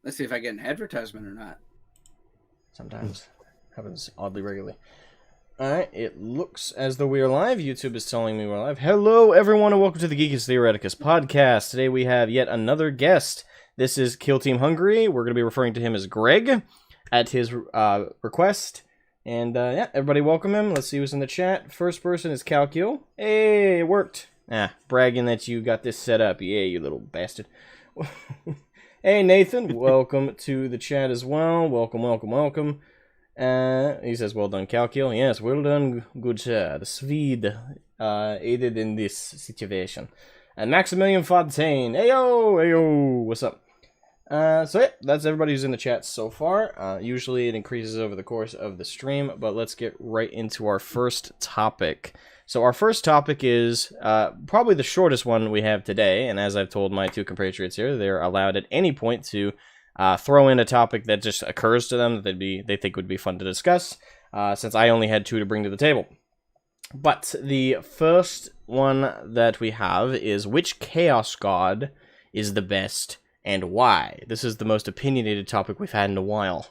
Let's see if I get an advertisement or not. Sometimes happens oddly regularly. Alright, it looks as though we are live. YouTube is telling me we're live. Hello, everyone, and welcome to the Geekus Theoreticus podcast. Today we have yet another guest. This is Kill Team Hungary. We're going to be referring to him as Greg at his request. And yeah, everybody welcome him. Let's see who's in the chat. First person is Calcul. Hey, it worked. Bragging that you got this set up. Yeah, you little bastard. Hey, Nathan, welcome to the chat as well. Welcome, welcome, welcome. He says, well done, Calcul. Yes, well done, good sir. The Swede aided in this situation. And Maximilian Fontaine. Heyo, heyo, what's up? So yeah, that's everybody who's in the chat so far. Usually it increases over the course of the stream, but let's get right into our first topic. So our first topic is probably the shortest one we have today, and as I've told my two compatriots here, they're allowed at any point to throw in a topic that just occurs to them that they think would be fun to discuss, since I only had two to bring to the table. But the first one that we have is, which Chaos God is the best and why? This is the most opinionated topic we've had in a while.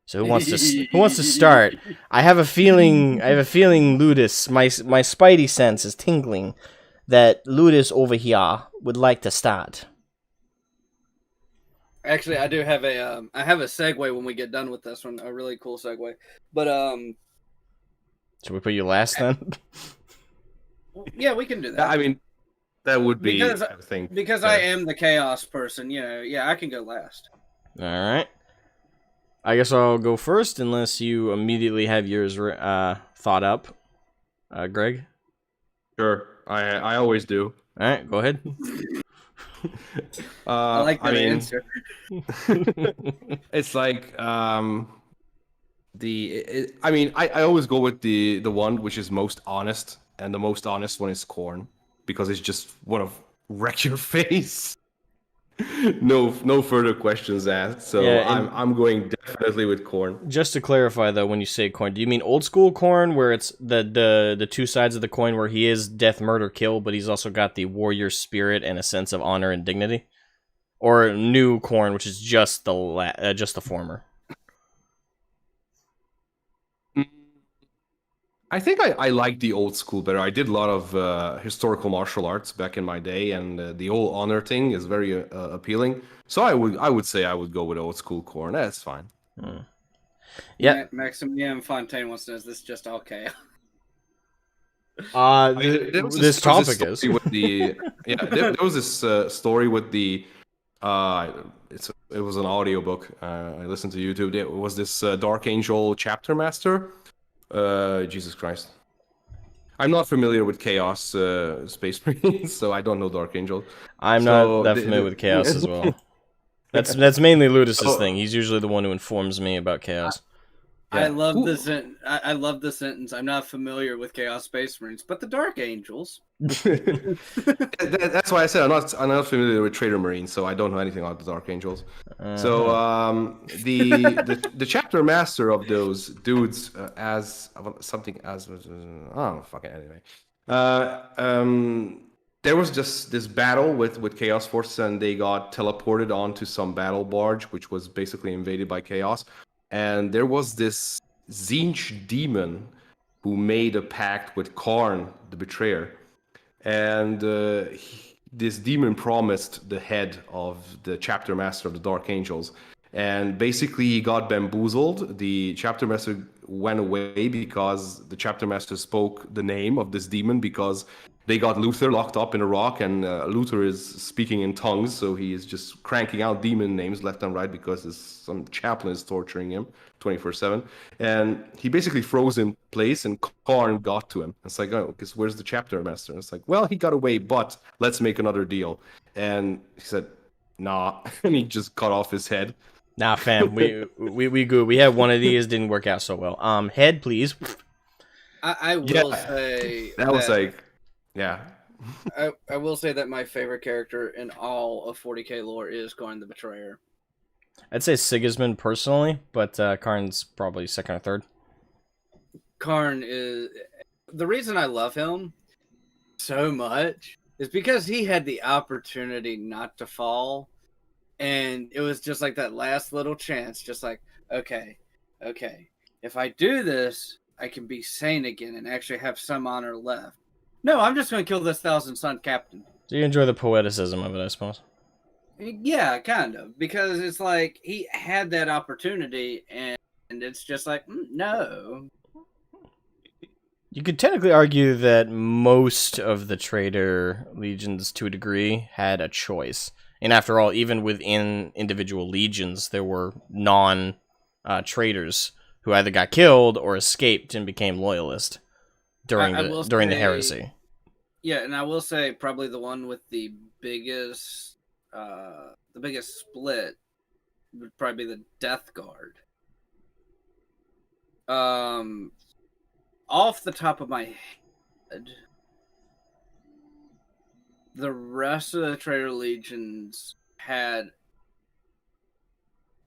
So who wants to start? I have a feeling Ludus, my spidey sense is tingling that Ludus over here would like to start. Actually, I do have a segue when we get done with this one, a really cool segue. But should we put you last then? Yeah, we can do that. I mean, that would be because I think because I am the chaos person. You know, yeah, I can go last. All right. I guess I'll go first, unless you immediately have yours thought up, Greg. Sure, I always do. All right, go ahead. I like that answer. It's like I always go with the one which is most honest, and the most honest one is Corn, because it's just want to wreck your face. No further questions asked. So yeah, I'm going definitely with Corn. Just to clarify though, when you say Corn, do you mean old school Corn, where it's the two sides of the coin, where he is death, murder, kill, but he's also got the warrior spirit and a sense of honor and dignity, or new Corn, which is just the former? I think I like the old school better. I did a lot of historical martial arts back in my day, and the whole honor thing is very appealing. So I would say I would go with old school Corn. That's fine. Yeah. Maximilian Fontaine wants to know, is this just all chaos? This topic is. There was this story with the. It was an audiobook. I listened to YouTube. It was this Dark Angel chapter master. Jesus Christ. I'm not familiar with Chaos Space Marines, so I don't know Dark Angel. I'm not that familiar with Chaos as well. That's mainly Ludus's thing. He's usually the one who informs me about Chaos. Yeah. I love the sentence. I'm not familiar with Chaos Space Marines, but the Dark Angels. That's why I said I'm not familiar with Trader Marines, so I don't know anything about the Dark Angels. So the chapter master of those dudes as something as oh fucking anyway. There was just this battle with Chaos Forces, and they got teleported onto some battle barge, which was basically invaded by Chaos. And there was this Tzeentch demon who made a pact with Karn, the betrayer. And this demon promised the head of the chapter master of the Dark Angels. And basically he got bamboozled. The chapter master went away because the chapter master spoke the name of this demon, because they got Luther locked up in a rock, and Luther is speaking in tongues, so he is just cranking out demon names left and right because some chaplain is torturing him 24/7. And he basically froze in place, and Karn got to him. It's like, oh, because where's the chapter master? And it's like, well, he got away, but let's make another deal. And he said, nah, and he just cut off his head. Nah, fam, we good. We had one of these, didn't work out so well. Head, please. I will say that was like. Yeah. I will say that my favorite character in all of 40k lore is Karn the Betrayer. I'd say Sigismund personally, but Karn's probably second or third. Karn is... The reason I love him so much is because he had the opportunity not to fall And it was just like that last little chance, just like, okay, if I do this, I can be sane again and actually have some honor left. No, I'm just going to kill this 1,000-sun captain. Do you enjoy the poeticism of it, I suppose? Yeah, kind of, because it's like he had that opportunity, and it's just like, no. You could technically argue that most of the traitor legions, to a degree, had a choice. And after all, even within individual legions, there were non-traitors who either got killed or escaped and became loyalist during the heresy. Yeah, and I will say probably the one with the biggest split would probably be the Death Guard. Off the top of my head, the rest of the traitor legions had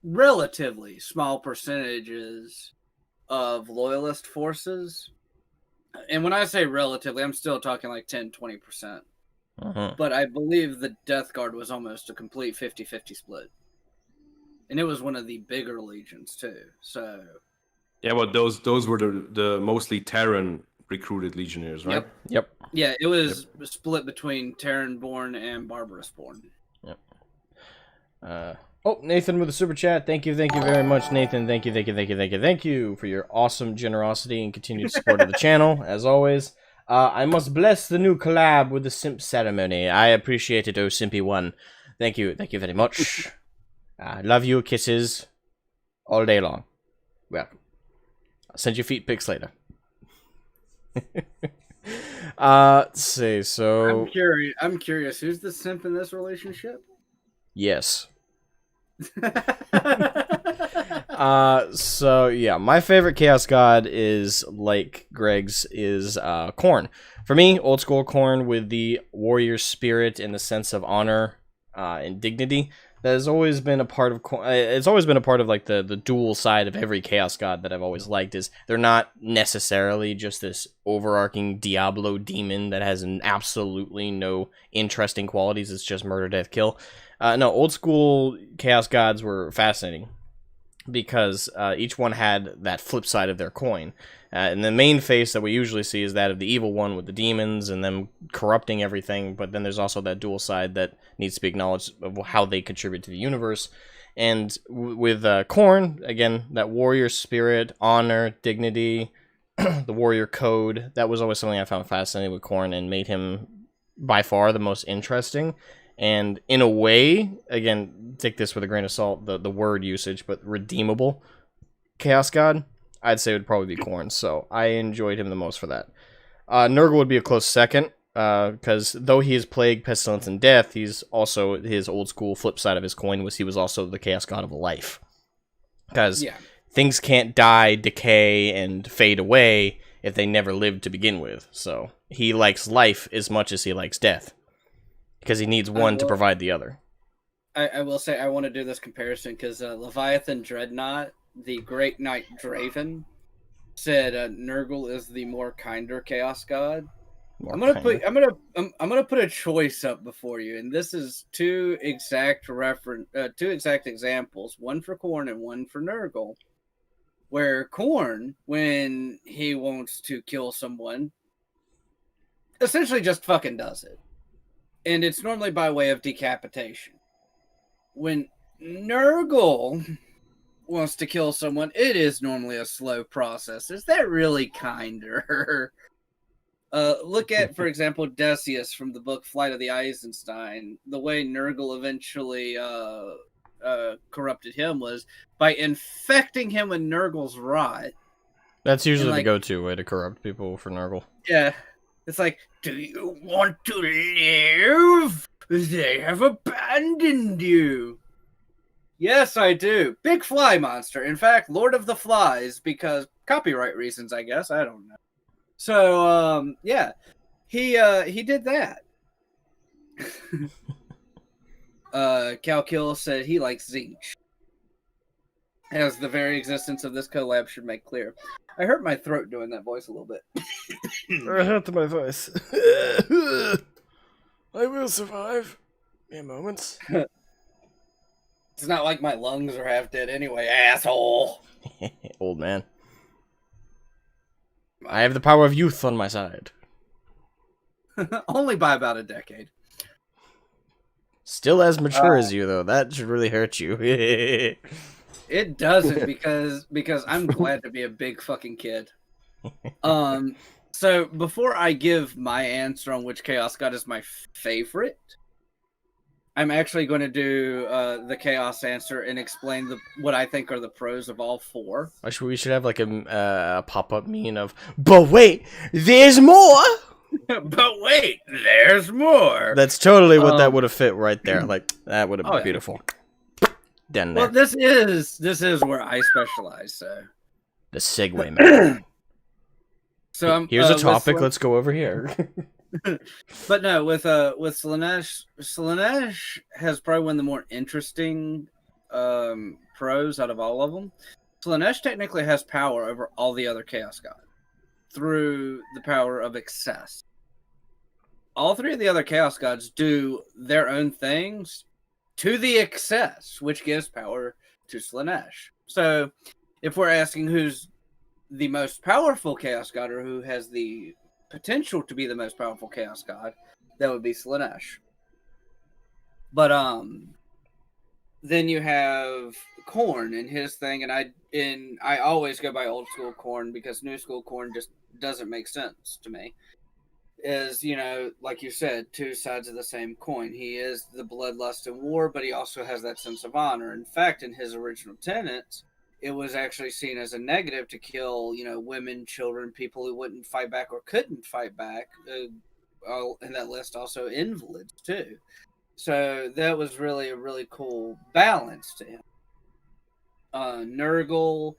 relatively small percentages of loyalist forces. And when I say relatively, I'm still talking like 10-20%. But I believe the Death Guard was almost a complete 50-50 split. And it was one of the bigger legions too. So yeah, but those were the mostly Terran recruited legionnaires, right? Yep. Yeah, it was split between Terran-born and Barbarous-born. Yep. Nathan with a super chat. Thank you very much, Nathan. Thank you for your awesome generosity and continued support of the channel, as always. I must bless the new collab with the simp ceremony. I appreciate it, oh simpy one. Thank you very much. Love you, kisses, all day long. Welcome. I'll send you feet pics later. Let's see, so... I'm curious, who's the simp in this relationship? Yes. So yeah, my favorite Chaos God is, like Greg's, is Khorne. For me, old school Khorne with the warrior spirit and the sense of honor and dignity. That has always been a part of it's always been a part of like the dual side of every Chaos God that I've always liked. Is they're not necessarily just this overarching Diablo demon that has absolutely no interesting qualities. It's just murder, death, kill. No, old school Chaos Gods were fascinating because each one had that flip side of their coin. And the main face that we usually see is that of the evil one with the demons and them corrupting everything, but then there's also that dual side that needs to be acknowledged of how they contribute to the universe. And with Khorne, again, that warrior spirit, honor, dignity, the warrior code, that was always something I found fascinating with Khorne and made him by far the most interesting. And in a way, again, take this with a grain of salt, the word usage, but redeemable Chaos God, I'd say it would probably be Khorne, so I enjoyed him the most for that. Nurgle would be a close second, because though he is Plague, Pestilence, and Death, he's also, his old school flip side of his coin was he was also the Chaos God of life. Because things can't die, decay, and fade away if they never lived to begin with. So he likes life as much as he likes death, because he needs one to provide the other. I will say I want to do this comparison because Leviathan Dreadnought, the Great Knight Draven, said Nurgle is the more kinder Chaos God. I'm gonna put a choice up before you, and this is two exact examples, one for Khorne and one for Nurgle. Where Khorne, when he wants to kill someone, essentially just fucking does it. And it's normally by way of decapitation. When Nurgle wants to kill someone, it is normally a slow process. Is that really kinder? Look at, for example, Decius from the book Flight of the Eisenstein. The way Nurgle eventually corrupted him was by infecting him with Nurgle's rot. That's usually the go-to way to corrupt people for Nurgle. Yeah. It's like, do you want to live? They have abandoned you. Yes, I do. Big fly monster. In fact, Lord of the Flies, because copyright reasons, I guess. I don't know. So, yeah. He did that. Cal Kill said he likes Zinch. As the very existence of this collab should make clear. I hurt my throat doing that voice a little bit. I hurt my voice. I will survive. Mere moments. It's not like my lungs are half dead anyway, asshole. Old man. I have the power of youth on my side. Only by about a decade. Still as mature as you, though. That should really hurt you. It doesn't because I'm glad to be a big fucking kid. So before I give my answer on which Chaos God is my favorite, I'm actually going to do the Chaos answer and explain what I think are the pros of all four. We should have like a pop-up meme of, but wait, there's more! But wait, there's more! That's totally what that would have fit right there. Like, that would have been beautiful. Down there. Well, this is where I specialize, so... The segue, man. So here's a topic, let's go over here. But no, with Slaanesh has probably one of the more interesting pros out of all of them. Slaanesh technically has power over all the other Chaos Gods through the power of excess. All three of the other Chaos Gods do their own things to the excess, which gives power to Slaanesh. So, if we're asking who's the most powerful Chaos God or who has the potential to be the most powerful Chaos God, that would be Slaanesh. But then you have Khorne and his thing, and I always go by old school Khorne because new school Khorne just doesn't make sense to me. Is, you know, like you said, two sides of the same coin. He is the bloodlust and war, but he also has that sense of honor. In fact, in his original tenets, it was actually seen as a negative to kill, you know, women, children, people who wouldn't fight back or couldn't fight back. In that list, also invalids too. So that was really a really cool balance to him. Nurgle,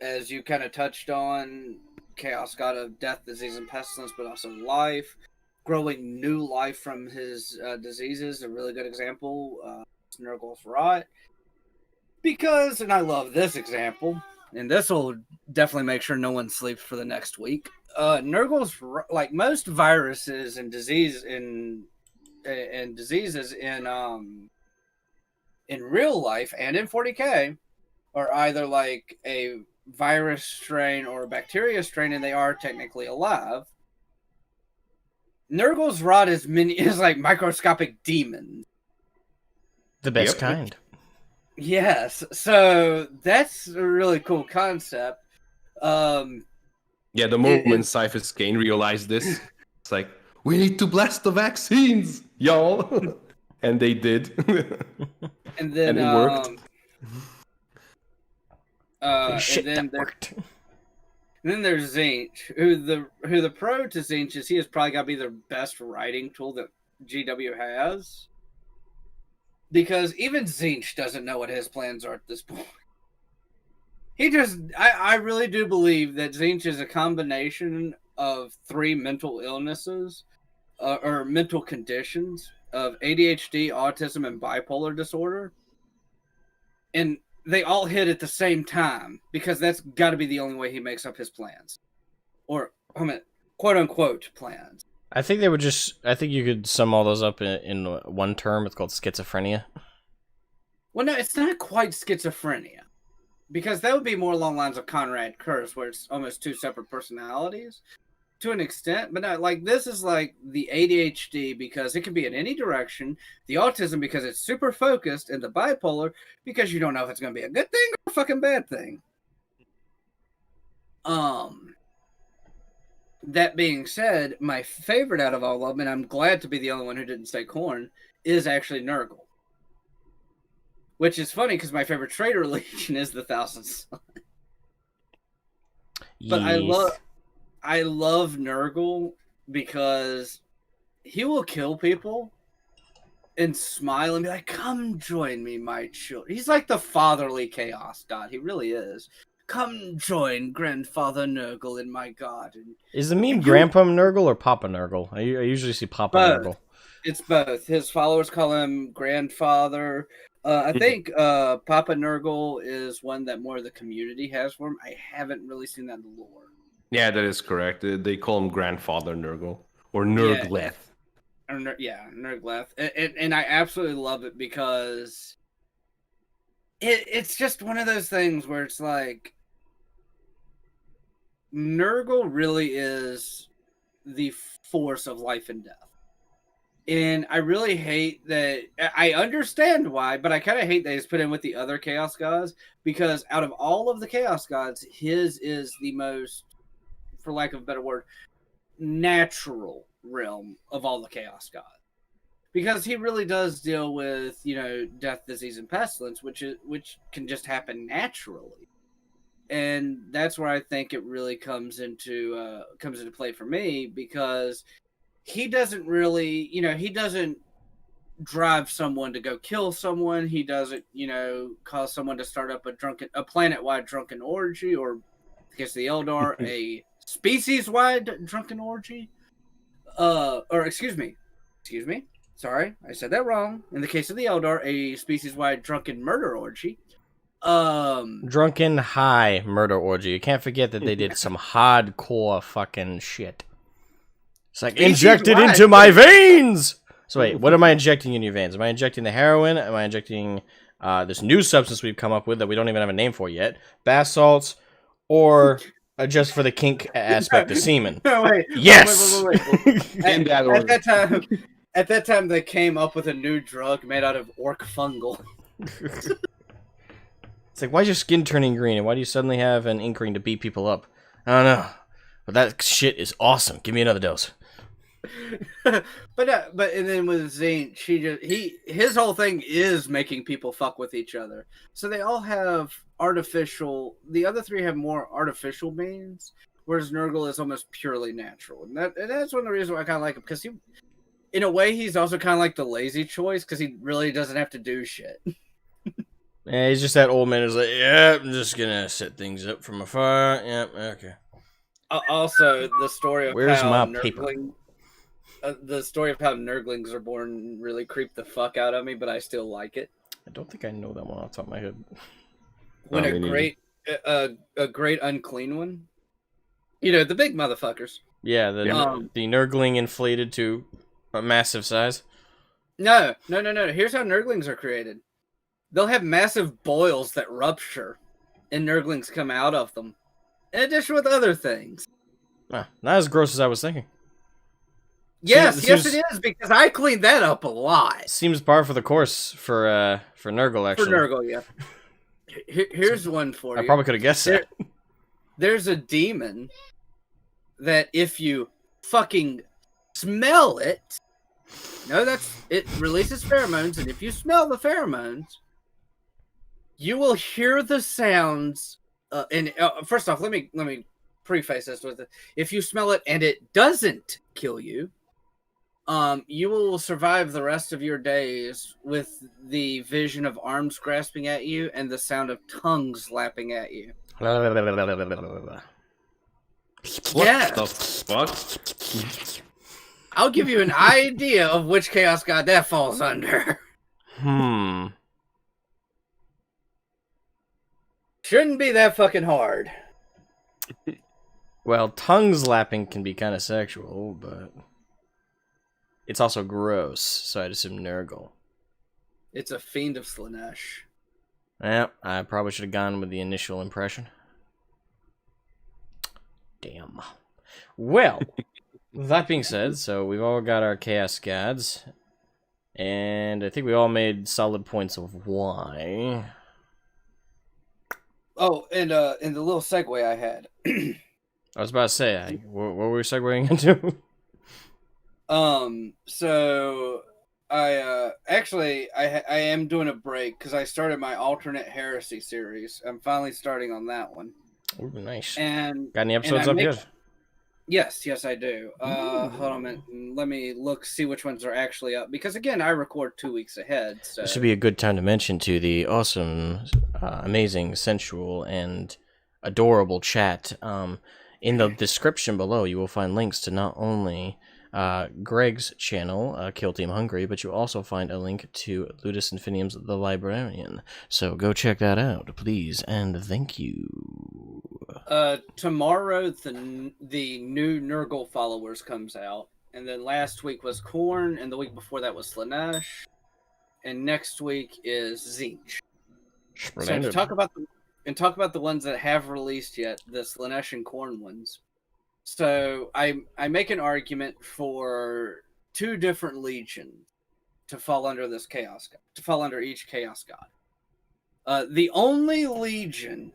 as you kind of touched on, Chaos God of death, disease, and pestilence, but also life. Growing new life from his diseases, a really good example. Nurgle's Rot. Because, and I love this example, and this will definitely make sure no one sleeps for the next week. Nurgle's, like most viruses and diseases in real life and in 40K, are either like a virus strain or a bacteria strain, and they are technically alive. Nurgle's Rot is like microscopic demons. The best kind. Yes, so that's a really cool concept. Yeah, the moment Cyphers Kane realized this, it's like, we need to blast the vaccines, y'all. And they did. And then it worked. And then there's Tzeentch, who the pro to Tzeentch is he has probably got to be the best writing tool that GW has. Because even Tzeentch doesn't know what his plans are at this point. I really do believe that Tzeentch is a combination of three mental illnesses, or mental conditions of ADHD, autism, and bipolar disorder. And they all hit at the same time, because that's got to be the only way he makes up his plans. Or, quote-unquote plans. I think you could sum all those up in one term. It's called schizophrenia. Well, no, it's not quite schizophrenia. Because that would be more along the lines of Conrad Curse, where it's almost two separate personalities to an extent. But no, like this is like the ADHD because it can be in any direction. The autism because it's super focused, and the bipolar because you don't know if it's going to be a good thing or a fucking bad thing. That being said, my favorite out of all of them, and I'm glad to be the only one who didn't say Khorne, is actually Nurgle. Which is funny because my favorite traitor legion is the Thousand Sun. But I love Nurgle because he will kill people and smile and be like, "Come join me, my children." He's like the fatherly chaos god. He really is. Come join Grandfather Nurgle in my garden. Is the meme Grandpa Nurgle or Papa Nurgle? I usually see Papa Nurgle. It's both. His followers call him Grandfather. I think Papa Nurgle is one that more of the community has for him. I haven't really seen that in the lore. Yeah, that is correct. They call him Grandfather Nurgle. Or Nurgleth. Yeah, Nurgleth. And I absolutely love it because it's just one of those things where it's like Nurgle really is the force of life and death. And I really hate that. I understand why, but I kind of hate that he's put in with the other Chaos Gods, because out of all of the Chaos Gods, his is the most, for lack of a better word, natural realm of all the Chaos Gods. Because he really does deal with, death, disease, and pestilence, which can just happen naturally. And that's where I think it really comes into play for me, because he doesn't really, he doesn't drive someone to go kill someone. He doesn't, cause someone to start up a planet-wide drunken orgy, or in the case of the Eldar, a species-wide drunken orgy. Or excuse me. Sorry, I said that wrong. In the case of the Eldar, a species-wide drunken murder orgy. Drunken high murder orgy. You can't forget that they did some hardcore fucking shit. It's like, injected into my veins! So wait, what am I injecting in your veins? Am I injecting the heroin? Am I injecting this new substance we've come up with that we don't even have a name for yet? Bath salts? Or just for the kink aspect, the semen? No, wait. Yes! Wait. At that time, they came up with a new drug made out of orc fungal. It's like, why is your skin turning green? And why do you suddenly have an inkling to beat people up? I don't know. But that shit is awesome. Give me another dose. but and then with Zane, his whole thing is making people fuck with each other. So they all have artificial. The other three have more artificial means, whereas Nurgle is almost purely natural, and that's one of the reasons why I kind of like him, because in a way, he's also kind of like the lazy choice, because he really doesn't have to do shit. Yeah, he's just that old man who's like, yeah, I'm just gonna set things up from afar. Yeah, okay. Also, the story of Where's how my paper? The story of how Nurglings are born really creeped the fuck out of me, but I still like it. I don't think I know that one off the top of my head. When a great unclean one, the big motherfuckers. Yeah, the Nurgling inflated to a massive size. No. Here's how Nurglings are created. They'll have massive boils that rupture, and Nurglings come out of them. In addition with other things. Not as gross as I was thinking. Yes, it is, because I cleaned that up a lot. Seems par for the course for Nurgle, actually. For Nurgle, yeah. Here's one for you. I probably could have guessed that. There's a demon that if you fucking smell it, it releases pheromones, and if you smell the pheromones, you will hear the sounds. First off, let me preface this with if you smell it and it doesn't kill you, you will survive the rest of your days with the vision of arms grasping at you and the sound of tongues lapping at you. What the fuck? I'll give you an idea of which Chaos God that falls under. Shouldn't be that fucking hard. Well, tongues lapping can be kind of sexual, but it's also gross, so I'd assume Nurgle. It's a fiend of Slaanesh. Yeah, I probably should have gone with the initial impression. Damn. Well, that being said, so we've all got our Chaos Gods, and I think we all made solid points of why. Oh, and the little segue I had. I was about to say, what were we segueing into? So I am doing a break because I started my alternate heresy series. I'm finally starting on that one. Ooh, nice. And got any episodes up yet? Yes, I do. Hold on a minute. Let me see which ones are actually up. Because, again, I record 2 weeks ahead. So. This would be a good time to mention to the awesome, amazing, sensual, and adorable chat. In the description below, you will find links to not only Greg's channel, Kill Team Hungary, but you'll also find a link to Ludus Infinium's The Librarian. So go check that out, please, and thank you. Tomorrow the new Nurgle Followers comes out, and then last week was Khorne, and the week before that was Slaanesh, and next week is Tzeentch. So to talk about the ones that have released yet, the Slanesh and Khorne ones. So I make an argument for 2 different legions to fall under this chaos god, to fall under each chaos god. The only legion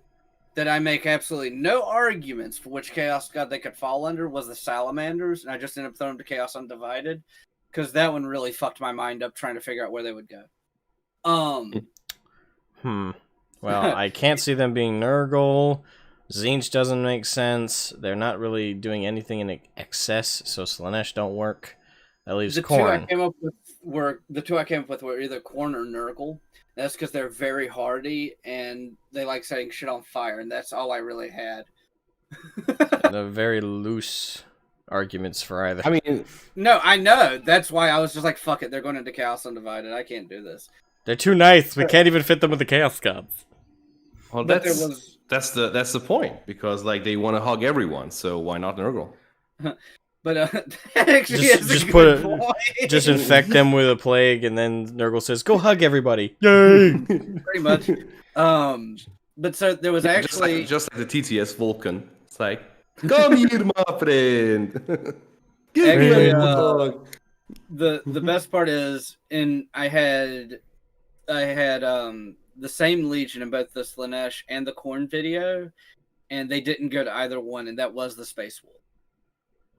that I make absolutely no arguments for which chaos god they could fall under was the Salamanders, and I just ended up throwing them to Chaos Undivided because that one really fucked my mind up trying to figure out where they would go. Well, I can't see them being Nurgle. Tzeentch doesn't make sense. They're not really doing anything in excess, so Slanesh don't work. That leaves Khorne. The two I came up with were either Khorne or Nurgle. That's because they're very hardy and they like setting shit on fire, and that's all I really had. They're very loose arguments for either. I mean, no, I know. That's why I was just like, fuck it. They're going into Chaos Undivided. I can't do this. They're too nice. We can't even fit them with the Chaos Gods. Well, that's the point, because like they want to hug everyone, so why not Nurgle? But that actually just infect them with a plague, and then Nurgle says, "Go hug everybody!" Yay! Pretty much. But so there was actually just like the TTS Vulcan. It's like, come here, my friend. Give me a hug. The best part is, I had the same legion in both the Slanesh and the Khorne video, and they didn't go to either one, and that was the Space Wolf.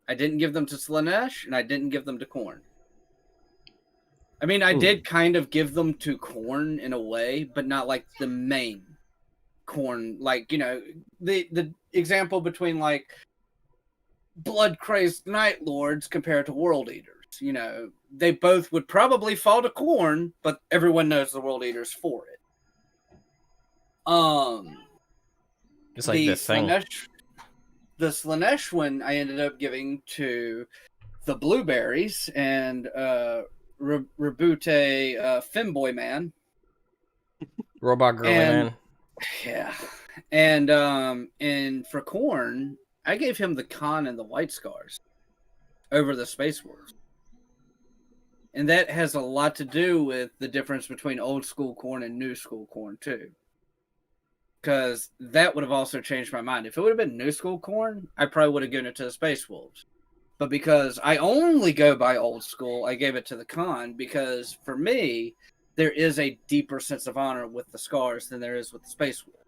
I didn't give them to Slanesh, and I didn't give them to Khorne. I mean, I did kind of give them to Khorne in a way, but not like the main Khorne. Like, you know, the example between like blood-crazed Night Lords compared to World Eaters. You know, they both would probably fall to Khorne, but everyone knows the World Eaters for it. It's like the thing. The Slanesh one I ended up giving to the Blueberries and Rebute Femboy Man. Robot Girly Man. Yeah. And for Khorne, I gave him the Khan and the White Scars over the Space Wolves. And that has a lot to do with the difference between old school Khorne and new school Khorne too. Because that would have also changed my mind. If it would have been new school Khorne, I probably would have given it to the Space Wolves. But because I only go by old school, I gave it to the Khan, because for me, there is a deeper sense of honor with the Scars than there is with the Space Wolves.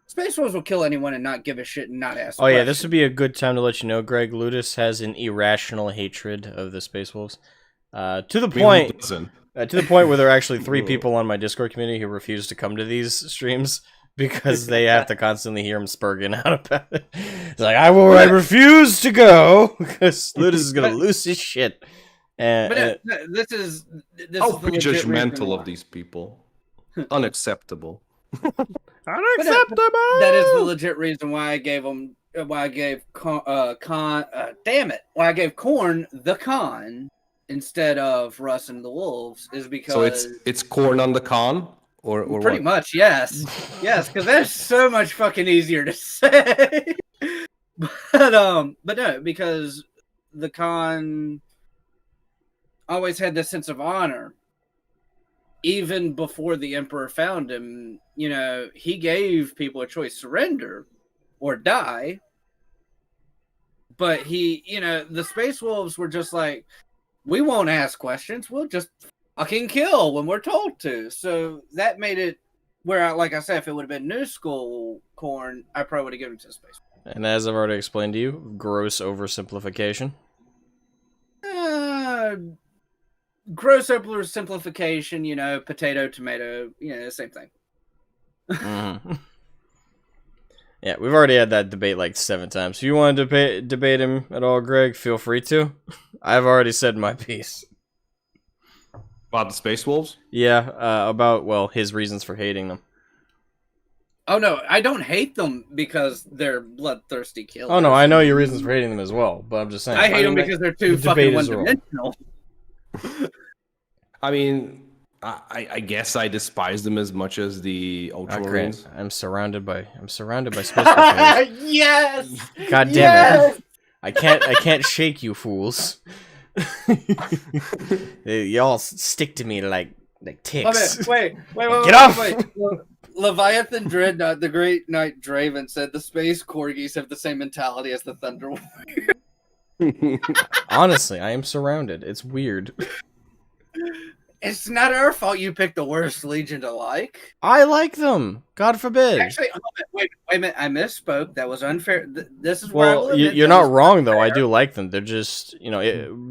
Space Wolves will kill anyone and not give a shit and not ask questions. Yeah, this would be a good time to let you know, Greg. Ludus has an irrational hatred of the Space Wolves. To the point where there are actually 3 people on my Discord community who refuse to come to these streams because they have to constantly hear him spurging out about it. It's like, I refuse to go because Ludus is gonna lose his shit. But this is how judgmental of these people. Unacceptable. Unacceptable. That is the legit reason why I gave them. Why I gave Khorne the Khan instead of Russ and the Wolves is because. So it's Khorne on the Khan. Or pretty what? much, yes. Yes, because that's so much fucking easier to say. But no, because the Khan always had this sense of honor. Even before the Emperor found him, you know, he gave people a choice: surrender or die. But the Space Wolves were just like, we won't ask questions. We'll just fucking kill when we're told to. So that made it where, like I said, if it would have been new school Khorne, I probably would have given it to the Space Wolf. And as I've already explained to you, gross oversimplification. Gross oversimplification, you know, potato, tomato, same thing. Mm-hmm. Yeah, we've already had that debate like 7 times. If you want to debate him at all, Greg, feel free to. I've already said my piece. About the Space Wolves? Yeah, about, his reasons for hating them. Oh, no, I don't hate them because they're bloodthirsty killers. Oh, no, I know your reasons for hating them as well, but I'm just saying. I hate them because they're too fucking one-dimensional. I mean, I guess I despise them as much as the Ultramarines. I'm surrounded by Space Wolves. Yes! God damn it. I can't shake you fools. Y'all stick to me like ticks. Wait, Get off! Leviathan Dreadnought, the Great Knight Draven, said the space corgis have the same mentality as the Thunder. Honestly, I am surrounded. It's weird. It's not our fault you picked the worst Legion to like. I like them. God forbid. Actually, wait a minute. I misspoke. That was unfair. This is where I will Well, admit you're that not was wrong, though. I unfair. do like them. They're just,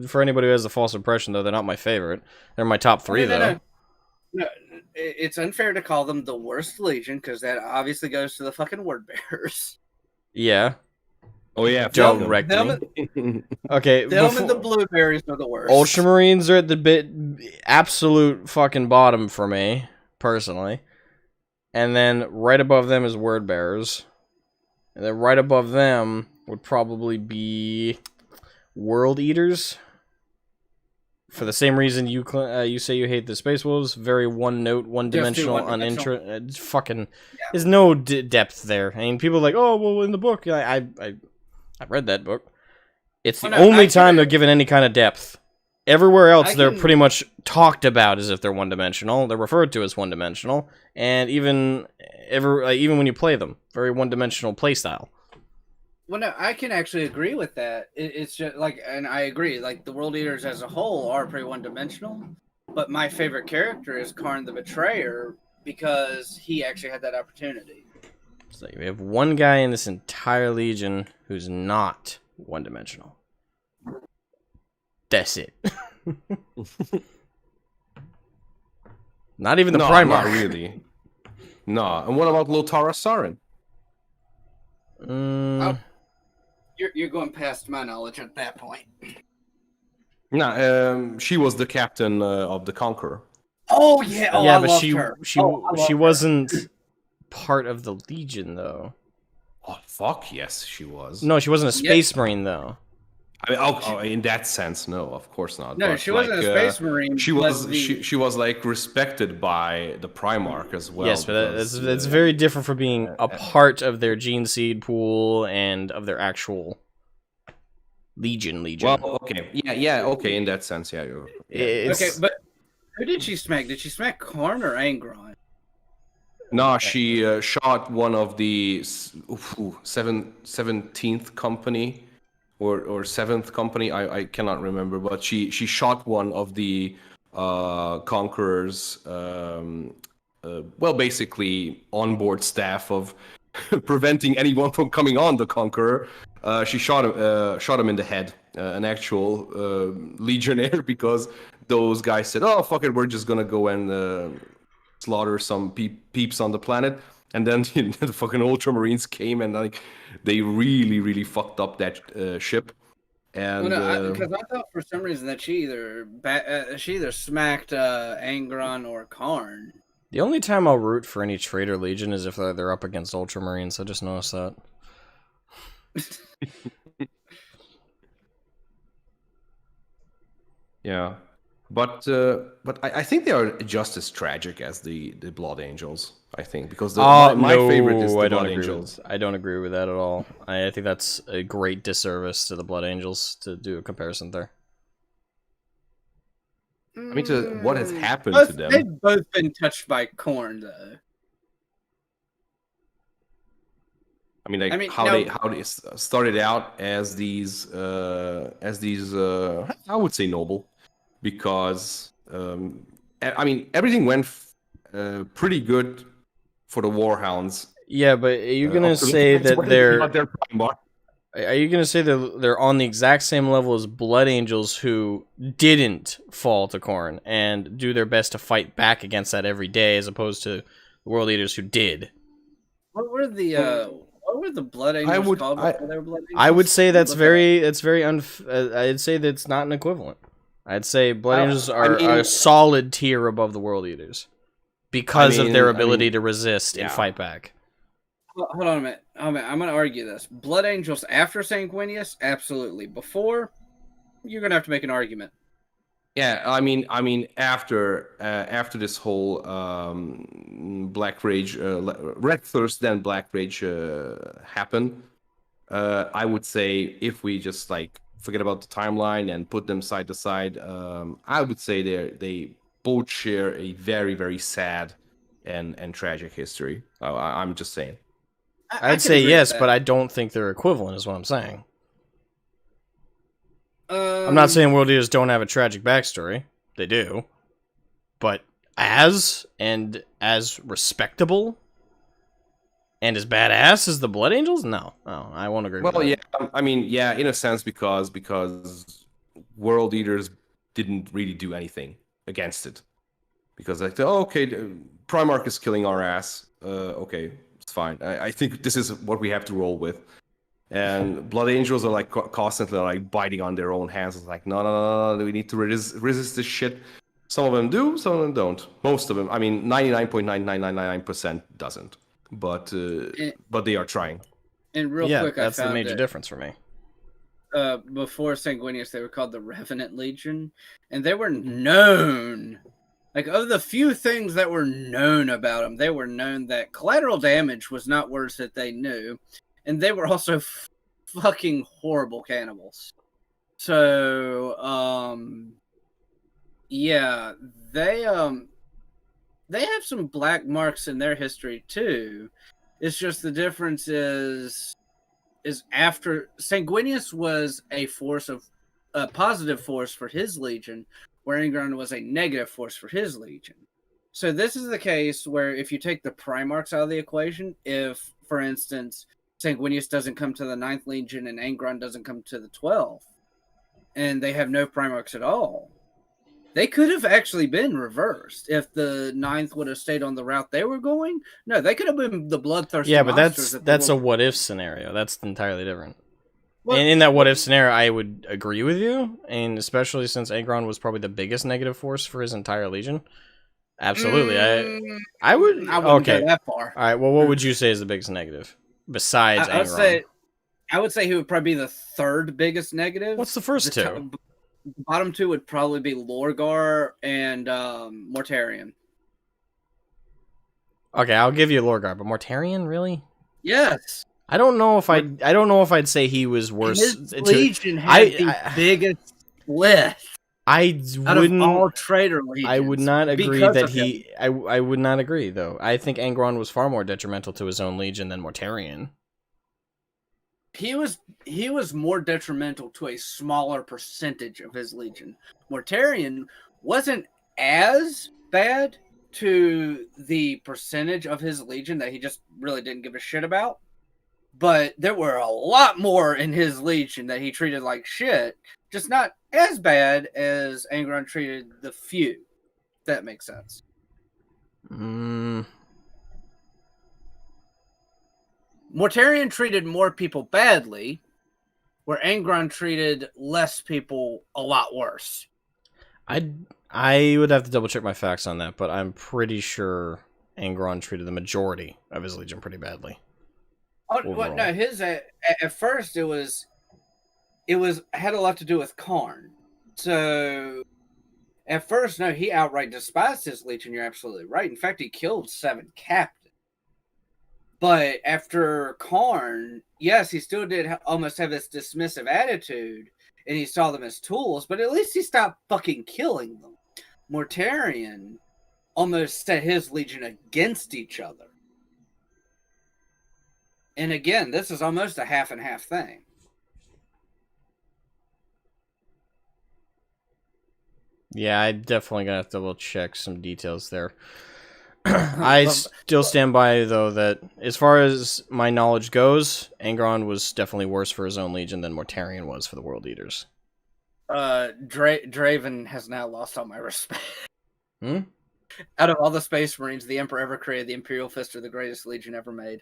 for anybody who has the false impression, though, they're not my favorite. They're my top three, though. No, it's unfair to call them the worst Legion because that obviously goes to the fucking word bearers. Yeah. Oh yeah, Directly. Okay. Them and the blueberries are the worst. Ultramarines are at the absolute fucking bottom for me, personally. And then right above them is word bearers. And then right above them would probably be world eaters. For the same reason you say you hate the Space Wolves, very one-note, one-dimensional, uninteresting. Fucking, there's no depth there. I mean, people are like, oh, well, in the book, I read that book. It's the only time they're given any kind of depth. Everywhere else, they're pretty much talked about as if they're one-dimensional. They're referred to as one-dimensional, and even when you play them, very one-dimensional playstyle. Well, no, I can actually agree with that. It's just like, and I agree, like the World Eaters as a whole are pretty one-dimensional. But my favorite character is Karn the Betrayer because he actually had that opportunity. So we have one guy in this entire Legion who's not one-dimensional. That's it. Not even the Primarch. Not really. No. And what about Lotara Sarin? You're going past my knowledge at that point. No, she was the captain of the Conqueror. Oh yeah, oh, yeah, I but loved she her. she wasn't part of the Legion though. Oh fuck yes, she was. No, she wasn't a Space Marine though. I mean, in that sense, no, of course not. No, but, she wasn't a Space Marine. She was she was like respected by the Primarch as well. Yes, but that's very different from being a part of their gene seed pool and of their actual Legion. Well, okay, yeah, okay, in that sense, yeah. Okay, but who did she smack? Did she smack Karn or Angron? No, she shot one of the 17th company or 7th company. I cannot remember, but she shot one of the Conqueror's basically onboard staff of preventing anyone from coming on the Conqueror. She shot him in the head, an actual legionnaire, because those guys said, "Oh fuck it, we're just gonna go and slaughter some peeps on the planet." And then the fucking Ultramarines came and like they really fucked up that ship. And because I thought for some reason that she either smacked Angron or Karn. The only time I'll root for any traitor Legion is if they're up against Ultramarines. I just noticed that. Yeah, but I think they are just as tragic as the Blood Angels. I think because my favorite is the Blood Angels. I don't agree with that at all. I think that's a great disservice to the Blood Angels to do a comparison there. I mean, to what has happened to them. They've both been touched by Khorne, though. I mean, how they started out as these I would say noble, because I mean everything went pretty good for the Warhounds. Yeah, but are you gonna say that Are you gonna say that they're on the exact same level as Blood Angels, who didn't fall to Khorne and do their best to fight back against that every day, as opposed to the World Eaters who did? What were the Blood Angels called before they were Blood Angels? I would say I'd say that's not an equivalent. I'd say Blood Angels are a solid tier above the World Eaters because of their ability to resist and fight back. Hold on a minute. I'm going to argue this. Blood Angels after Sanguinius, absolutely. Before, you're going to have to make an argument. Yeah, I mean, after this whole Black Rage, Red Thirst, then Black Rage happened, I would say if we just like forget about the timeline and put them side to side, I would say they both share a very, very sad and tragic history. I'm just saying. I'd say yes, but I don't think they're equivalent, is what I'm saying. I'm not saying World Eaters don't have a tragic backstory. They do. But as respectable and as badass as the Blood Angels? No, I won't agree with that. Well, yeah, I mean, yeah, in a sense, because World Eaters didn't really do anything against it. Because like, oh, okay, Primarch is killing our ass. Okay, it's fine. I think this is what we have to roll with. And Blood Angels are like constantly like biting on their own hands. It's like, no, we need to resist this shit. Some of them do, some of them don't. Most of them, I mean, 99.99999% doesn't. But they are trying. And real quick, that's the major difference for me. Before Sanguinius, they were called the Revenant Legion, and they were known. Like, of the few things that were known about them, they were known that collateral damage was not words that they knew. And they were also fucking horrible cannibals. So, yeah, they have some black marks in their history too. It's just the difference is after Sanguinius was a positive force for his legion, where Angron was a negative force for his legion. So this is the case where if you take the Primarchs out of the equation, if, for instance, Sanguinius doesn't come to the 9th Legion and Angron doesn't come to the 12th, and they have no Primarchs at all, they could have actually been reversed if the 9th would have stayed on the route they were going. No, they could have been the bloodthirsty monsters. Yeah, but that's a what-if scenario. That's entirely different. Well, and in that what-if scenario, I would agree with you, and especially since Angron was probably the biggest negative force for his entire legion. Absolutely. I wouldn't go that far. All right, well, what would you say is the biggest negative? Besides Angron. I would say he would probably be the 3rd biggest negative. What's the first two? The bottom 2 would probably be Lorgar and Mortarion. Okay, I'll give you Lorgar, but Mortarion, really? Yes. I don't know if I'd say he was worse. His legion had the biggest split. I wouldn't. Out of all traitor legions. I would not agree that he. I would not agree though. I think Angron was far more detrimental to his own legion than Mortarion. He was more detrimental to a smaller percentage of his legion. Mortarion wasn't as bad to the percentage of his legion that he just really didn't give a shit about. But there were a lot more in his legion that he treated like shit. Just not as bad as Angron treated the few. If that makes sense. Mortarion treated more people badly, where Angron treated less people a lot worse. I would have to double check my facts on that, but I'm pretty sure Angron treated the majority of his legion pretty badly. Well, no, his at first it had a lot to do with Karn. So at first, no, he outright despised his legion. You're absolutely right. In fact, he killed 7 captains. But after Karn, yes, he still did almost have this dismissive attitude, and he saw them as tools, but at least he stopped fucking killing them. Mortarion almost set his legion against each other. And again, this is almost a half and half thing. Yeah, I definitely gotta have to double check some details there. I still stand by, though, that as far as my knowledge goes, Angron was definitely worse for his own legion than Mortarion was for the World Eaters. Draven has now lost all my respect. Out of all the Space Marines the Emperor ever created, the Imperial Fist are the greatest legion ever made.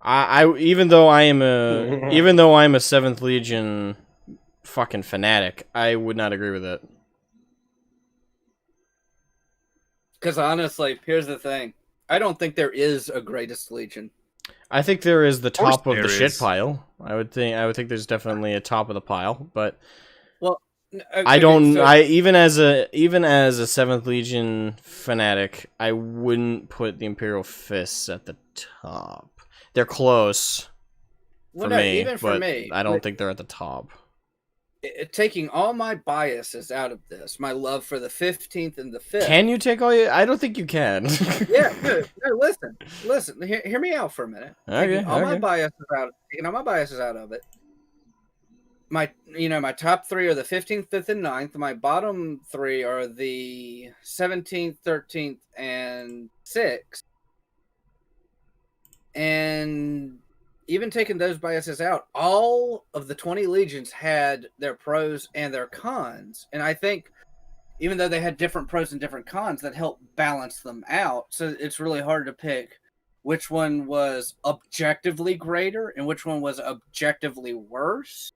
Even though I'm a 7th Legion fucking fanatic, I would not agree with it. Because honestly, here's the thing. I don't think there is a greatest legion. I think there is the top of the shit pile. I would think there's definitely a top of the pile, but I don't. Even as a 7th Legion fanatic, I wouldn't put the Imperial Fists at the top. They're close for me, but I don't think they're at the top. taking all my biases out of this, my love for the 15th and the 5th. Can you take all your... I don't think you can. Yeah, no, listen. Hear me out for a minute. Taking all my biases out of it. My top 3 are the 15th, 5th, and 9th. My bottom 3 are the 17th, 13th, and 6th. And even taking those biases out, all of the 20 legions had their pros and their cons. And I think even though they had different pros and different cons, that helped balance them out. So it's really hard to pick which one was objectively greater and which one was objectively worse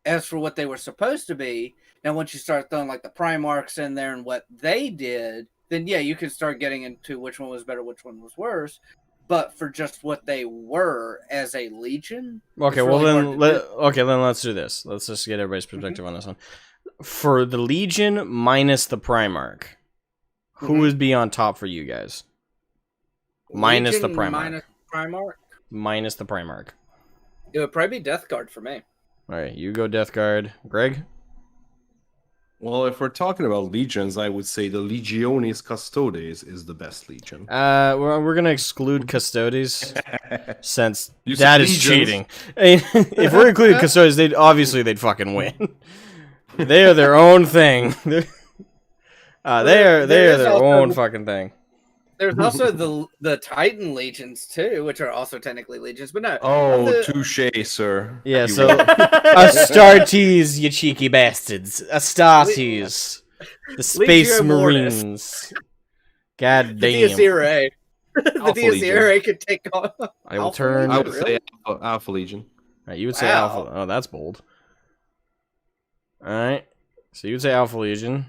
as for what they were supposed to be. Now, once you start throwing like the Primarchs in there and what they did, then yeah, you could start getting into which one was better, which one was worse. But for just what they were as a legion, okay, well then, then let's do this. Let's just get everybody's perspective on this one. For the legion minus the Primarch, who would be on top for you guys? Minus the Primarch. Minus the Primarch. It would probably be Death Guard for me. All right, you go Death Guard. Greg? Well, if we're talking about legions, I would say the Legionis Custodes is the best legion. We're gonna exclude Custodes since that is cheating. If we're including Custodes, they'd fucking win. They are their own thing. They are their own fucking thing. There's also the Titan legions too, which are also technically legions, but no. Oh, touche, sir. Yeah, so Astartes, you cheeky bastards. Astartes, the Space Marines. God damn. The DSERA. The DSERA could take on. I will turn. I would say Alpha Legion. Right, you would say Alpha. Oh, that's bold. All right, so you would say Alpha Legion.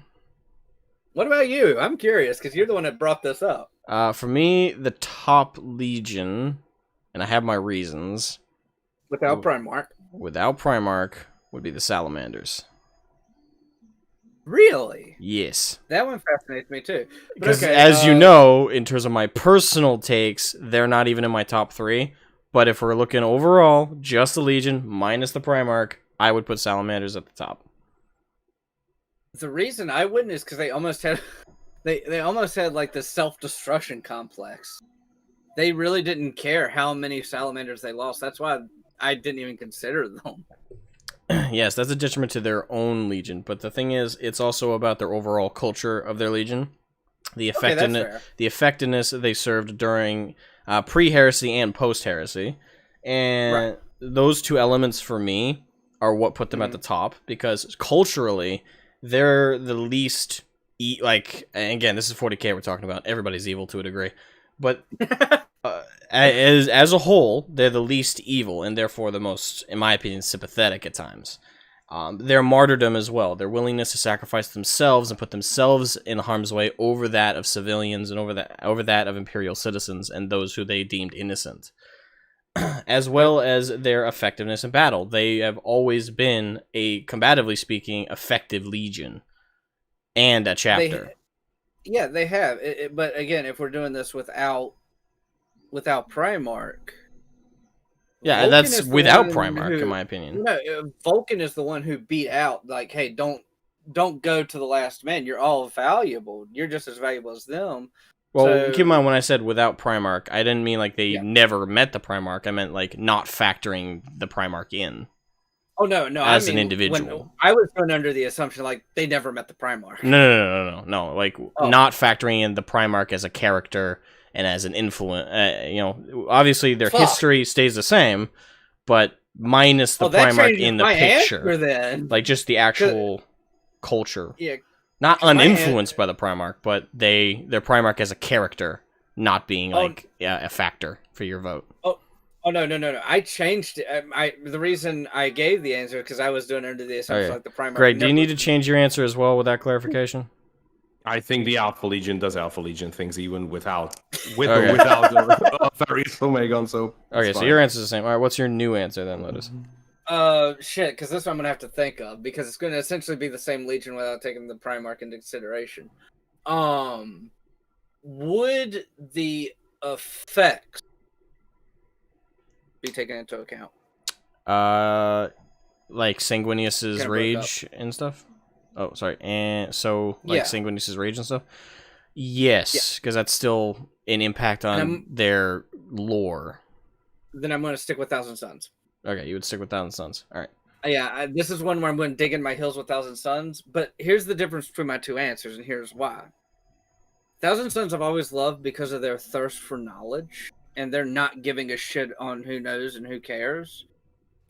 What about you? I'm curious because you're the one that brought this up. For me, the top legion, and I have my reasons. Without Primarch. Without Primarch would be the Salamanders. Really? Yes. That one fascinates me too. Because as you know, in terms of my personal takes, they're not even in my top 3. But if we're looking overall, just the legion minus the Primarch, I would put Salamanders at the top. The reason I wouldn't is because they almost had they almost had like this self-destruction complex. They really didn't care how many Salamanders they lost. That's why I didn't even consider them. Yes, that's a detriment to their own legion. But the thing is, it's also about their overall culture of their legion. The effectiveness that they served during pre-heresy and post-heresy. And those two elements for me are what put them at the top. Because culturally, they're the least, again, this is 40k we're talking about. Everybody's evil to a degree. But as a whole, they're the least evil, and therefore the most, in my opinion, sympathetic at times. Their martyrdom as well, their willingness to sacrifice themselves and put themselves in harm's way over that of civilians and over that of imperial citizens and those who they deemed innocent. As well as their effectiveness in battle. They have always been a, combatively speaking, effective legion. And a chapter. They have. But again, if we're doing this without Primarch... Yeah, that's without Primarch, in my opinion. No, Vulcan is the one who beat out, like, hey, don't go to the last man. You're all valuable. You're just as valuable as them. Well, keep in mind, when I said without Primarch, I didn't mean like they never met the Primarch. I meant like not factoring the Primarch in. Oh, no. As an individual. I was going under the assumption like they never met the Primarch. No. Like not factoring in the Primarch as a character and as an influence. Obviously their history stays the same, but minus the Primarch in the picture. Then. Like just the actual culture. Yeah. Not uninfluenced by the Primarch, but their Primarch as a character not being a factor for your vote. Oh no! I changed it. The reason I gave the answer because I was doing under the assumption like the Primarch. Greg, do you need to change your answer as well with that clarification? I think the Alpha Legion does Alpha Legion things even without various Omegon. So so your answer's the same. All right, what's your new answer then, Ludus? Shit, because this one I'm gonna have to think of because it's gonna essentially be the same Legion without taking the Primarch into consideration. Would the effects be taken into account? like Sanguinius's Kinda broke rage and stuff. Oh, sorry. And so, like Yeah. Sanguinius's rage and stuff. Yes, because that's still an impact on I'm- their lore. Then I'm going to stick with Thousand Suns. Okay, you would stick with Thousand Suns. All right. Yeah, this is one where I'm going to dig in my heels with Thousand Suns. But here's the difference between my two answers, and here's why. Thousand Suns I've always loved because of their thirst for knowledge, and they're not giving a shit on who knows and who cares.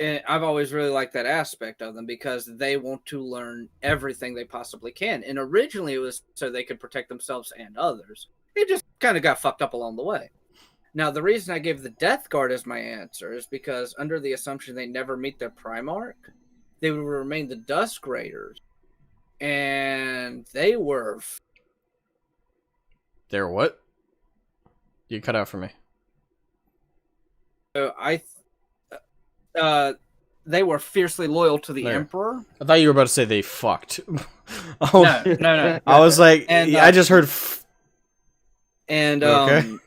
And I've always really liked that aspect of them because they want to learn everything they possibly can. And originally it was so they could protect themselves and others. It just kind of got fucked up along the way. Now, the reason I gave the Death Guard as my answer is because under the assumption they never meet their Primarch, they would remain the Dusk Raiders. And they were... They're what? You cut out for me. They were fiercely loyal to the There. Emperor. I thought you were about to say they fucked. Oh, No. I was like, And, I just heard. And Okay.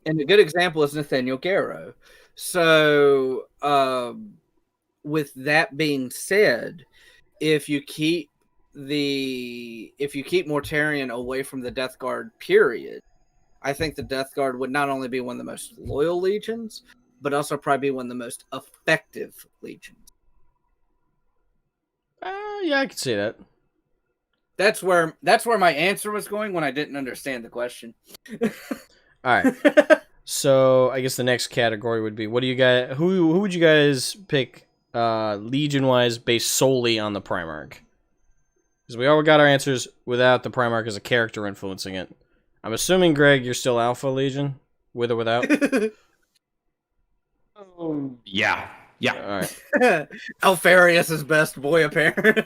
and a good example is Nathaniel Garrow. So, with that being said, if you keep Mortarion away from the Death Guard, period, I think the Death Guard would not only be one of the most loyal legions, but also probably be one of the most effective legions. Yeah, I could see that. That's where my answer was going when I didn't understand the question. All right. So I guess the next category would be: what do you guys? Who would you guys pick, legion wise, based solely on the Primarch? Because we all got our answers without the Primarch as a character influencing it. I'm assuming, Greg, you're still Alpha Legion, with or without. Yeah. All right. Alfarius is best boy, apparently.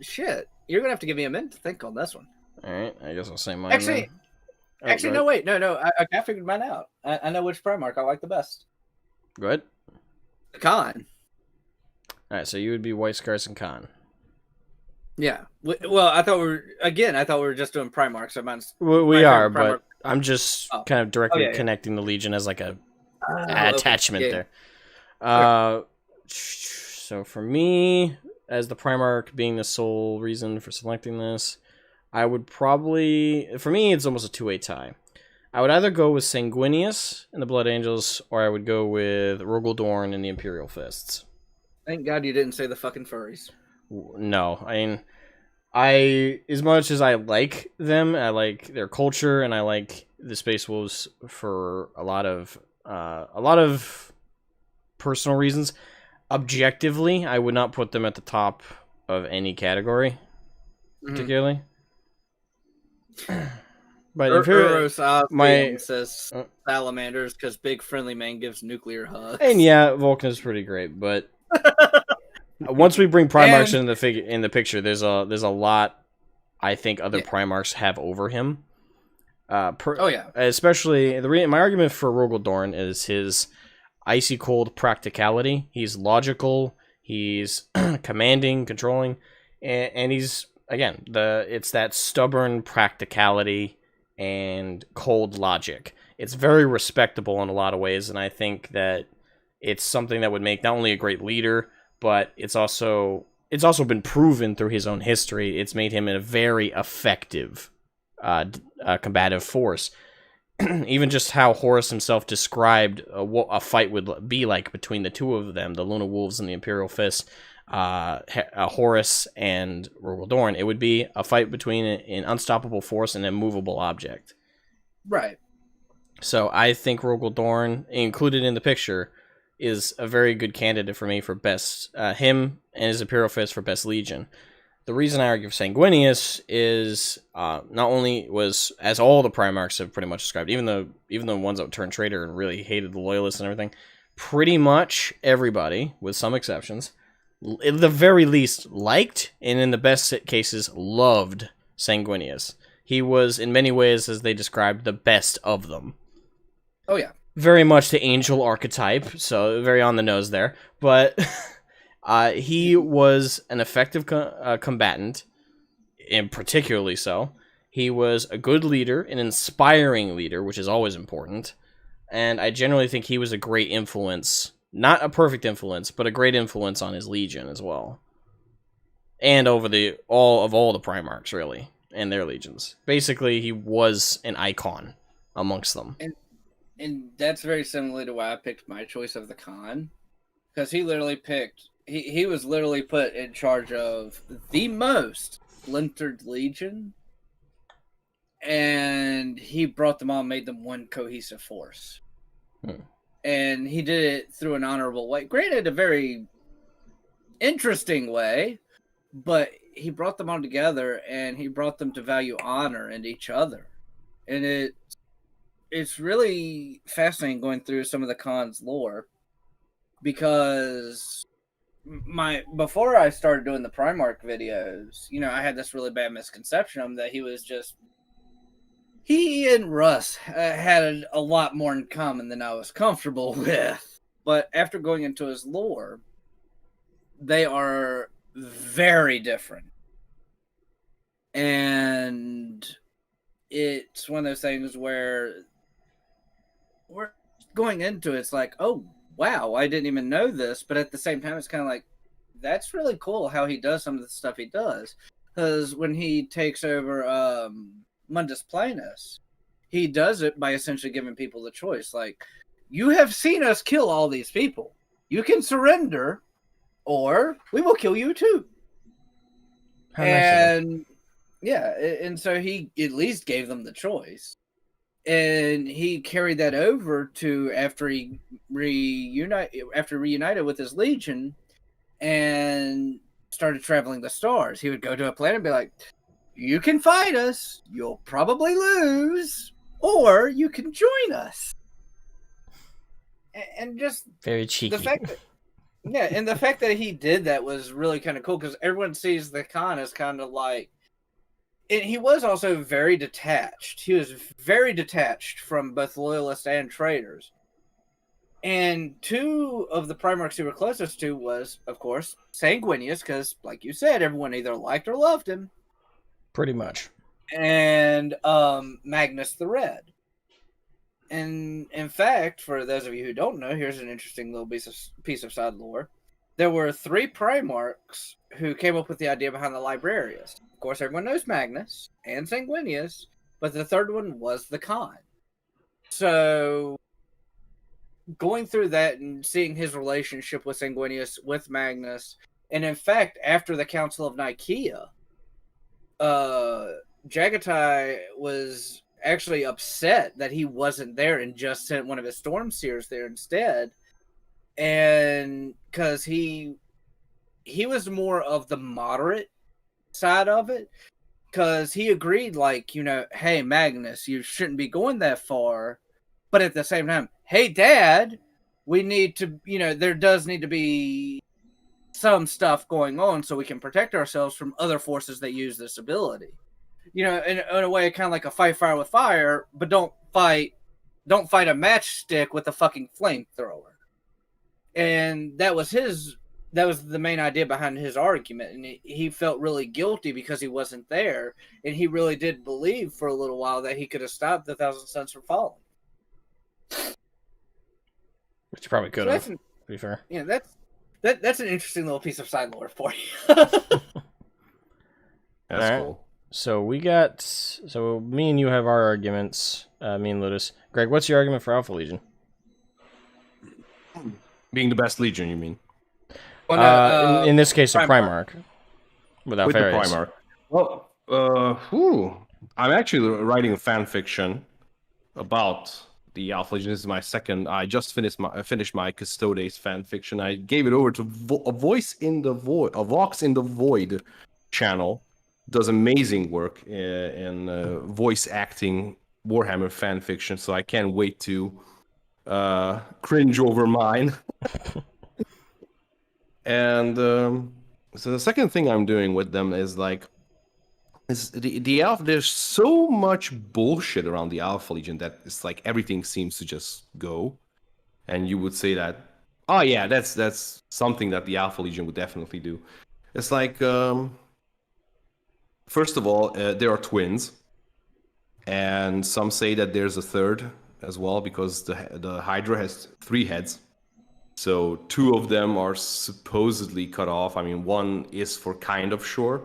Shit. You're gonna have to give me a minute to think on this one. All right. I guess I'll say mine. Actually, then. Oh, go no, ahead. wait, no. I figured mine out. I know which Primarch I like the best. Go ahead. Khan. All right. So you would be White Scars and Khan. Yeah. Well, I thought we were just doing Primarch. So mine's We my are, favorite but I'm just Oh. kind of directly yeah. connecting the Legion as like a okay. attachment Yeah. there. So for me, as the Primarch being the sole reason for selecting this, I would probably, for me, it's almost a two-way tie. I would either go with Sanguinius and the Blood Angels, or I would go with Rogaldorn and the Imperial Fists. Thank God you didn't say the fucking furries. No, I mean, as much as I like them, I like their culture, and I like the Space Wolves for a lot of personal reasons. Objectively, I would not put them at the top of any category, particularly. But Uros says salamanders because big friendly man gives nuclear hugs. and yeah, Vulcan is pretty great, but once we bring Primarchs in the picture, there's a lot I think other Primarchs have over him. Especially my argument for Rogaldorn is his icy cold practicality. He's logical, he's commanding, controlling, and he's again it's that stubborn practicality and cold logic. It's very respectable in a lot of ways, and I think that it's something that would make not only a great leader, but it's also been proven through his own history. It's made him a very effective combative force. Even just how Horus himself described what a fight would be like between the two of them, the Luna Wolves and the Imperial Fist, Horus and Rogaldorn, it would be a fight between an unstoppable force and a movable object. Right. So I think Rogaldorn, included in the picture, is a very good candidate for me for best, him and his Imperial Fist for best Legion. The reason I argue for Sanguinius is not only was, as all the Primarchs have pretty much described, even the ones that turned traitor and really hated the Loyalists and everything, pretty much everybody, with some exceptions, at the very least liked, and in the best cases, loved Sanguinius. He was, in many ways, as they described, the best of them. Oh, yeah. Very much the angel archetype, so very on the nose there. But he was an effective combatant, and particularly so. He was a good leader, an inspiring leader, which is always important. And I generally think he was a great influence Not a perfect influence, but a great influence on his legion as well. And over all the Primarchs, really, and their legions. Basically, he was an icon amongst them. And that's very similar to why I picked my choice of the Khan. Because he literally picked... He was literally put in charge of the most splintered legion. And he brought them all, made them one cohesive force. And he did it through an honorable way. Granted, a very interesting way, but he brought them all together, and he brought them to value honor in each other. And it's really fascinating going through some of the Khan's lore, because before I started doing the Primarch videos, I had this really bad misconception of him, that he was just... He and Russ had a lot more in common than I was comfortable with. But after going into his lore, they are very different. And it's one of those things where we're going into it, it's like, oh, wow, I didn't even know this. But at the same time, it's kind of like, that's really cool how he does some of the stuff he does. Because when he takes over... Mundus Planus, he does it by essentially giving people the choice. Like, you have seen us kill all these people. You can surrender, or we will kill you too. How nice and so he at least gave them the choice. And he carried that over to after he reunited with his legion and started traveling the stars. He would go to a planet and be like, you can fight us, you'll probably lose, or you can join us. And just very cheeky. The fact that, the fact that he did that was really kind of cool, because everyone sees the Khan as kind of like... And he was also very detached. He was very detached from both loyalists and traitors. And two of the Primarchs he were closest to was, of course, Sanguinius, because, like you said, everyone either liked or loved him. Pretty much. And Magnus the Red. And in fact, for those of you who don't know, here's an interesting little piece of side lore. There were 3 Primarchs who came up with the idea behind the Librarius. Of course, everyone knows Magnus and Sanguinius, but the third one was the Khan. So, going through that and seeing his relationship with Sanguinius, with Magnus, and in fact, after the Council of Nicaea, Jagatai was actually upset that he wasn't there and just sent one of his storm seers there instead. And because he was more of the moderate side of it, because he agreed, like, hey, Magnus, you shouldn't be going that far. But at the same time, hey, Dad, we need to, there does need to be some stuff going on so we can protect ourselves from other forces that use this ability. In a way, kind of like a fight fire with fire, but don't fight a matchstick with a fucking flamethrower. And that was the main idea behind his argument. And he felt really guilty because he wasn't there. And he really did believe for a little while that he could have stopped the Thousand Suns from falling. Which you probably could have, to be fair. Yeah, that's an interesting little piece of side lore for you. That's cool. So me and you have our arguments, me and Ludus. Greg, what's your argument for Alpha Legion? Being the best Legion, you mean? Well, in this case, a Primarch. With the Primarch. Well, I'm actually writing a fan fiction about the Alpha Legion. This is my second. I just finished my Custodes fan fiction. I gave it over to a Vox in the Void channel. Does amazing work in voice acting Warhammer fan fiction. So I can't wait to cringe over mine. And so the second thing I'm doing with them is the Alpha. There's so much bullshit around the Alpha Legion that it's like everything seems to just go, and you would say that, oh yeah, that's something that the Alpha Legion would definitely do. It's like, first of all, there are twins, and some say that there's a third as well because the Hydra has 3 heads. So 2 of them are supposedly cut off. I mean, 1 is for kind of sure.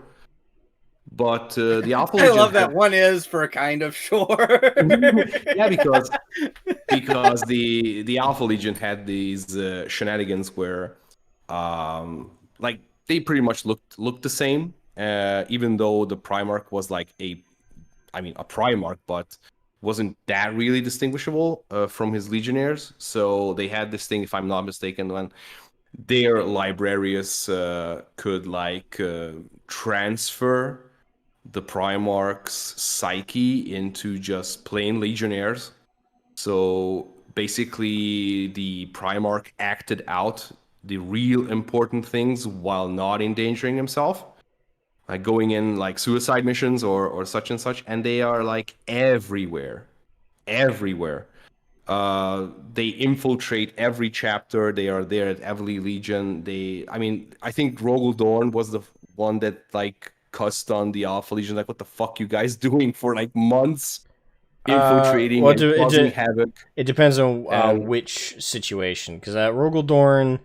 But the Alpha I Legion love that one is for kind of sure. yeah, because the Alpha Legion had these shenanigans where, like they pretty much looked the same, even though the Primarch was like a Primarch, but wasn't that really distinguishable from his Legionnaires. So they had this thing, if I'm not mistaken, when their librarius could like transfer the Primarch's psyche into just plain Legionnaires. So basically, the Primarch acted out the real important things while not endangering himself, like going in like suicide missions or such and such, and they are like everywhere, everywhere. They infiltrate every chapter. They are there at every Legion. I think Rogel Dorn was the one that like cussed on the Alpha Legion, like, what the fuck you guys doing for like months, infiltrating and causing havoc. It depends on And- which situation, because Rogel Dorn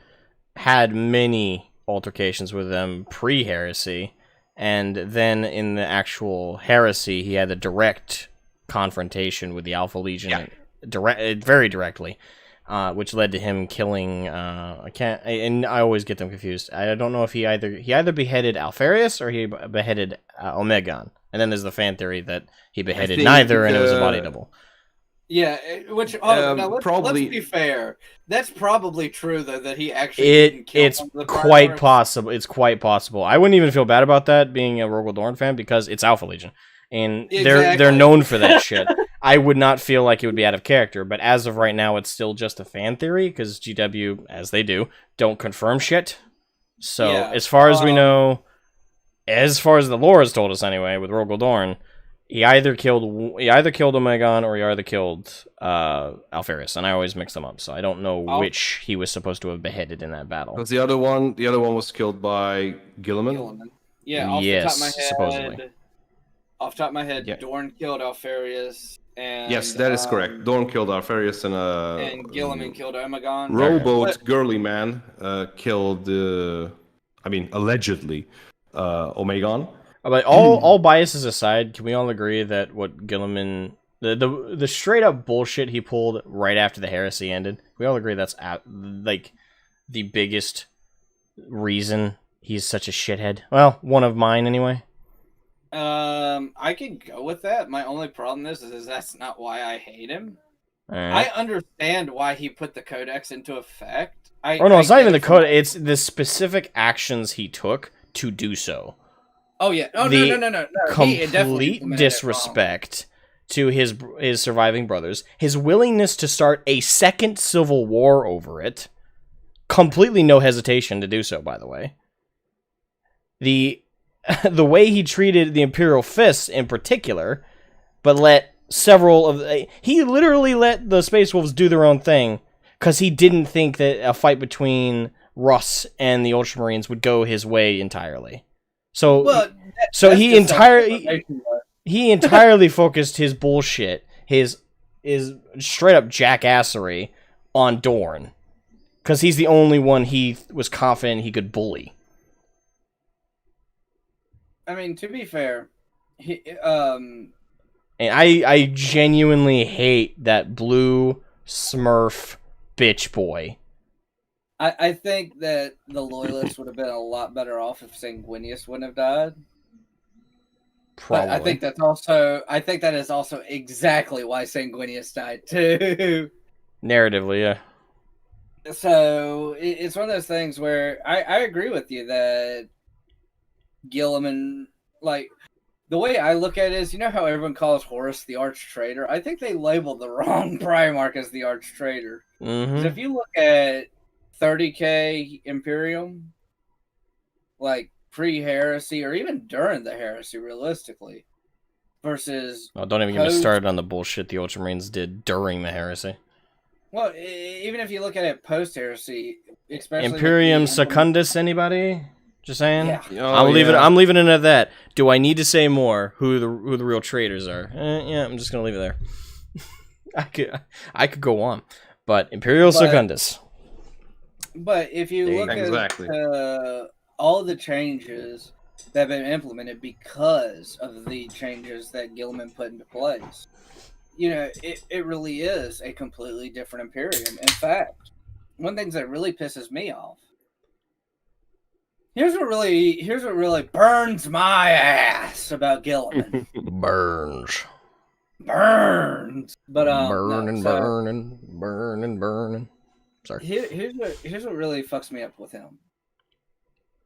had many altercations with them pre-heresy, and then in the actual heresy, he had a direct confrontation with the Alpha Legion, very directly, which led to him killing. I always get them confused. I don't know if he either beheaded Alfarius or he beheaded Omegon, and then there's the fan theory that he beheaded neither, and it was a body double. Yeah, which let's be fair. That's probably true though, that he actually didn't kill it's one of the quite Primarchs. possible. It's quite possible. I wouldn't even feel bad about that being a Rogel Dorn fan, because it's Alpha Legion, and they're known for that shit. I would not feel like it would be out of character, but as of right now, it's still just a fan theory, because GW, as they do, don't confirm shit. So as far as we know, as far as the lore has told us anyway, with Rogel Dorn, he either killed Omegon or he either killed Alfarius, and I always mix them up, so I don't know which he was supposed to have beheaded in that battle. Because the other one was killed by Gilliman. Yeah, off the top of my head, supposedly. Off the top of my head, Dorn killed Alfarius, and Yes, that is correct. Dorn killed Alfarius, and Gilliman killed Omegon. Rowboat Girly Man killed, allegedly, Omegon. But all biases aside, can we all agree that what Gilliman, the straight up bullshit he pulled right after the heresy ended, we all agree that's like the biggest reason he's such a shithead? Well, one of mine anyway. I could go with that. My only problem is that's not why I hate him. I understand why he put the Codex into effect. It's not even the code. It's the specific actions he took to do so. Oh yeah. Oh no. Complete disrespect to his surviving brothers. His willingness to start a second civil war over it. Completely no hesitation to do so, by the way. The way he treated the Imperial Fists in particular, but let he literally let the Space Wolves do their own thing, because he didn't think that a fight between Russ and the Ultramarines would go his way entirely. So, he entirely focused his bullshit, his straight up jackassery, on Dorn, because he's the only one he was confident he could bully. I mean, to be fair, and I genuinely hate that blue Smurf bitch boy. I think that the Loyalists would have been a lot better off if Sanguinius wouldn't have died. Probably. But I think that is also exactly why Sanguinius died too. Narratively, yeah. So it's one of those things where I agree with you that Gilliman, like, the way I look at it is, you know how everyone calls Horus the arch traitor? I think they labeled the wrong Primarch as the arch traitor. Mm-hmm. If you look at 30K Imperium, like pre-heresy or even during the heresy, realistically, versus don't even get me started on the bullshit the Ultramarines did during the heresy. Well, even if you look at it post-heresy, especially Imperium Secundus, anybody? Just saying. Yeah. I'm leaving it at that. Do I need to say more who the real traitors are? Yeah, I'm just gonna leave it there. I could go on, but Imperial Secundus. But if you There you look go. Exactly. at all the changes that have been implemented because of the changes that Gilman put into place, it really is a completely different Imperium. In fact, one thing that really pisses me off. Here's what really burns my ass about Gilliman. Burns. Burns. But no. Burning, So burning, burning, burning. Sorry. here's what really fucks me up with him.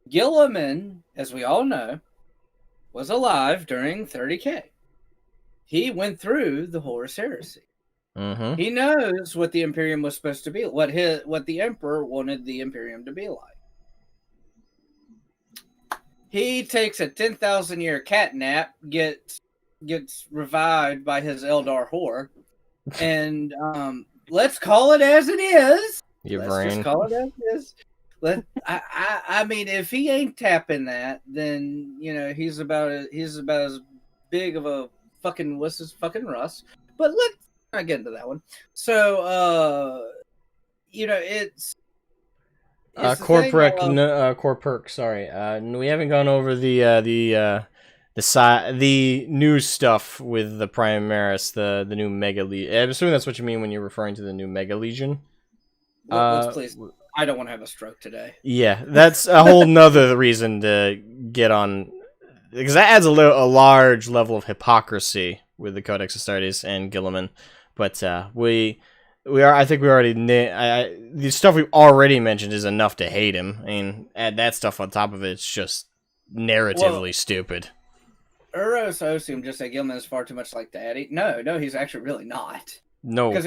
Gilliman, as we all know, was alive during 30K. He went through the Horus Heresy. Mm-hmm. He knows what the Imperium was supposed to be, what the Emperor wanted the Imperium to be like. He takes a 10,000-year cat nap, gets revived by his Eldar whore, and let's call it as it is. Just call it as it is. I mean, if he ain't tapping that, then he's about as big of a fucking wuss as fucking Russ. But let's not get into that one. So it's Core perk. Sorry, we haven't gone over the new stuff with the Primaris, the new Mega Legion. I'm assuming that's what you mean when you're referring to the new Mega Legion. Let's please. I don't want to have a stroke today. Yeah, that's a whole nother reason to get on, because that adds a large level of hypocrisy with the Codex Astartes and Gilliman. But I think we already the stuff we've already mentioned is enough to hate him. I mean, add that stuff on top of it, it's just narratively stupid. Uros Osium just said Gilman is far too much like Daddy. No, he's actually really not. No, because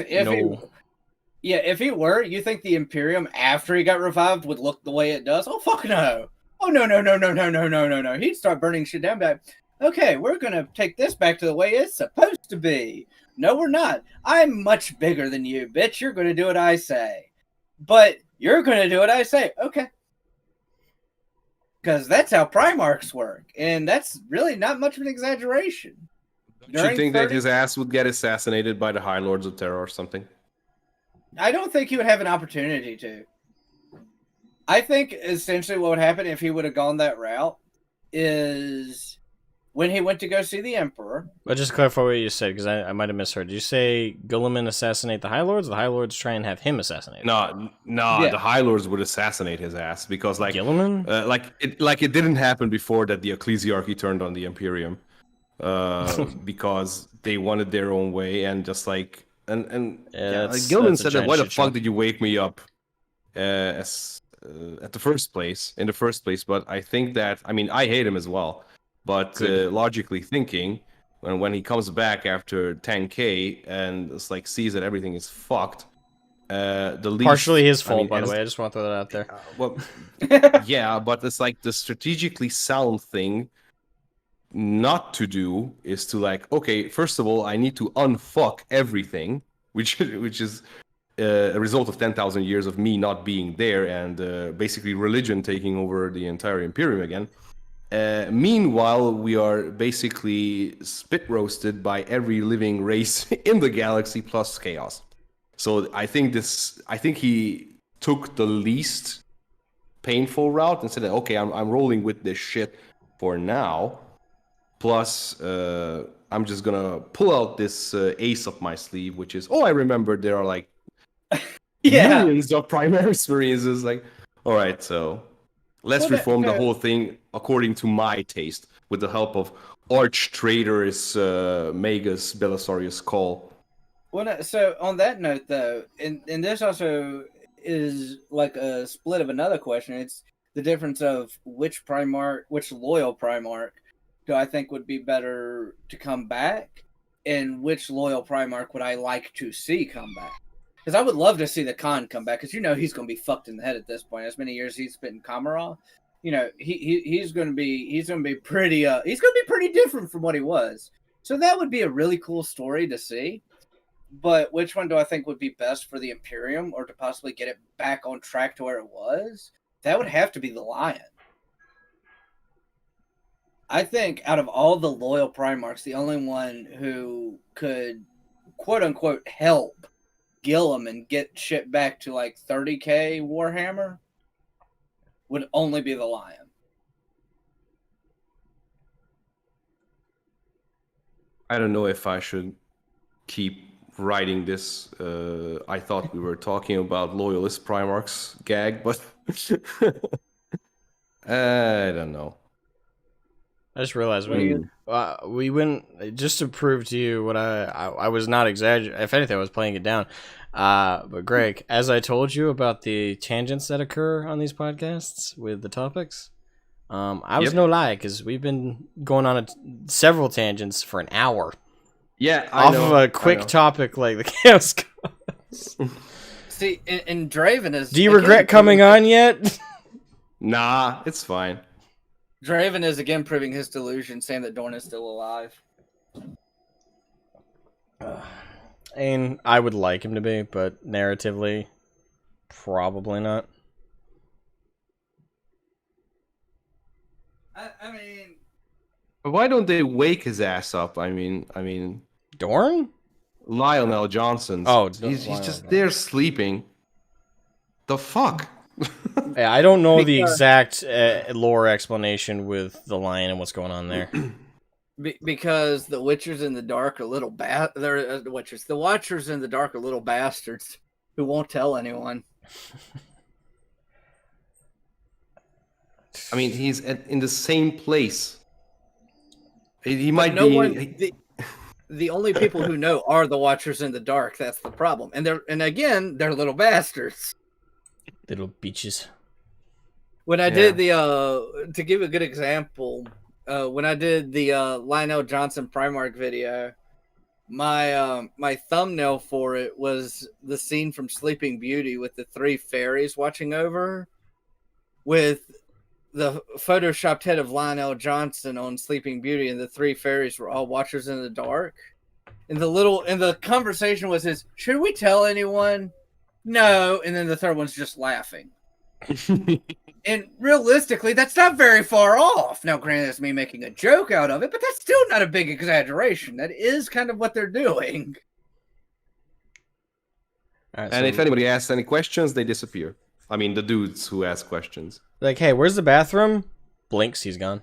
if he were, you think the Imperium after he got revived would look the way it does? Oh fuck no! Oh no! He'd start burning shit down. Back. Okay, we're gonna take this back to the way it's supposed to be. No, we're not. I'm much bigger than you, bitch. You're gonna do what I say, but you're gonna do what I say. Okay, because that's how Primarchs work, and that's really not much of an exaggeration. Do you think that his ass would get assassinated by the High Lords of Terror or something? I don't think he would have an opportunity to. I think essentially what would happen if he would have gone that route is when he went to go see the Emperor. But just clarify what you said, because I might have misheard. Did you say Gilliman assassinate the High Lords? Or the High Lords try and have him assassinated? No, yeah. The High Lords would assassinate his ass because, like, Gilliman, it didn't happen before that the Ecclesiarchy turned on the Imperium, because they wanted their own way and just like. Gilman said that, why the fuck did you wake me up in the first place? But I think that, I hate him as well. But logically thinking, when he comes back after 10K and it's like sees that everything is fucked, partially his fault, by the way. I just want to throw that out there. Well, yeah, but it's like the strategically sound thing not to do is to like, okay, first of all, I need to unfuck everything, which is a result of 10,000 years of me not being there and basically religion taking over the entire Imperium again. Meanwhile, we are basically spit roasted by every living race in the galaxy plus chaos. So I think he took the least painful route and said, okay, I'm rolling with this shit for now. Plus, I'm just gonna pull out this ace up my sleeve, which is, I remember there are like millions of Primaris Marines. It's like, all right, so let's reform the whole thing according to my taste, with the help of arch traitorous Magus Belisarius Call. Well, so on that note, though, and this also is like a split of another question. It's the difference of which loyal Primarch do I think would be better to come back, and which loyal Primarch would I like to see come back? Because I would love to see the Khan come back, because he's going to be fucked in the head at this point. As many years he's spent in Kamara, he's going to be pretty different from what he was. So that would be a really cool story to see. But which one do I think would be best for the Imperium, or to possibly get it back on track to where it was? That would have to be the Lion. I think out of all the loyal Primarchs, the only one who could, quote unquote, help skill them and get shit back to like 30k Warhammer would only be the Lion. I don't know if I should keep writing this. I thought we were talking about Loyalist Primarch's gag, but I don't know. I just realized we went just to prove to you what I was not exaggerating. If anything, I was playing it down. But Greg, as I told you about the tangents that occur on these podcasts with the topics, I was no lie because we've been going on several tangents for an hour. Yeah, off of a quick topic like the Chaos Gods. See, and Draven is. Do you regret coming on yet? Nah, it's fine. Draven is again proving his delusion, saying that Dorn is still alive. And I would like him to be, but narratively, probably not. I mean, But why don't they wake his ass up? I mean, Dorn? Lionel Johnson. Oh, he's just there sleeping. The fuck? Yeah, I don't know the exact lore explanation with the lion and what's going on there. Because the Witchers in the Dark are little they're the Witchers. The Watchers in the Dark are little bastards who won't tell anyone. I mean, he's in the same place. He might no be. One, the only people who know are the Watchers in the Dark. That's the problem. And again, they're little bastards. Little beaches. When I did the to give a good example, when I did the Lionel Johnson Primarch video, my my thumbnail for it was the scene from Sleeping Beauty with the three fairies watching over her, with the photoshopped head of Lionel Johnson on Sleeping Beauty, and the three fairies were all Watchers in the Dark. And the conversation was should we tell anyone? No, and then the third one's just laughing. And realistically, that's not very far off. Now, granted, it's me making a joke out of it, but that's still not a big exaggeration. That is kind of what they're doing. Right, and if anybody asks any questions, they disappear. I mean, the dudes who ask questions. Like, hey, where's the bathroom? Blinks, he's gone.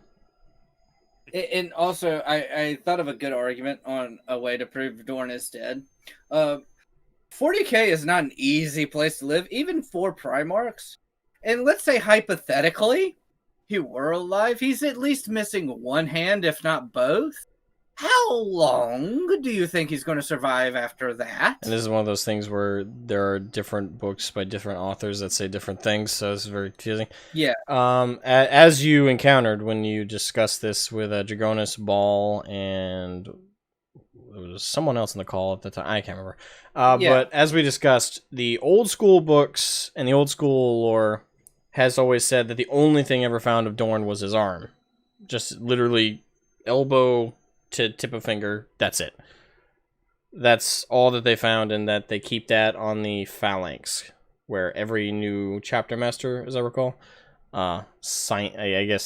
And also, I thought of a good argument on a way to prove Dorn is dead. 40k is not an easy place to live, even for Primarchs. And let's say, hypothetically, he were alive. He's at least missing one hand, if not both. How long do you think he's going to survive after that? And this is one of those things where there are different books by different authors that say different things, so this is very confusing. Yeah. As you encountered when you discussed this with Dragonis, Ball, and there was someone else in the call at the time. I can't remember. But as we discussed, the old school books and the old school lore has always said that the only thing ever found of Dorn was his arm. Just literally elbow to tip of finger. That's it. That's all that they found, and that they keep that on the phalanx, where every new chapter master, as I recall, signs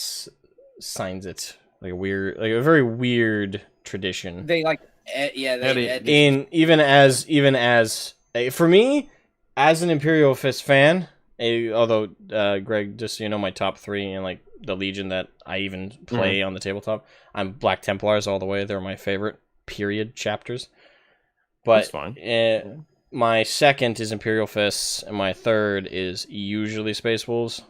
it. Like a very weird tradition. They like... even as for me as an Imperial Fist fan, although Greg, just so you know, my top 3 and like the Legion that I even play on the tabletop, I'm Black Templars all the way. They're my favorite period chapters. But that's fine. My second is Imperial Fists, and my third is usually Space Wolves.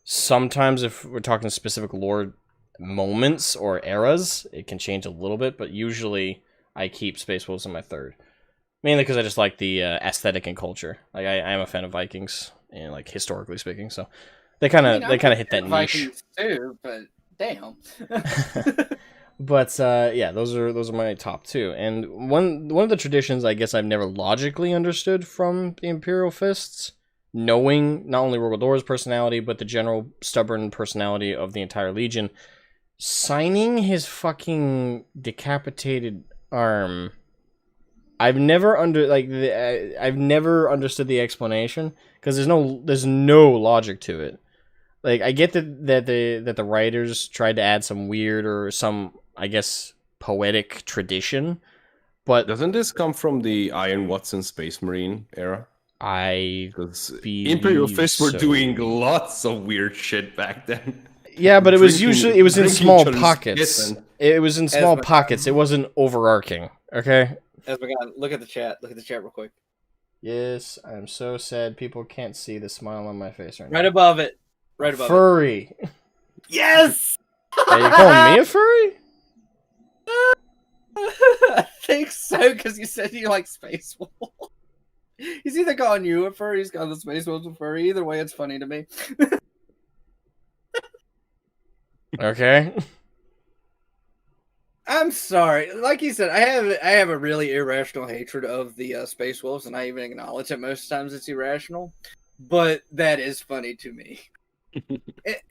Sometimes if we're talking specific lore moments or eras, it can change a little bit, but usually I keep Space Wolves in my third, mainly because I just like the aesthetic and culture. Like I am a fan of Vikings, and like historically speaking, so they kind of hit that niche. Vikings too, but damn. But yeah, those are my top 2. And one of the traditions I guess I've never logically understood from the Imperial Fists, knowing not only Rogodor's personality but the general stubborn personality of the entire Legion, signing his fucking decapitated arm. I've never understood the explanation, because there's no logic to it. Like, I get that the writers tried to add some weird or some, I guess, poetic tradition, But Doesn't this come from the Iron Watson Space Marine era? I Because believe Imperial Fists were so. doing lots of weird shit back then. Yeah, but it was usually in drinking small each other's pockets. piss and- It was in small Asmogan. pockets. It wasn't overarching. Okay. Asmogan, look at the chat. Look at the chat real quick. Yes, I'm so sad people can't see the smile on my face right now. Right above it. Right above Furry. it. Yes! Are you calling me a furry? I think so, because you said you like Space Wolf. He's either calling you a furry, he's calling the Space Wolf a furry. Either way, it's funny to me. Okay. I'm sorry. Like you said, I have a really irrational hatred of the Space Wolves, and I even acknowledge that most times it's irrational. But that is funny to me.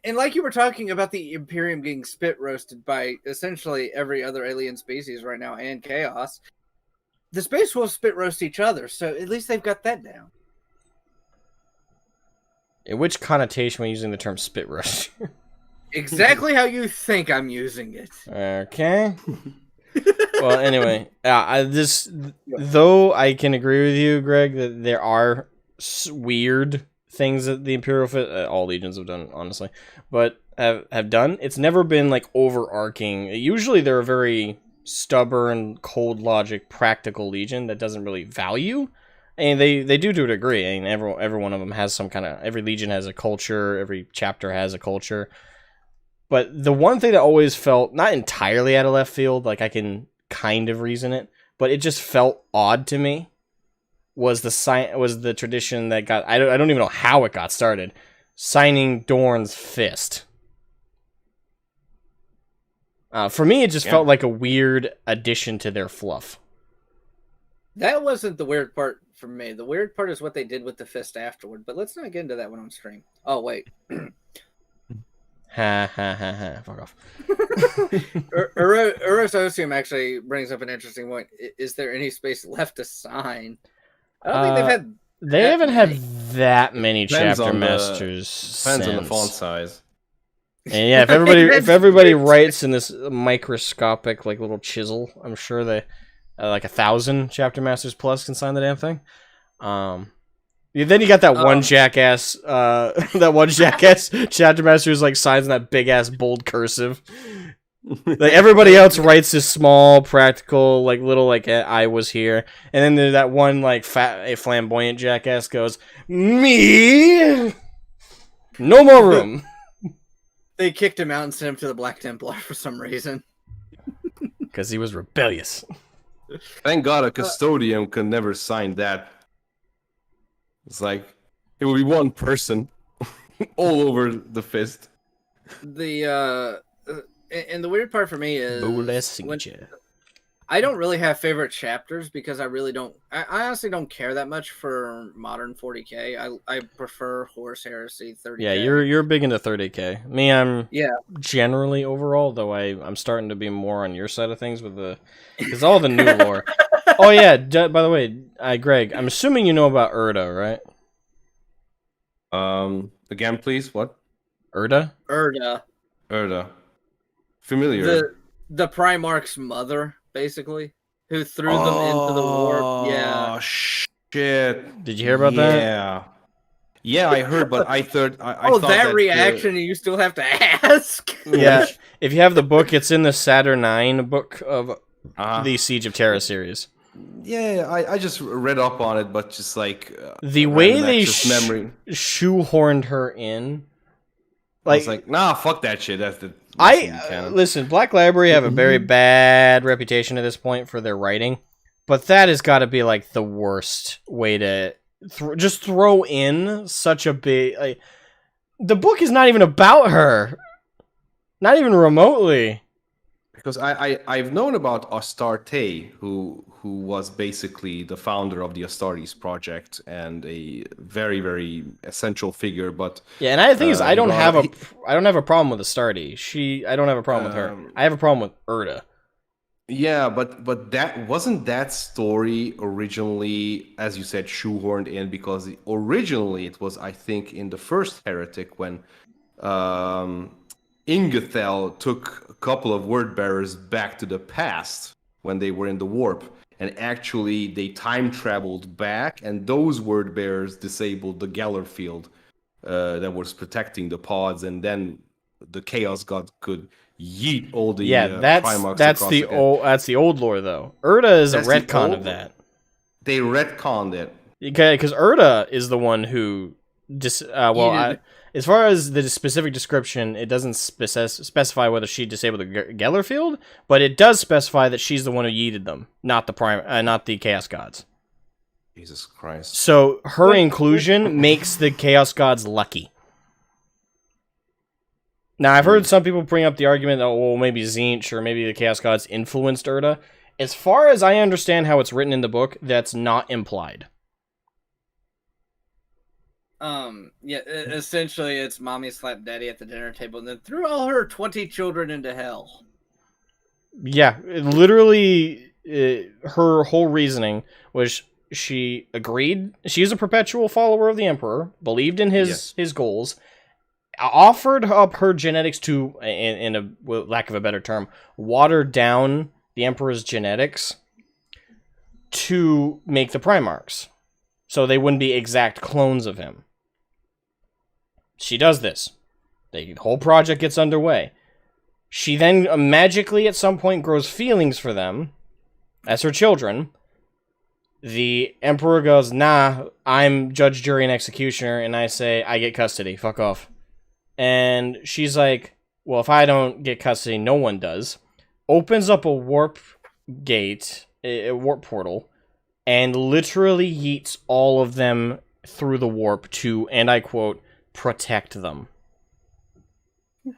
and like you were talking about the Imperium getting spit roasted by essentially every other alien species right now and Chaos, the Space Wolves spit roast each other, so at least they've got that down. In which connotation are you using the term spit roast? Exactly how you think I'm using it. Okay. Well, anyway, though I can agree with you, Greg, that there are weird things that the Imperial all legions have done, honestly, but have done. It's never been like overarching. Usually, they're a very stubborn, cold logic, practical legion that doesn't really value. And they do to a degree. I mean, every one of them has some kind of. Every legion has a culture. Every chapter has a culture. But the one thing that always felt not entirely out of left field, like I can kind of reason it, but it just felt odd to me, was the tradition that got I don't even know how it got started, signing Dorn's fist. For me, it just felt like a weird addition to their fluff. That wasn't the weird part for me. The weird part is what they did with the fist afterward. But let's not get into that one on stream. Oh wait. Ha ha ha ha. Fuck off. Urososium actually brings up an interesting point. Is there any space left to sign? I don't think they've had. They haven't had that many Depends chapter on the- masters. Depends on the since. font size. And yeah, if everybody writes in this microscopic like little chisel, I'm sure they like 1,000 chapter masters plus can sign the damn thing. Then you got that one jackass, chapter master who's like signs in that big ass bold cursive. Like everybody else writes this small, practical, like little like I was here, and then there's that one like fat, flamboyant jackass goes, "Me, no more room." They kicked him out and sent him to the Black Templar for some reason. Because he was rebellious. Thank God a custodian could never sign that. It's like it will be one person all over the fist. And the weird part for me is I don't really have favorite chapters because I really don't. I honestly don't care that much for modern 40k. I prefer Horus Heresy 30k. Yeah, you're big into 30k. Me, I'm generally overall, though I'm starting to be more on your side of things with because all the new lore. Oh yeah, by the way, Greg, I'm assuming you know about Urda, right? Again, please. What? Urda. Familiar. The Primarch's mother, basically, who threw them into the warp. Yeah. Oh shit! Did you hear about that? Yeah. Yeah, I heard, but I thought. I thought that reaction you still have to ask. Yeah, if you have the book, it's in the Saturnine book of the Siege of Terra series. Yeah, I just read up on it, but just like the way they shoehorned her in, I was like, nah, fuck that shit. That's the listen. Black Library have a very bad reputation at this point for their writing, but that has got to be like the worst way to just throw in such a big. Like, the book is not even about her, not even remotely. Because I've known about Astarte, who was basically the founder of the Astartes project and a very, very essential figure. But yeah, and the thing is, I don't have a problem with Astarte. I don't have a problem with her. I have a problem with Urda. Yeah, but that wasn't that story originally, as you said, shoehorned in, because originally it was, I think, in the first Heretic when Ingethel took a couple of word bearers back to the past when they were in the warp, and actually they time traveled back, and those word bearers disabled the Geller field that was protecting the pods, and then the Chaos God could yeet all the Primarchs across again. That's the old lore though. Urda is That's a retcon of that. They retconned it. Because Urda is the one who as far as the specific description, it doesn't specify whether she disabled the Geller field, but it does specify that she's the one who yeeted them, not the Chaos Gods. Jesus Christ. So her inclusion makes the Chaos Gods lucky. Now, I've heard some people bring up the argument that, well, maybe Tzeentch or maybe the Chaos Gods influenced Urda. As far as I understand how it's written in the book, that's not implied. Yeah, essentially it's mommy slapped daddy at the dinner table and then threw all her 20 children into hell. Yeah, literally, her whole reasoning was she agreed. She's a perpetual follower of the Emperor, believed in his goals, offered up her genetics to, in a lack of a better term, water down the Emperor's genetics to make the Primarchs, so they wouldn't be exact clones of him. She does this. The whole project gets underway. She then magically at some point grows feelings for them as her children. The Emperor goes, nah, I'm judge, jury, and executioner, and I say, I get custody, fuck off. And she's like, well, if I don't get custody, no one does. Opens up a warp gate, a warp portal, and literally yeets all of them through the warp to, and I quote, protect them.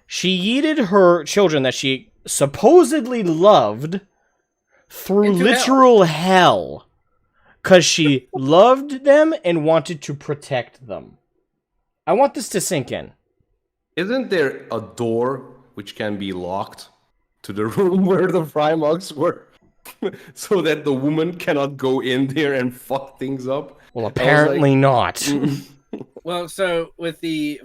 She yeeted her children that she supposedly loved through into literal hell. Because she loved them and wanted to protect them. I want this to sink in. Isn't there a door which can be locked to the room where the Primarchs were? So that the woman cannot go in there and fuck things up? Well, apparently not. Well, so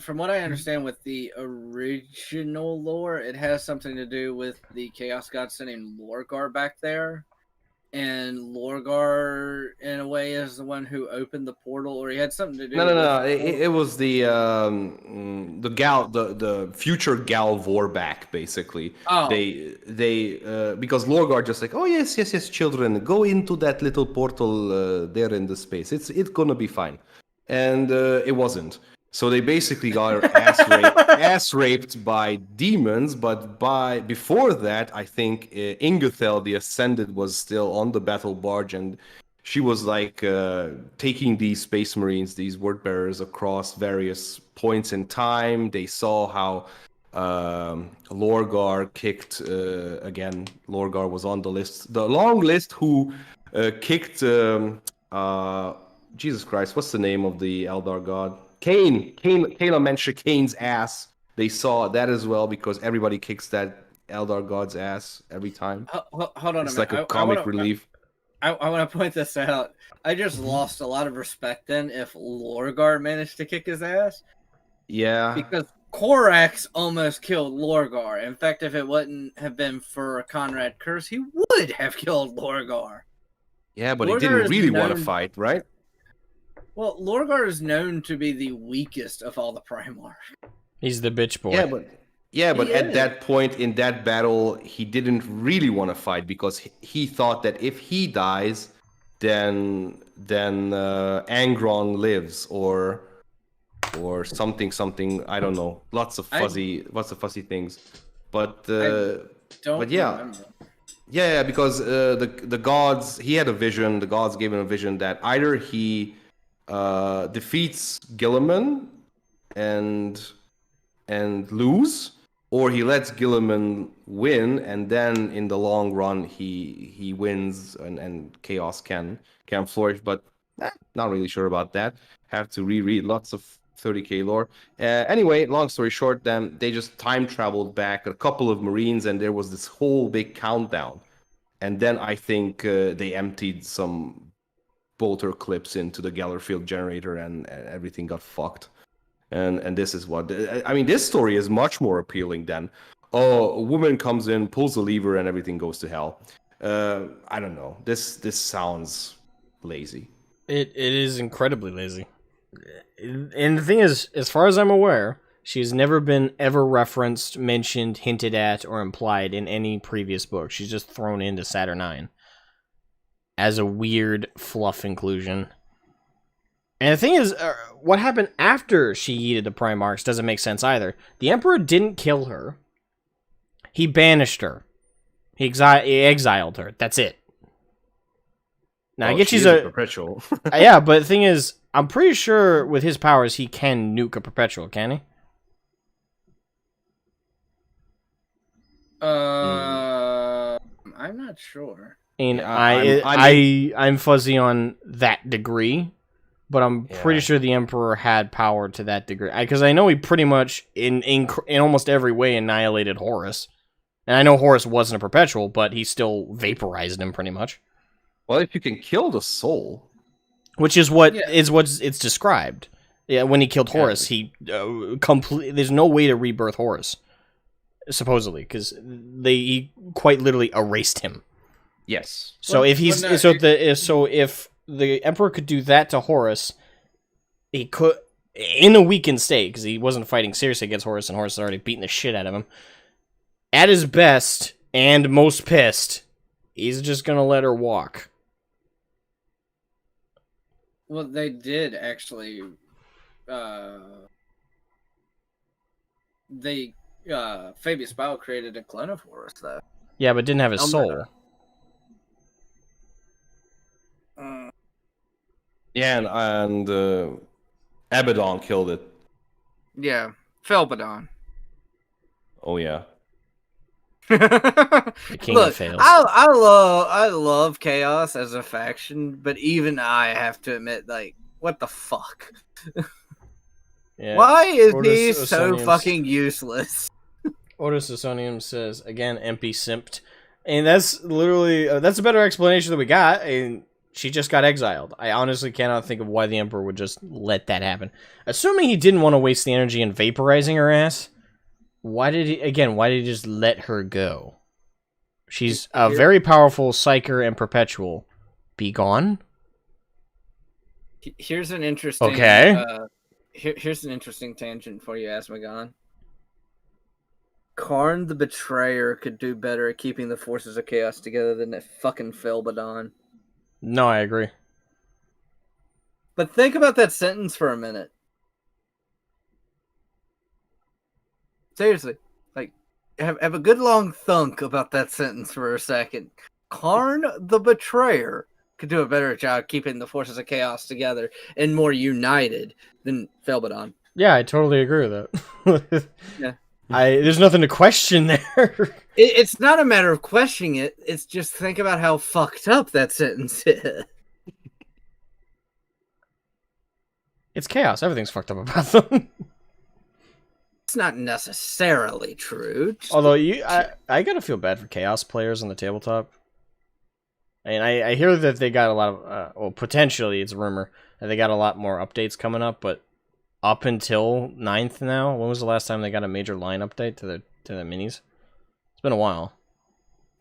from what I understand with the original lore, it has something to do with the Chaos God sending Lorgar back there. And Lorgar, in a way, is the one who opened the portal, or he had something to do. No. It was the future Gal Vorback, basically. Oh. They because Lorgar just like, oh yes, children, go into that little portal there in the space. It's gonna be fine, and it wasn't. So they basically got her ass raped by demons, but before that, I think Ingethel the Ascended was still on the battle barge, and she was like taking these Space Marines, these word bearers, across various points in time. They saw how Lorgar kicked again. Lorgar was on the list, the long list, who kicked Jesus Christ. What's the name of the Eldar god? Kayla Mencha Kane's ass. They saw that as well because everybody kicks that Eldar god's ass every time. Hold on a minute. It's like a comic relief. I want to point this out. I just lost a lot of respect then if Lorgar managed to kick his ass. Yeah. Because Korax almost killed Lorgar. In fact, if it wouldn't have been for Conrad Curse, he would have killed Lorgar. Yeah, but Lorgar he didn't really want to fight, right? Well, Lorgar is known to be the weakest of all the Primarchs. He's the bitch boy. Yeah, but at that point in that battle, he didn't really want to fight because he thought that if he dies, then Angron lives or something. I don't know. Lots of fuzzy things. But yeah, because the gods, he had a vision. The gods gave him a vision that either he defeats Gilliman and lose, or he lets Gilliman win, and then in the long run he wins and Chaos can flourish. But not really sure about that. Have to reread lots of 30k lore. Anyway, long story short, then they just time traveled back a couple of Marines, and there was this whole big countdown. And then I think they emptied some bolter clips into the Gellerfield generator, and everything got fucked. And this is what I mean. This story is much more appealing than a woman comes in, pulls a lever, and everything goes to hell. I don't know. This sounds lazy. It is incredibly lazy. And the thing is, as far as I'm aware, she's never been ever referenced, mentioned, hinted at, or implied in any previous book. She's just thrown into Saturn IX as a weird fluff inclusion. And the thing is, what happened after she yeeted the Primarchs doesn't make sense either. The Emperor didn't kill her. He banished her. He exiled her. That's it. Now, I guess she's a perpetual. yeah, but the thing is, I'm pretty sure with his powers, he can nuke a perpetual, can he? I'm not sure. And Yeah, I'm fuzzy on that degree, but I'm pretty sure the Emperor had power to that degree. Because I know he pretty much, in almost every way, annihilated Horus. And I know Horus wasn't a perpetual, but he still vaporized him pretty much. Well, if you can kill the soul, which is what it's described. Yeah, when he killed Horus, he there's no way to rebirth Horus, supposedly, because he quite literally erased him. yes. So if the Emperor could do that to Horus, he could in a weakened state because he wasn't fighting seriously against Horus, and Horus had already beaten the shit out of him. At his best and most pissed, he's just gonna let her walk. Well, they did actually. Fabius Bile created a clone of Horus, though. Yeah, but didn't have his soul. Yeah, and Abaddon killed it. Yeah, Felbadon. Oh yeah. The king Look, of fails. I love Chaos as a faction, but even I have to admit, like, what the fuck? Yeah. Why is Ortus he so Osonium's- fucking useless? Ortus Osonium says, again, MP simped. And that's literally, that's a better explanation than we got, and she just got exiled. I honestly cannot think of why the Emperor would just let that happen. Assuming he didn't want to waste the energy in vaporizing her ass, why did he just let her go? She's a very powerful Psyker and Perpetual. Be gone? Here's an interesting... Okay. Here's an interesting tangent for you, Asmogan. Karn the Betrayer could do better at keeping the forces of chaos together than that fucking Felbadon. No, I agree. But think about that sentence for a minute. Seriously. Like, have a good long thunk about that sentence for a second. Karn the Betrayer could do a better job keeping the forces of chaos together and more united than Felbadon. Yeah, I totally agree with that. Yeah. There's nothing to question there. It's not a matter of questioning it. It's just think about how fucked up that sentence is. It's chaos. Everything's fucked up about them. It's not necessarily true. Although I gotta feel bad for chaos players on the tabletop. And I hear that they got a lot of, well, potentially, it's a rumor, that they got a lot more updates coming up, but up until 9th now, when was the last time they got a major line update to the minis? It's been a while.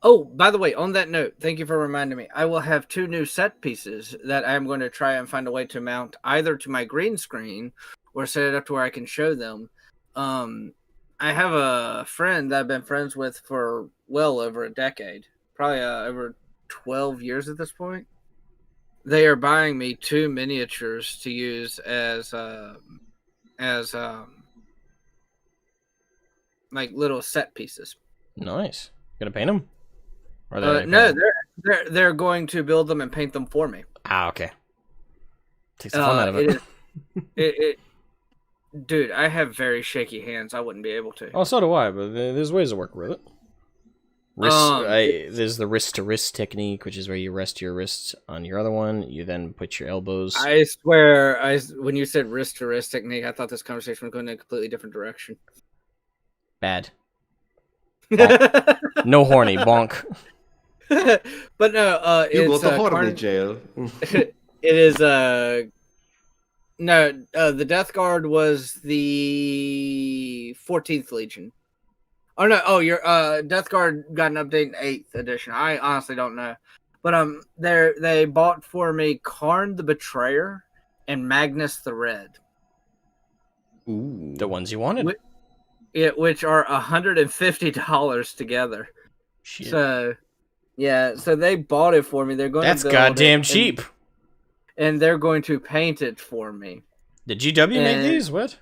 Oh, by the way, on that note, thank you for reminding me. I will have 2 new set pieces that I'm going to try and find a way to mount either to my green screen or set it up to where I can show them. I have a friend that I've been friends with for well over a decade, probably over 12 years at this point. They are buying me 2 miniatures to use as like little set pieces. Nice. Gonna paint them? Or No, they're going to build them and paint them for me. Ah, okay. Takes the fun out of it. Dude, I have very shaky hands. I wouldn't be able to. Oh, so do I, but there's ways to work with it. There's the wrist-to-wrist technique, which is where you rest your wrists on your other one. You then put your elbows... I swear, when you said wrist-to-wrist technique, I thought this conversation was going in a completely different direction. Bad. No horny, bonk. But no, You it's... go to horny jail. It is... No, the Death Guard was the 14th Legion. Oh no! Oh, your Death Guard got an update in 8th edition. I honestly don't know, but they bought for me Karn the Betrayer and Magnus the Red. Ooh. The ones you wanted. Which are $150 together. Shit. So, yeah, so they bought it for me. They're going That's to build goddamn it cheap. and they're going to paint it for me. Did GW make these? What?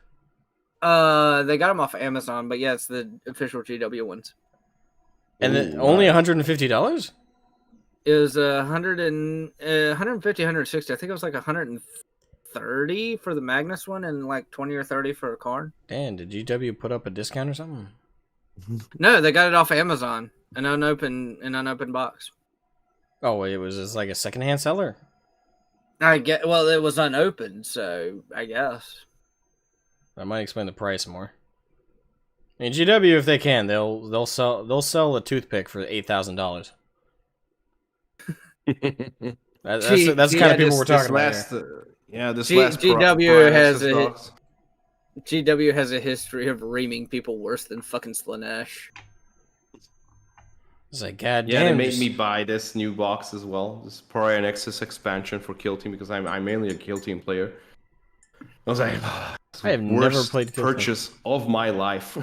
They got them off Amazon, but yeah, it's the official GW ones. And then only $150? It was 150, 160. I think it was like 130 for the Magnus one and like 20 or 30 for a Karn. Damn, did GW put up a discount or something? No, they got it off Amazon, an unopened box. Oh, it was just like a secondhand seller? Well, it was unopened, so I guess. That might explain the price more. I mean, GW, if they can, they'll sell a toothpick for $8,000. That's the kind of people we're talking about here. GW has a history of reaming people worse than fucking Slanesh. It's like, God yeah, damn, they made me buy this new box as well. This Pariah Nexus expansion for Kill Team because I'm mainly a Kill Team player. I was like, I have never played Kill purchase Team. of my life.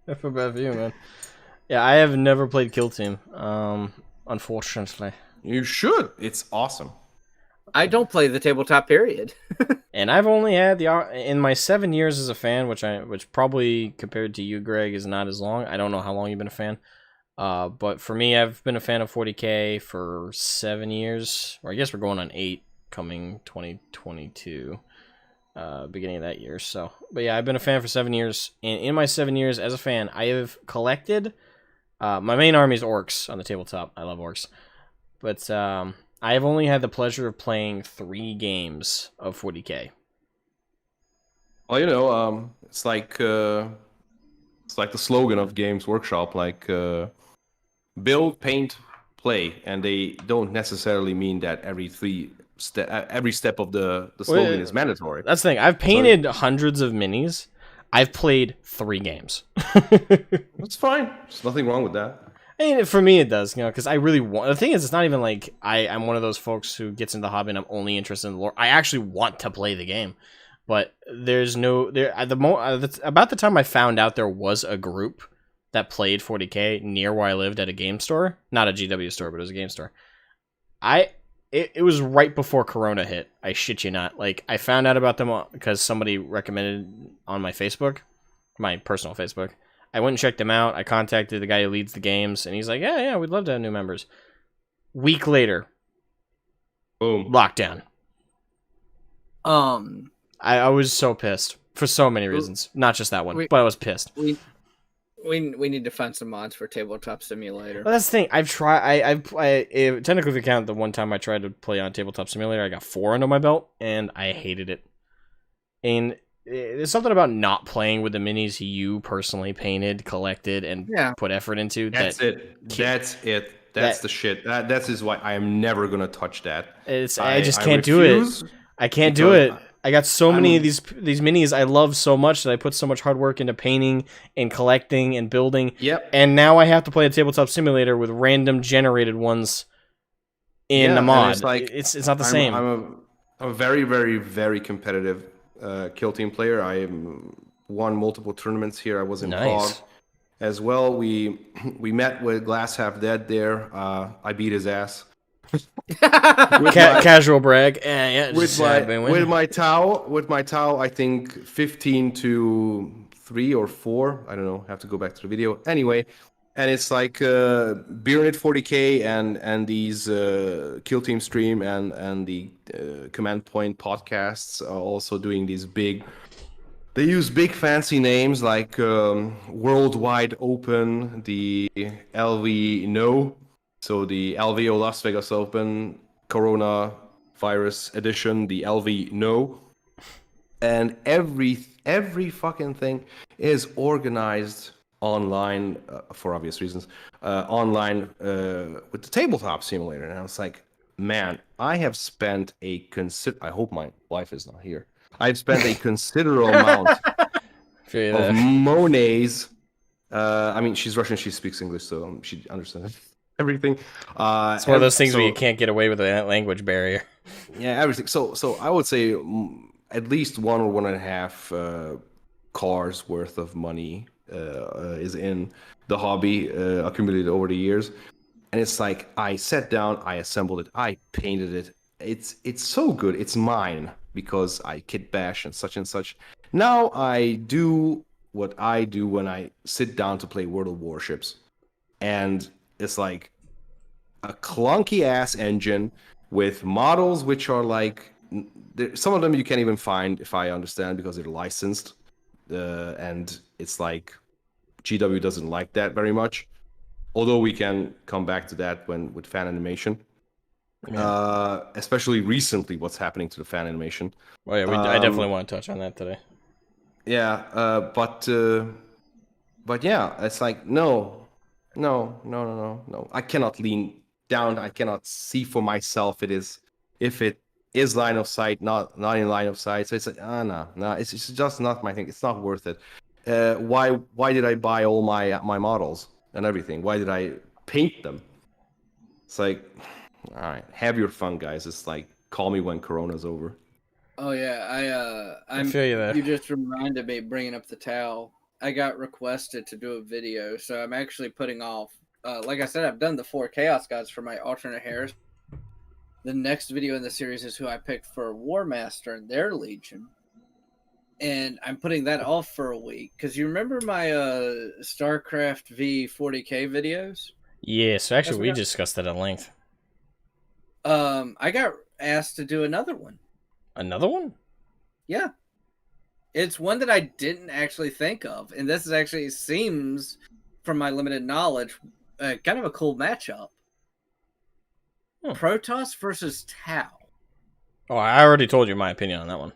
I feel bad for you, man. Yeah, I have never played Kill Team. Unfortunately. You should. It's awesome. I don't play the tabletop period. And I've only had in my 7 years as a fan, which probably compared to you, Greg, is not as long. I don't know how long you've been a fan. But for me, I've been a fan of 40K for 7 years, or I guess we're going on 8 coming 2022, beginning of that year. So, but yeah, I've been a fan for 7 years, and in my 7 years as a fan, I have collected. My main army is orcs on the tabletop. I love orcs, but I have only had the pleasure of playing 3 games of 40K. Well, you know, it's like the slogan of Games Workshop, like build, paint, play, and they don't necessarily mean that every step of the slogan is mandatory. That's the thing. I've painted hundreds of minis. I've played 3 games. That's fine. There's nothing wrong with that. I mean, for me, it does, because I really want. The thing is, it's not even like I'm one of those folks who gets into the hobby and I'm only interested in the lore. I actually want to play the game, but there's no about the time I found out there was a group that played 40K near where I lived at a game store, not a GW store, but it was a game store. It was right before Corona hit. I shit you not. Like, I found out about them because somebody recommended on my Facebook, my personal Facebook. I went and checked them out. I contacted the guy who leads the games, and he's like, yeah, we'd love to have new members. Week later, boom, lockdown. I was so pissed for so many reasons, not just that one, but I was pissed. We need to find some mods for Tabletop Simulator. Well, that's the thing. I've tried. I technically, if you count the one time I tried to play on Tabletop Simulator, I got 4 under my belt, and I hated it. And there's something about not playing with the minis you personally painted, collected, and put effort into. That's it. That's the shit. That is why I am never gonna touch that. I just can't do it. I can't do it. I got so many of these minis I love so much that I put so much hard work into painting and collecting and building. Yep. And now I have to play a Tabletop Simulator with random generated ones in the mod. It's like it's not the same. I'm a very, very, very competitive Kill Team player. I won multiple tournaments here. I was in POG as well. We met with Glass Half Dead there. I beat his ass. Casual brag. With my Tau, I think 15-3 or 4. I don't know. Have to go back to the video. Anyway, and it's like Beer It 40K and these Kill Team stream and the Command Point podcasts are also doing these big. They use big fancy names like Worldwide Open, the LV No. So the LVO Las Vegas Open, Coronavirus Edition, the LV No, and every fucking thing is organized online for obvious reasons. Online with the Tabletop Simulator, and I was like, man, I have spent I hope my wife is not here. I've spent a considerable amount of monies I mean, she's Russian. She speaks English, so she understands everything. It's one of those things where you can't get away with a language barrier. Yeah, everything. So I would say at least 1 or 1.5 cars worth of money is in the hobby, accumulated over the years. And it's like I sat down, I assembled it, I painted it. It's so good. It's mine because I kit bash and such. Now I do what I do when I sit down to play World of Warships, and it's like a clunky ass engine with models which are like some of them you can't even find, if I understand, because they're licensed, and it's like GW doesn't like that very much. Although we can come back to that with fan animation. Yeah. Especially recently, what's happening to the fan animation. Oh yeah, I definitely want to touch on that today. Yeah, but yeah, it's like no. I cannot lean down. I cannot see for myself. If it is line of sight, not in line of sight. So it's like no, it's just not my thing. It's not worth it. Why did I buy all my models and everything? Why did I paint them? It's like, all right, have your fun, guys. It's like, call me when Corona's over. Oh yeah, I feel you there. You just reminded me, bringing up the towel. I got requested to do a video, so I'm actually putting off. Like I said, I've done the 4 Chaos Gods for my alternate hairs. The next video in the series is who I picked for War Master and their Legion. And I'm putting that off for a week because you remember my StarCraft V 40K videos? Yeah, so actually we discussed that at length. I got asked to do another one. Another one? Yeah. It's one that I didn't actually think of. And this is actually seems, from my limited knowledge, kind of a cool matchup. Protoss versus Tau. Oh, I already told you my opinion on that one.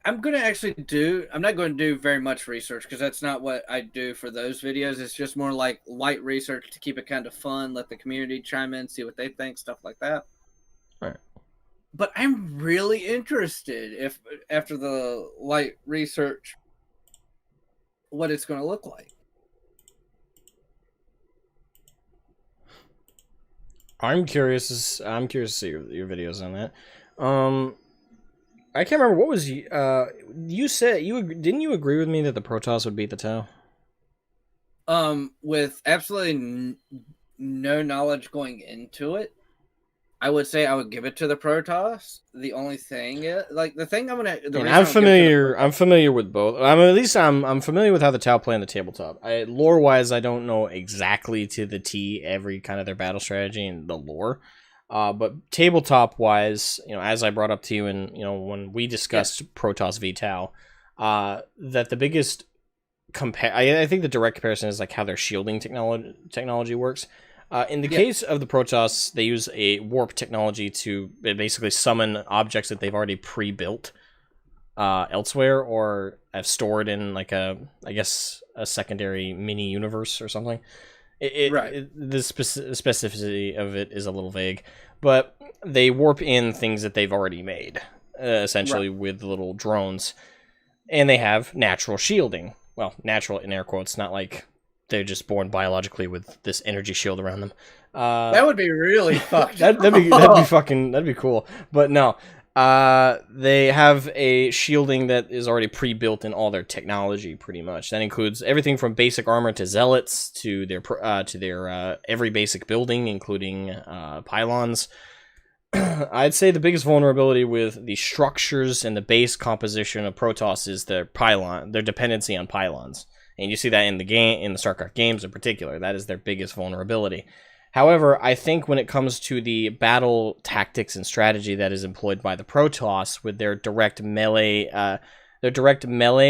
I'm not going to do very much research because that's not what I do for those videos. It's just more like light research to keep it kind of fun, let the community chime in, see what they think, stuff like that. Right. But I'm really interested if after the light research what it's going to look like. I'm curious to see your videos on that. I can't remember what was you said didn't you agree with me that the Protoss would beat the Tau? With absolutely no knowledge going into it, I would say I would give it to the Protoss. The only thing is, I'm familiar with both. I'm familiar with how the Tau play in the tabletop. Lore wise, I don't know exactly to the T every kind of their battle strategy and the lore. But tabletop wise, as I brought up to you and when we discussed Protoss v Tau, that the biggest I think the direct comparison is like how their shielding technology works. In the case of the Protoss, they use a warp technology to basically summon objects that they've already pre-built elsewhere or have stored in like a secondary mini universe or something. The specificity of it is a little vague, but they warp in things that they've already made, essentially with little drones, and they have natural shielding. Well, natural in air quotes, not like they're just born biologically with this energy shield around them. That would be really fucked. that'd be cool. But no, they have a shielding that is already pre-built in all their technology, pretty much. That includes everything from basic armor to zealots to their every basic building, including pylons. I'd say the biggest vulnerability with the structures and the base composition of Protoss is their dependency on pylons. And you see that in the StarCraft games in particular. That is their biggest vulnerability. However, I think when it comes to the battle tactics and strategy that is employed by the Protoss with their direct melee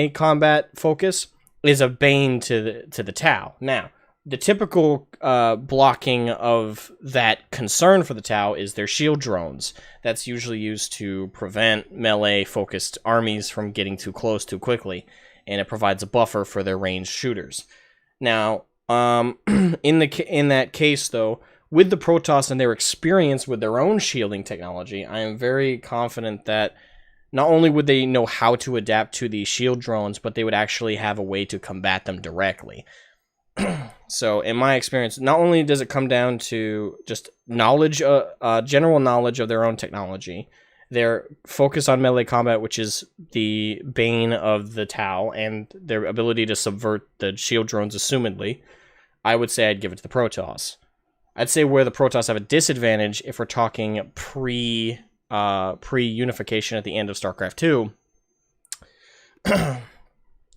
combat focus is a bane to the Tau. Now, the typical blocking of that concern for the Tau is their shield drones. That's usually used to prevent melee-focused armies from getting too close too quickly, and it provides a buffer for their ranged shooters. Now, in that case, though, with the Protoss and their experience with their own shielding technology, I am very confident that not only would they know how to adapt to these shield drones, but they would actually have a way to combat them directly. So, in my experience, not only does it come down to just knowledge, general knowledge of their own technology, their focus on melee combat, which is the bane of the Tau, and their ability to subvert the shield drones, assumedly, I would say I'd give it to the Protoss. I'd say where the Protoss have a disadvantage, if we're talking pre-unification at the end of StarCraft 2,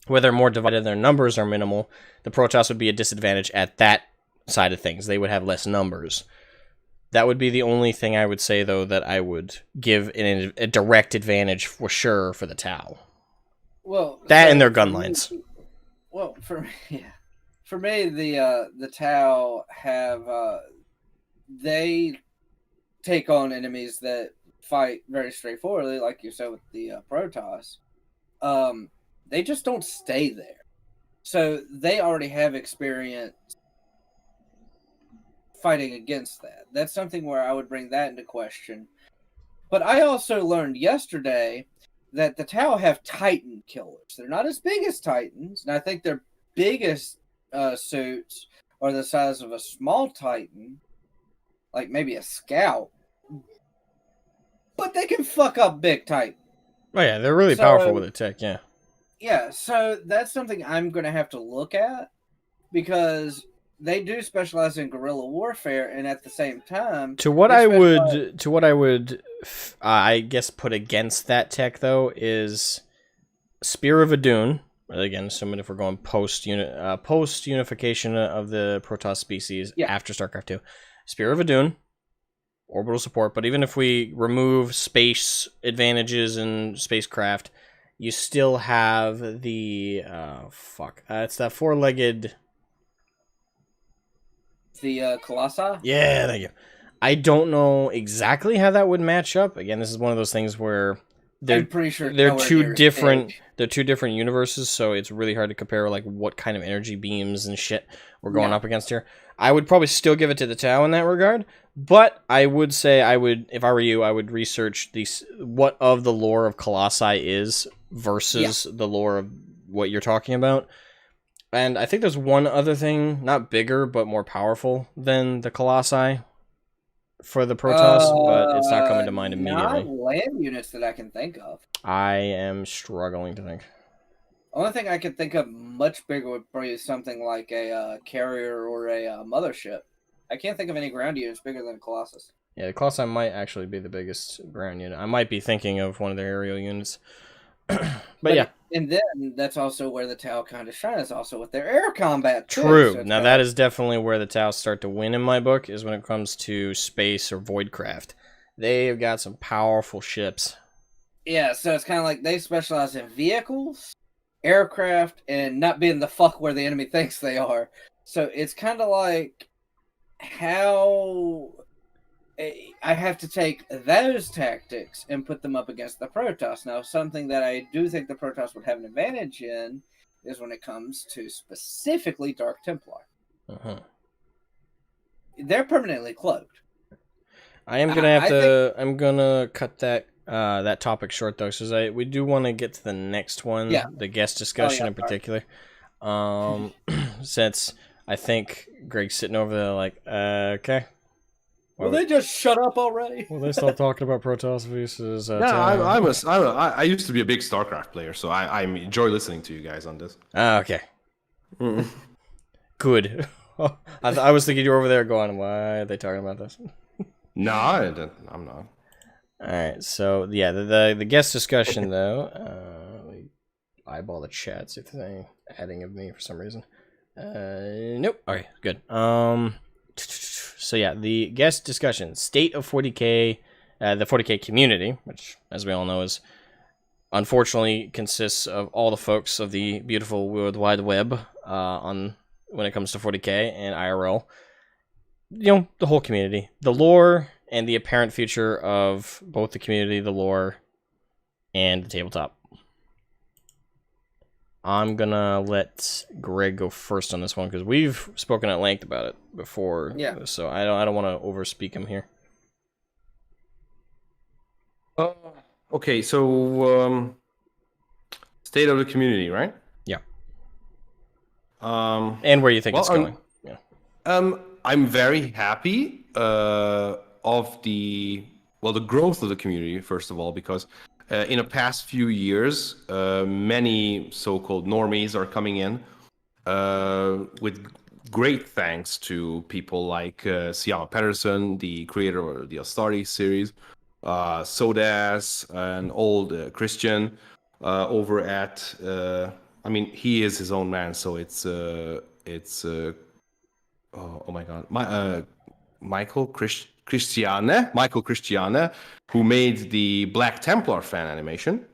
where they're more divided, their numbers are minimal, the Protoss would be a disadvantage at that side of things. They would have less numbers. That would be the only thing I would say, though, that I would give a direct advantage for sure for the Tau. Well, that so and their gun lines. Well, for me, the Tau have they take on enemies that fight very straightforwardly, like you said with the Protoss. They just don't stay there. So they already have experience fighting against that. That's something where I would bring that into question. But I also learned yesterday that the Tau have Titan killers. They're not as big as Titans, and I think their biggest suits are the size of a small Titan, like maybe a Scout. But they can fuck up big Titan. Oh yeah, they're really powerful with the tech, yeah. Yeah, so that's something I'm going to have to look at, because they do specialize in guerrilla warfare, and at the same time, I guess put against that tech though is Spear of Adun. Again, assuming if we're going post unification of the Protoss species after StarCraft 2, Spear of Adun, orbital support. But even if we remove space advantages and spacecraft, you still have the it's that four-legged. The Colossi? Yeah, thank you. I don't know exactly how that would match up. Again, this is one of those things where I'm pretty sure they're two different universes, so it's really hard to compare like what kind of energy beams and shit we're going up against here. I would probably still give it to the Tau in that regard, but I would say if I were you, I would research what of the lore of Colossi is versus the lore of what you're talking about. And I think there's one other thing, not bigger, but more powerful than the Colossi for the Protoss, but it's not coming to mind immediately. Not land units that I can think of. I am struggling to think. Only thing I could think of much bigger would be something like a carrier or a mothership. I can't think of any ground units bigger than a Colossus. Yeah, the Colossi might actually be the biggest ground unit. I might be thinking of one of their aerial units. but yeah. And then that's also where the Tau kind of shines, also with their air combat. True. So now that is definitely where the Tau start to win in my book, is when it comes to space or voidcraft. They've got some powerful ships. Yeah, so it's kind of like they specialize in vehicles, aircraft, and not being the fuck where the enemy thinks they are. So it's kind of like how I have to take those tactics and put them up against the Protoss. Now, something that I do think the Protoss would have an advantage in is when it comes to specifically Dark Templar. They're permanently cloaked. I'm gonna cut that topic short though, because we do want to get to the next one, the guest discussion in particular. Since I think Greg's sitting over there like, okay. Will they just shut up already? Will they stop talking about Protoss versus? I used to be a big StarCraft player, so I enjoy listening to you guys on this. Okay. Good. I was thinking you were over there going, why are they talking about this? No, I'm not. All right, so yeah, the guest discussion though. We eyeball the chat, see if there's any adding of me for some reason. Nope. Okay, good. So yeah, the guest discussion, state of 40K, the 40K community, which, as we all know, is unfortunately consists of all the folks of the beautiful World Wide Web when it comes to 40K and IRL. You know, the whole community, the lore, and the apparent future of both the community, the lore, and the tabletop. I'm gonna let Greg go first on this one because we've spoken at length about it before. Yeah. So I don't want to overspeak him here. Okay, so state of the community, right? Yeah. Um, And where you think well, it's going. Yeah. I'm very happy of the growth of the community, first of all, because in the past few years, many so-called normies are coming in with great thanks to people like Siama Pedersen, the creator of the Astari series, Sodas, an old Christian over at. I mean, he is his own man, so it's oh my god, Michael Christiane, who made the Black Templar fan animation,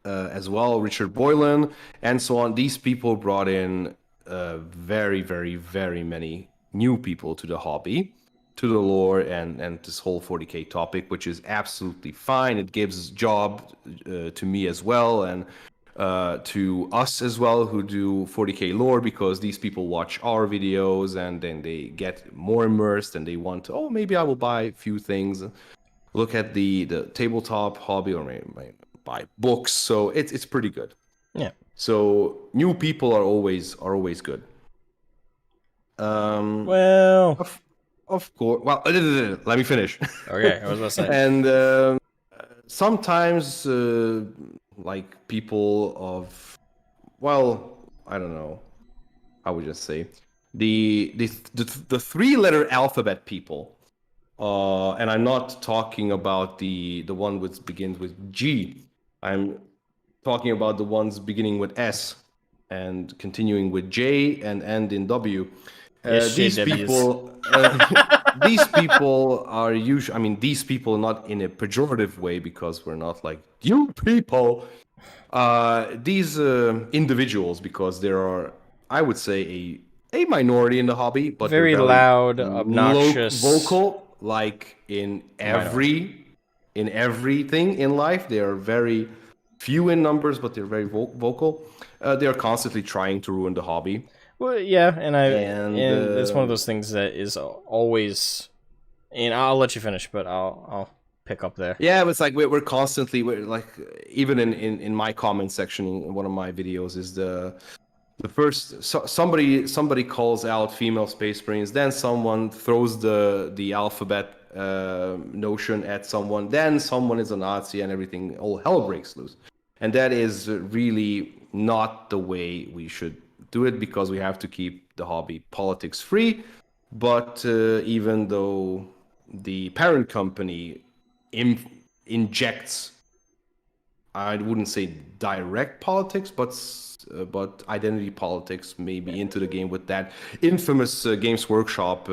as well, Richard Boylan, and so on. These people brought in very, very, very many new people to the hobby, to the lore, and this whole 40k topic, which is absolutely fine. It gives job to me as well, and to us as well, who do 40k lore, because these people watch our videos and then they get more immersed and they want to, oh, maybe I will buy a few things, look at the tabletop hobby, or maybe buy books. So it's pretty good. Yeah. So new people are always good. Well, Of course. Well, let me finish. okay, I was about to say. And sometimes, like people of, well, I don't know, I would just say the 3-letter alphabet people. And I'm not talking about the one which begins with G. I'm talking about the ones beginning with S and continuing with J and end in W. These people, these people are usually. I mean, these people not in a pejorative way, because we're not like you people. These individuals, because there are, I would say, a minority in the hobby, but very they're loud, obnoxious, vocal, like in everything in life. They are very few in numbers, but they're very vocal. They are constantly trying to ruin the hobby. Well, yeah, and it's one of those things that is always. And I'll let you finish, but I'll pick up there. Yeah, it's like we're constantly, like, even in my comment section in one of my videos is the first, somebody calls out female space marines, then someone throws the alphabet notion at someone, then someone is a Nazi, and everything, all hell breaks loose. And that is really not the way we should do it, because we have to keep the hobby politics free. But even though the parent company injects, I wouldn't say direct politics, but identity politics maybe into the game with that infamous Games Workshop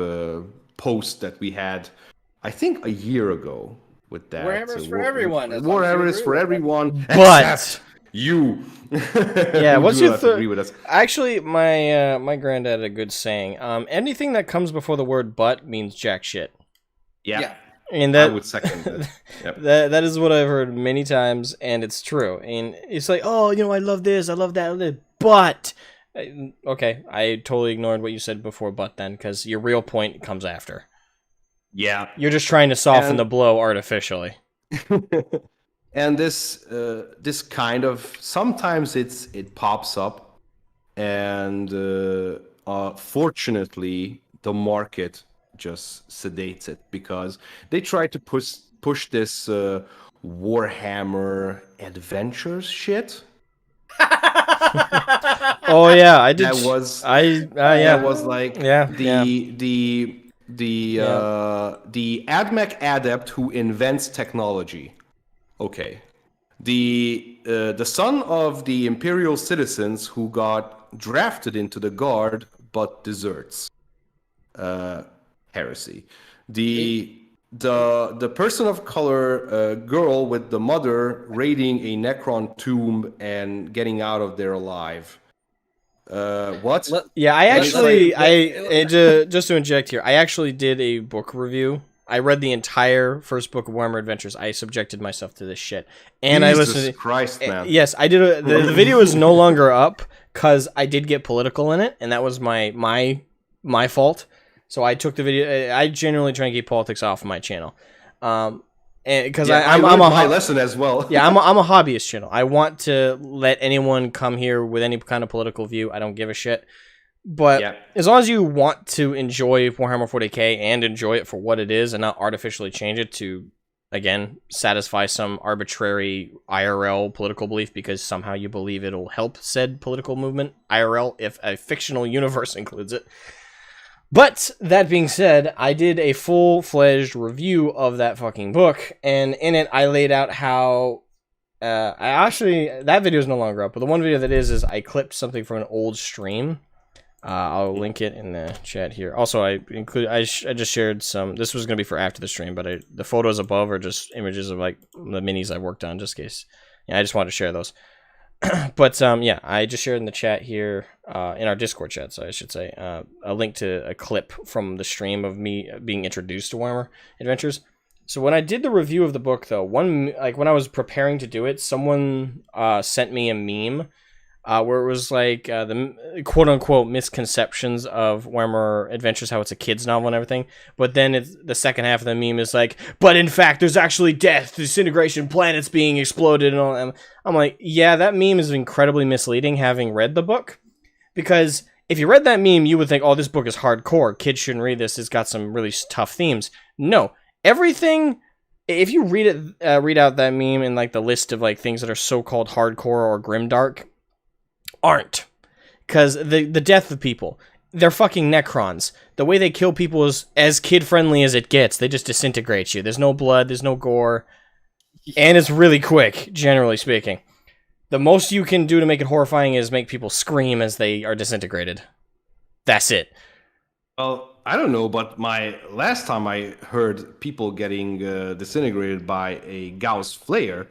post that we had, I think, a year ago with that. Warhammer's for everyone. Warhammer is for everyone, but except you. Yeah, what's your agree with us? Actually, my granddad had a good saying. Anything that comes before the word "but" means jack shit. Yeah. And that I would second that. Yep. that is what I've heard many times, and it's true. And it's like, oh, I love this, I love that, but okay, I totally ignored what you said before, but then, because your real point comes after. Yeah, you're just trying to soften the blow artificially. And this kind of, sometimes it pops up, and fortunately the market just sedates it, because they try to push this Warhammer Adventures shit. Oh yeah, I did. That was yeah. That was like the AdMech adept who invents technology. Okay, the son of the Imperial citizens who got drafted into the Guard but deserts. Heresy. The person of color girl with the mother raiding a Necron tomb and getting out of there alive. What? Yeah, I actually, just to inject here, I actually did a book review. I read the entire first book of Warhammer Adventures. I subjected myself to this shit, and Jesus I listened. To, Christ, man! Yes, I did. The video is no longer up because I did get political in it, and that was my fault. So I took the video. I generally try and keep politics off my channel. because Yeah, I'm learned a my lesson as well. yeah, I'm a hobbyist channel. I want to let anyone come here with any kind of political view. I don't give a shit. But Yeah. as long as you want to enjoy Warhammer 40k and enjoy it for what it is and not artificially change it to, again, satisfy some arbitrary IRL political belief because somehow you believe it'll help said political movement, IRL, if a fictional universe includes it. But, that being said, I did a full-fledged review of that fucking book, and in it I laid out how... that video is no longer up, but the one video that is I clipped something from an old stream. I'll link it in the chat here. Also, I just shared some... This was going to be for after the stream, but the photos above are just images of, like, the minis I've worked on, just in case. Yeah, I just wanted to share those. But, yeah, I just shared in the chat here, in our Discord chat, so I should say, a link to a clip from the stream of me being introduced to Warhammer Adventures. So when I did the review of the book, though, when I was preparing to do it, someone sent me a meme where it was like the quote-unquote misconceptions of Warhammer Adventures, how it's a kid's novel and everything. But then the second half of the meme is like, but in fact, there's actually death, disintegration, planets being exploded, and all. I'm like, yeah, that meme is incredibly misleading, having read the book. Because if you read that meme, you would think, oh, this book is hardcore. Kids shouldn't read this. It's got some really tough themes. No. Everything... If you read out that meme and like the list of like things that are so-called hardcore or grimdark, aren't. Because the death of people, they're fucking Necrons. The way they kill people is as kid-friendly as it gets. They just disintegrate you. There's no blood, there's no gore, and it's really quick, generally speaking. The most you can do to make it horrifying is make people scream as they are disintegrated. That's it. Well, I don't know, but my last time I heard people getting disintegrated by a Gauss flare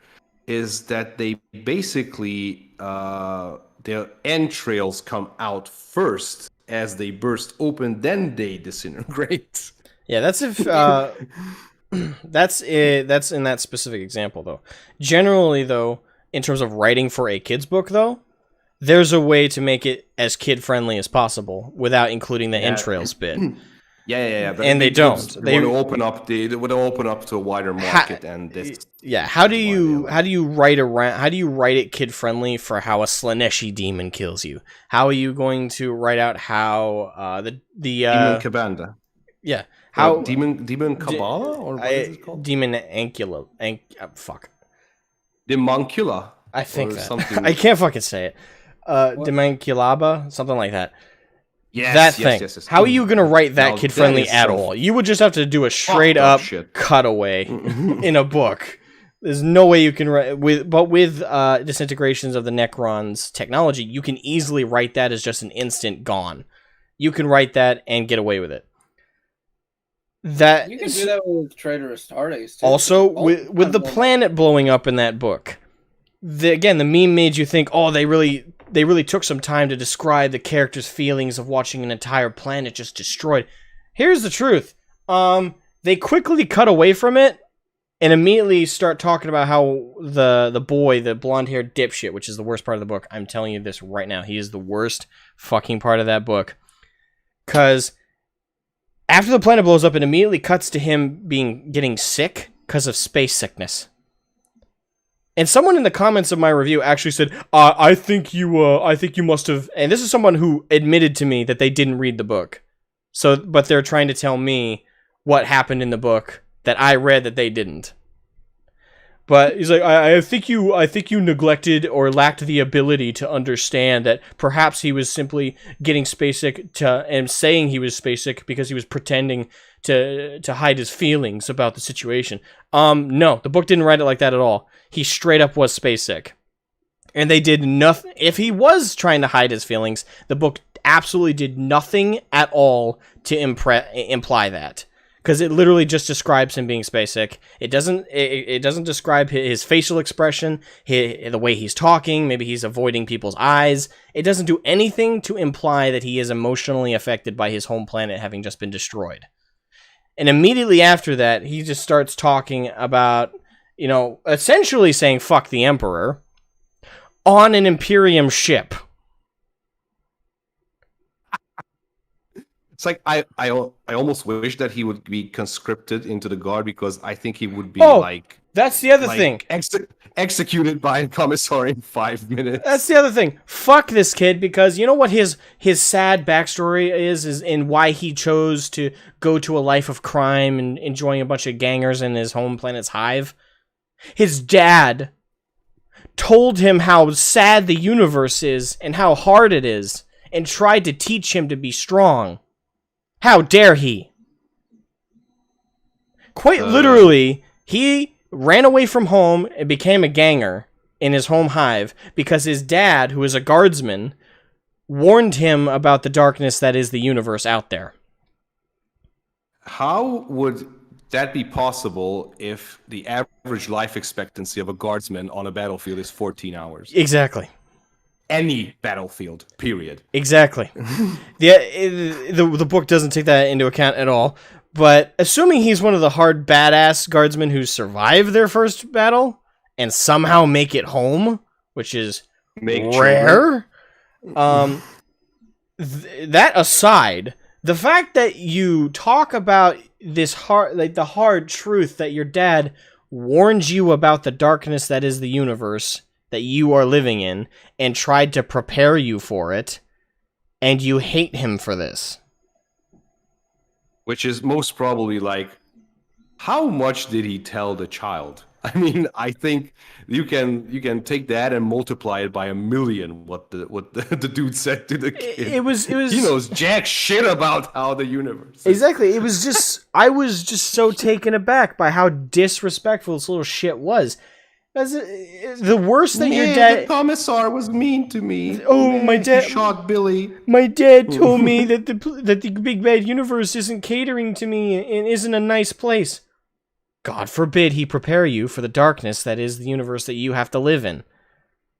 is that they basically their entrails come out first as they burst open, then they disintegrate. Yeah, that's if that's in that specific example though. Generally though, in terms of writing for a kid's book though, there's a way to make it as kid-friendly as possible without including the entrails bit. Yeah. But and they don't. They want to open up. They would open up to a wider market, and this. Yeah. How do you write it kid-friendly for how a Slaneshi demon kills you? How are you going to write out how the Demon Kabanda? Yeah. How Demon Kabbalah or what is it called? Demon Ancula. Fuck. Demoncula. I think that. I can't fucking say it. Demanculaba, something like that. Yes, Yes. How are you going to write that kid-friendly at all? You would just have to do a straight-up cutaway in a book. There's no way you can write... with disintegrations of the Necrons technology, you can easily write that as just an instant gone. You can write that and get away with it. You can do that with Trader Astartes, too. Also, with the planet blowing up in that book, the meme made you think, oh, they really took some time to describe the character's feelings of watching an entire planet just destroyed. Here's the truth. They quickly cut away from it and immediately start talking about how the boy, the blonde-haired dipshit, which is the worst part of the book. I'm telling you this right now. He is the worst fucking part of that book. Because after the planet blows up, it immediately cuts to him getting sick because of space sickness. And someone in the comments of my review actually said, I think you must have... And this is someone who admitted to me that they didn't read the book. But they're trying to tell me what happened in the book that I read that they didn't. But he's like, I think you neglected or lacked the ability to understand that perhaps he was simply getting spacesick and saying he was spacesick because he was pretending to hide his feelings about the situation. No, the book didn't write it like that at all. He straight up was spacesick. And they did nothing. If he was trying to hide his feelings, the book absolutely did nothing at all to imply that. Because it literally just describes him being spacesick. It doesn't describe his facial expression, the way he's talking, maybe he's avoiding people's eyes. It doesn't do anything to imply that he is emotionally affected by his home planet having just been destroyed. And immediately after that, he just starts talking about, essentially saying fuck the Emperor on an Imperium ship. It's like I almost wish that he would be conscripted into the guard, because I think he would be that's the other thing. Executed by a commissar in 5 minutes. That's the other thing. Fuck this kid, because you know what his sad backstory is and why he chose to go to a life of crime and enjoying a bunch of gangers in his home planet's hive? His dad told him how sad the universe is and how hard it is, and tried to teach him to be strong. How dare he? Quite literally, he ran away from home and became a ganger in his home hive because his dad, who is a guardsman, warned him about the darkness that is the universe out there. How would that be possible if the average life expectancy of a guardsman on a battlefield is 14 hours? Exactly. Any battlefield, period. Exactly. The book doesn't take that into account at all. But assuming he's one of the hard badass guardsmen who survive their first battle and somehow make it home, which is rare. That aside, the fact that you talk about this the hard truth that your dad warned you about the darkness that is the universe that you are living in and tried to prepare you for it, and you hate him for this. Which is most probably like, how much did he tell the child? I mean, I think you can take that and multiply it by 1,000,000. What the dude said to the kid. It was. He knows jack shit about how the universe is. Exactly. It was just. I was just so taken aback by how disrespectful this little shit was. The worst that your dad. The commissar was mean to me. Oh, my dad. He shot Billy. My dad told me that the big bad universe isn't catering to me and isn't a nice place. God forbid he prepare you for the darkness that is the universe that you have to live in.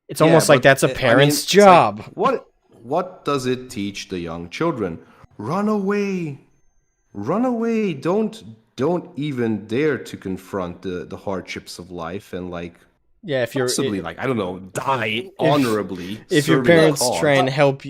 It's almost like that's a parent's job. Like, what does it teach the young children? Run away. Run away. Don't even dare to confront the hardships of life and if you're possibly I don't know, die honorably. If your parents try and help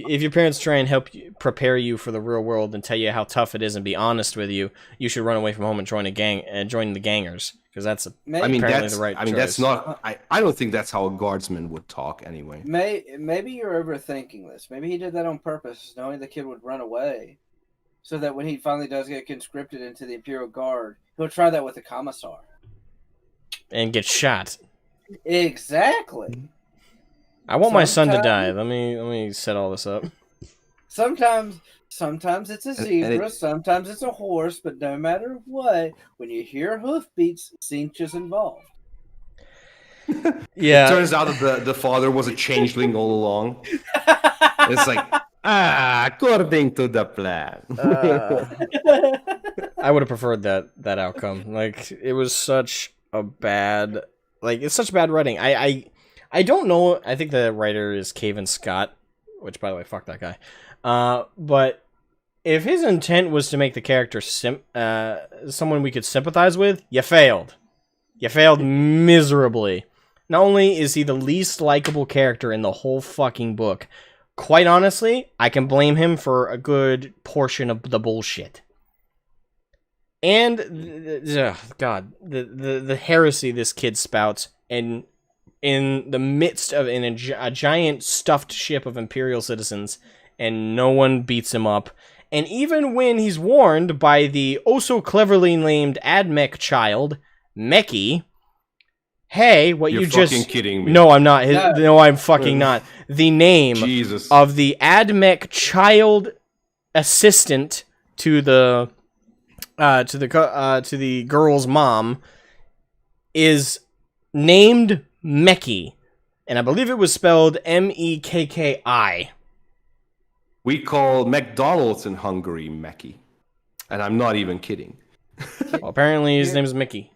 you prepare you for the real world and tell you how tough it is and be honest with you, you should run away from home and join a gang and join the gangers, because that's apparently the right choice. That's not. I don't think that's how a guardsman would talk anyway. Maybe you're overthinking this. Maybe he did that on purpose, knowing the kid would run away, so that when he finally does get conscripted into the Imperial Guard, he'll try that with the commissar and get shot. Exactly. I want my son to die. Let me set all this up. Sometimes it's a zebra, sometimes it's a horse, but no matter what, when you hear hoofbeats, Cinch is involved. Yeah. It turns out that the father was a changeling all along. It's like, according to the plan. I would have preferred that outcome. Like, it was such a bad... it's such bad writing. I don't know. I think the writer is Cavan Scott, which, by the way, fuck that guy. But if his intent was to make the character someone we could sympathize with, you failed. You failed miserably. Not only is he the least likable character in the whole fucking book, quite honestly, I can blame him for a good portion of the bullshit. And, the heresy this kid spouts, and in the midst of a giant stuffed ship of Imperial citizens, and no one beats him up. And even when he's warned by the oh-so-cleverly named Admech child, Meki, hey, You're fucking kidding me. No, I'm not. No, I'm fucking not. The name of the Admech child assistant to the girl's mom is named Meki, and I believe it was spelled Mekki. We call McDonald's in Hungary Meki, and I'm not even kidding. Well, apparently his name is Mickey.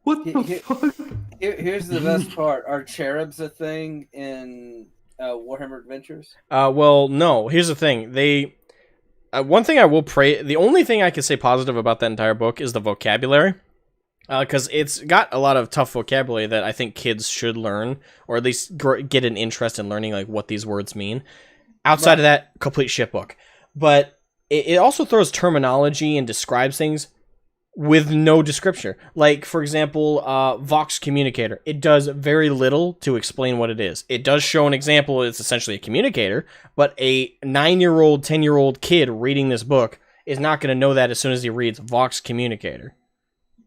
What the fuck? Here's the best part: are cherubs a thing in Warhammer Adventures? Well, no. Here's the thing: one thing I will the only thing I can say positive about that entire book is the vocabulary. Because it's got a lot of tough vocabulary that I think kids should learn, or at least get an interest in learning what these words mean. Outside of that, complete shit book. But it also throws terminology and describes things with no description. Like, for example, Vox Communicator. It does very little to explain what it is. It does show an example. It's essentially a communicator, but a 9-year-old, 10-year-old kid reading this book is not going to know that as soon as he reads Vox Communicator.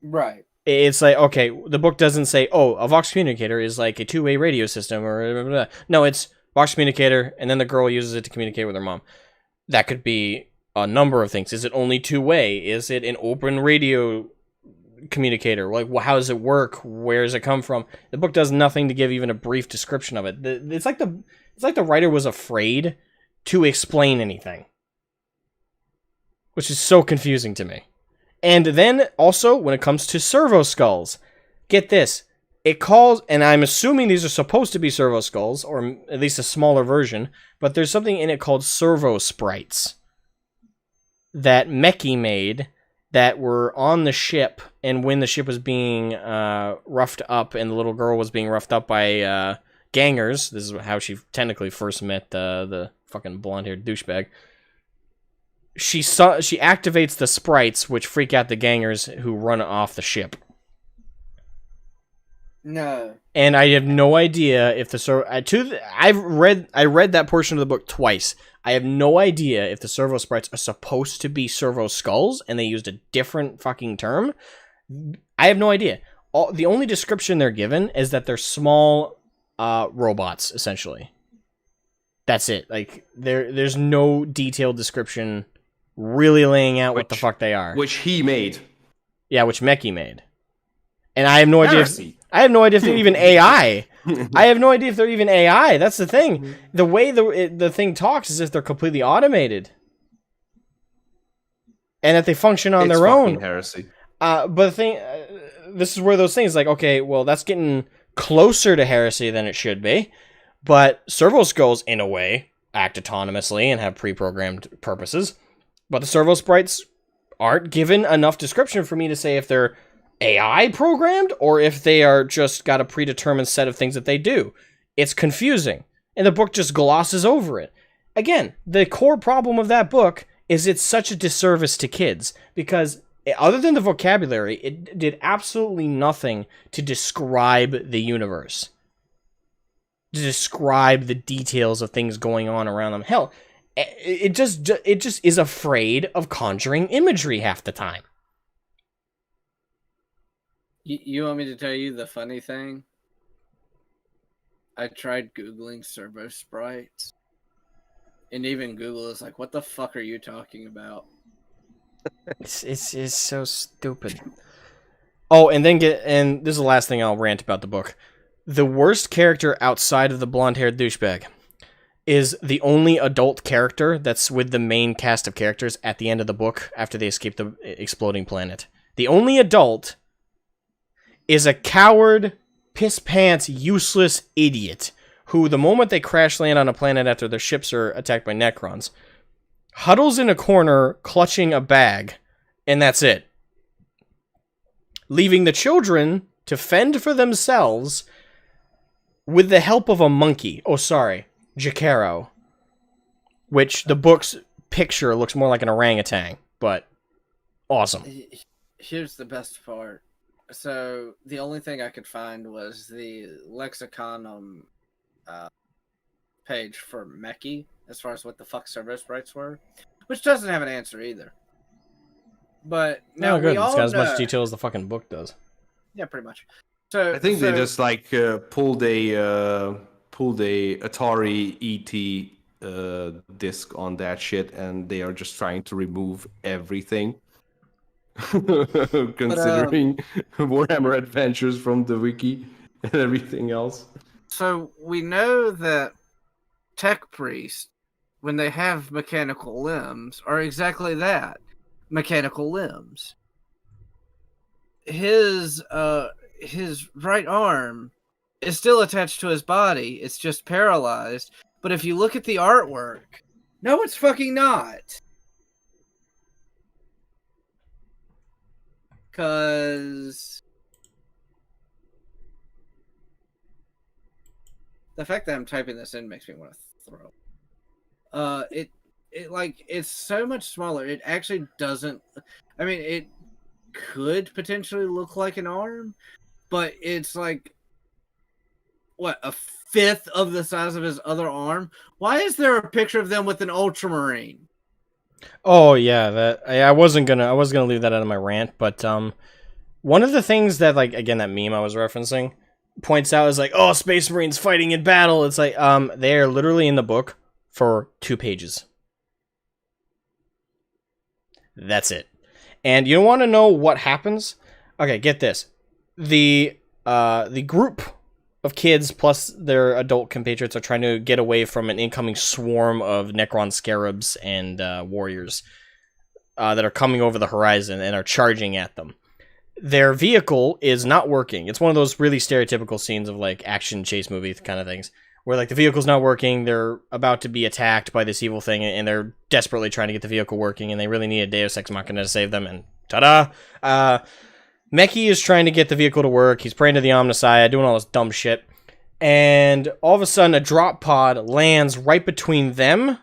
Right. It's like, okay, the book doesn't say, oh, a Vox Communicator is like a two-way radio system, or blah, blah, blah. No, it's Vox Communicator, and then the girl uses it to communicate with her mom. That could be a number of things. Is it only two-way? Is it an open radio communicator? Like, how does it work? Where does it come from? The book does nothing to give even a brief description of it. It's like the writer was afraid to explain anything, which is so confusing to me. And then, also, when it comes to servo skulls, get this. It calls, and I'm assuming these are supposed to be servo skulls, or at least a smaller version, but there's something in it called servo sprites that Meki made that were on the ship, and when the ship was being roughed up, and the little girl was being roughed up by gangers, this is how she technically first met the fucking blonde-haired douchebag, she activates the sprites, which freak out the gangers who run off the ship. No. And I have no idea if I read that portion of the book twice. I have no idea if the servo sprites are supposed to be servo skulls and they used a different fucking term. I have no idea. The only description they're given is that they're small robots, essentially. That's it. Like, there's no detailed description really laying out what the fuck they are. Which he made. Yeah, which Meki made. And I have no idea. I have no idea if they're even AI. I have no idea if they're even AI. That's the thing. The way the thing talks is if they're completely automated, and that they function on their own. Heresy. But the thing, this is where those things like, okay, well, that's getting closer to heresy than it should be. But servo skulls, in a way, act autonomously and have pre-programmed purposes. But the servo sprites aren't given enough description for me to say if they're AI programmed or if they are just got a predetermined set of things that they do. It's confusing, and the book just glosses over it. Again, the core problem of that book is it's such a disservice to kids, because other than the vocabulary, it did absolutely nothing to describe the universe, to describe the details of things going on around them. Hell, it just is afraid of conjuring imagery half the time. You want me to tell you the funny thing? I tried Googling servo sprites, and even Google is like, what the fuck are you talking about? It's so stupid. Oh, and this is the last thing I'll rant about the book. The worst character outside of the blonde-haired douchebag is the only adult character that's with the main cast of characters at the end of the book after they escape the exploding planet. The only adult is a coward, piss-pants, useless idiot who, the moment they crash land on a planet after their ships are attacked by Necrons, huddles in a corner clutching a bag, and that's it. Leaving the children to fend for themselves with the help of a monkey. Oh, sorry. Jacaro. Which the book's picture looks more like an orangutan, but awesome. Here's the best part. So the only thing I could find was the Lexiconum page for Meki, as far as what the fuck servo sprites were, which doesn't have an answer either. But now good. We all it's got as know... much detail as the fucking book does. Yeah, pretty much. So I think they just like pulled a Atari ET disc on that shit, and they are just trying to remove everything. Considering Warhammer Adventures from the wiki and everything else. So we know that tech priests, when they have mechanical limbs, are exactly that, mechanical limbs. His right arm is still attached to his body. It's just paralyzed. But if you look at the artwork, no, it's fucking not. Because the fact that I'm typing this in makes me want to throw. it's so much smaller. It actually doesn't. I mean, it could potentially look like an arm, but it's like what, a fifth of the size of his other arm. Why is there a picture of them with an ultramarine? Oh yeah, that I wasn't gonna leave that out of my rant, but one of the things that, like, again, that meme I was referencing points out is like, oh, Space Marines fighting in battle. It's like, they are literally in the book for 2 pages. That's it. And you want to know what happens? Okay, get this. The group of kids plus their adult compatriots are trying to get away from an incoming swarm of Necron scarabs and warriors that are coming over the horizon and are charging at them. Their vehicle is not working. It's one of those really stereotypical scenes of, like, action chase movie kind of things, where, like, the vehicle's not working, they're about to be attacked by this evil thing, and they're desperately trying to get the vehicle working, and they really need a Deus Ex Machina to save them, and ta-da! Meki is trying to get the vehicle to work, he's praying to the Omnissiah, doing all this dumb shit, and all of a sudden a drop pod lands right between them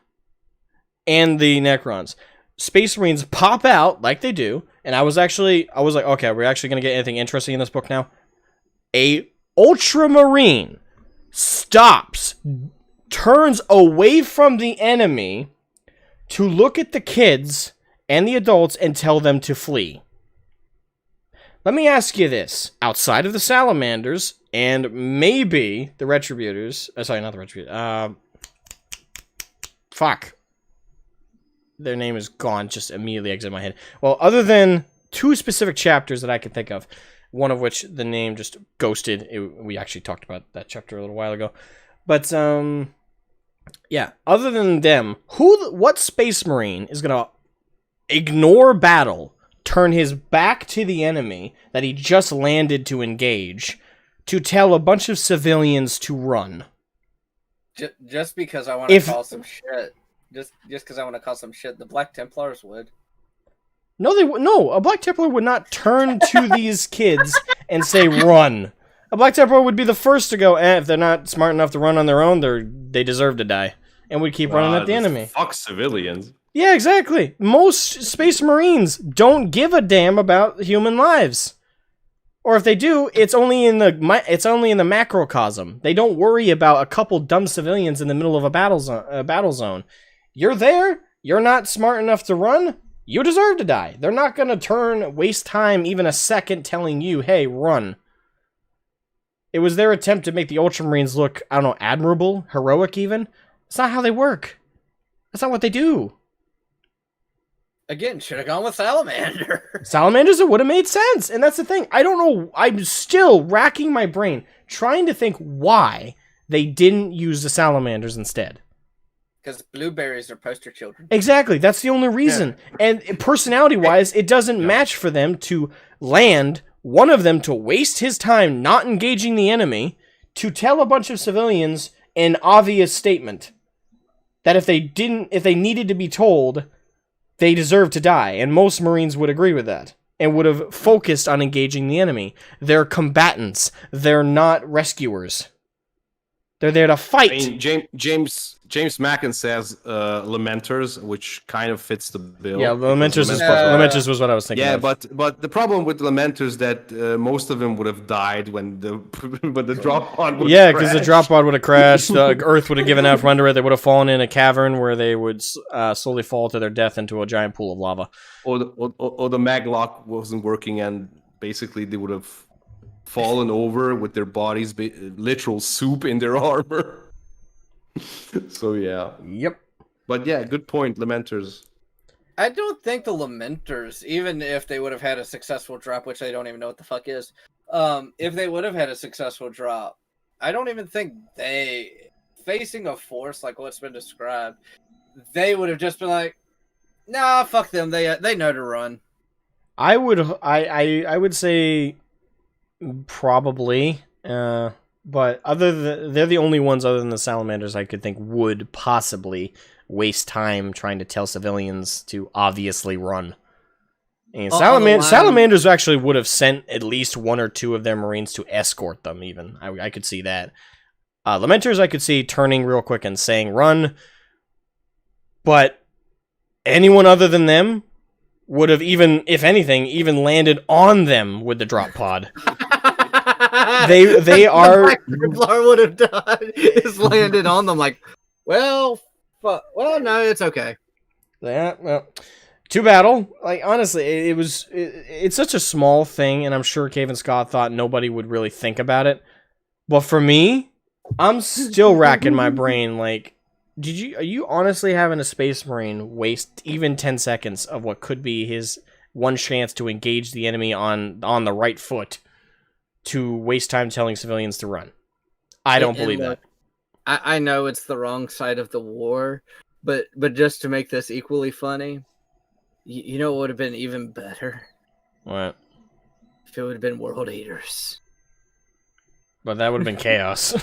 and the Necrons. Space Marines pop out, like they do, and I was like, okay, we're actually going to get anything interesting in this book now? A Ultramarine stops, turns away from the enemy to look at the kids and the adults and tell them to flee. Let me ask you this. Outside of the Salamanders, and maybe the Retributors, sorry, not the Retributors, fuck. Their name is gone, just immediately exited my head. Well, other than 2 specific chapters that I can think of, one of which the name just ghosted. We actually talked about that chapter a little while ago. But, yeah, other than them, what Space Marine is going to ignore battle, turn his back to the enemy that he just landed to engage, to tell a bunch of civilians to run? Just because I want to call some shit. Just because I want to call some shit, the Black Templars would. No, a Black Templar would not turn to these kids and say, run. A Black Templar would be the first to go, if they're not smart enough to run on their own, they deserve to die. And would keep running at the enemy. Fuck civilians. Yeah, exactly. Most Space Marines don't give a damn about human lives. Or if they do, it's only in the macrocosm. They don't worry about a couple dumb civilians in the middle of a battle zone. You're there, you're not smart enough to run, you deserve to die. They're not going to waste time even a second telling you, hey, run. It was their attempt to make the Ultramarines look, I don't know, admirable, heroic even. That's not how they work. That's not what they do. Again, should have gone with Salamander. Salamanders, it would have made sense. And that's the thing. I don't know. I'm still racking my brain trying to think why they didn't use the Salamanders instead. Because blueberries are poster children. Exactly. That's the only reason. Yeah. And personality-wise, it doesn't match for them to land, one of them to waste his time not engaging the enemy, to tell a bunch of civilians an obvious statement. That if they needed to be told, they deserve to die. And most Marines would agree with that. And would have focused on engaging the enemy. They're combatants. They're not rescuers. They're there to fight. I mean, James Mackin says Lamenters, which kind of fits the bill. Yeah, Lamenters was what I was thinking. Yeah, of. but the problem with Lamenters that most of them would have died when the drop pod would. Yeah, because the drop pod would have crashed. The Earth would have given out from under it. They would have fallen in a cavern where they would slowly fall to their death into a giant pool of lava. Or the maglock wasn't working, and basically they would have fallen over with their bodies, literal soup in their armor. So yeah. Yep. But yeah, good point, Lamenters. I don't think the Lamenters, even if they would have had a successful drop, which I don't even know what the fuck is, if they would have had a successful drop, I don't even think facing a force like what's been described, they would have just been like, nah, fuck them. They know to run. I would say probably, but they're the only ones other than the Salamanders I could think would possibly waste time trying to tell civilians to obviously run. And Salamanders actually would have sent at least 1 or 2 of their Marines to escort them, even. I could see that. Lamenters I could see turning real quick and saying run, but anyone other than them would have even, if anything, even landed on them with the drop pod. They are. What Templar would have done is landed on them like, well, no, it's okay. Yeah, well, to battle. Like honestly, it's such a small thing, and I'm sure Cave and Scott thought nobody would really think about it. But for me, I'm still racking my brain. Like, are you honestly having a Space Marine waste even 10 seconds of what could be his one chance to engage the enemy on the right foot to waste time telling civilians to run? I don't believe that. I know it's the wrong side of the war, but just to make this equally funny, you know what would have been even better? What? If it would have been World Eaters. But that would have been chaos.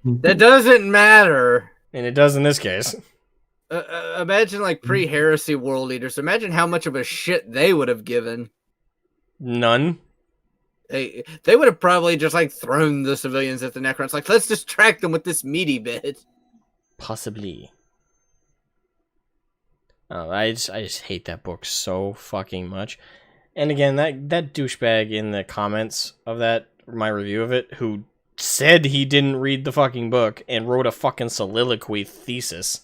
That doesn't matter. And it does in this case. Imagine like pre-heresy World Eaters. Imagine how much of a shit they would have given. None. They would have probably just like thrown the civilians at the Necrons. Like, let's distract them with this meaty bit. Possibly. Oh, I just hate that book so fucking much. And again, that douchebag in the comments of my review of it, who said he didn't read the fucking book and wrote a fucking soliloquy thesis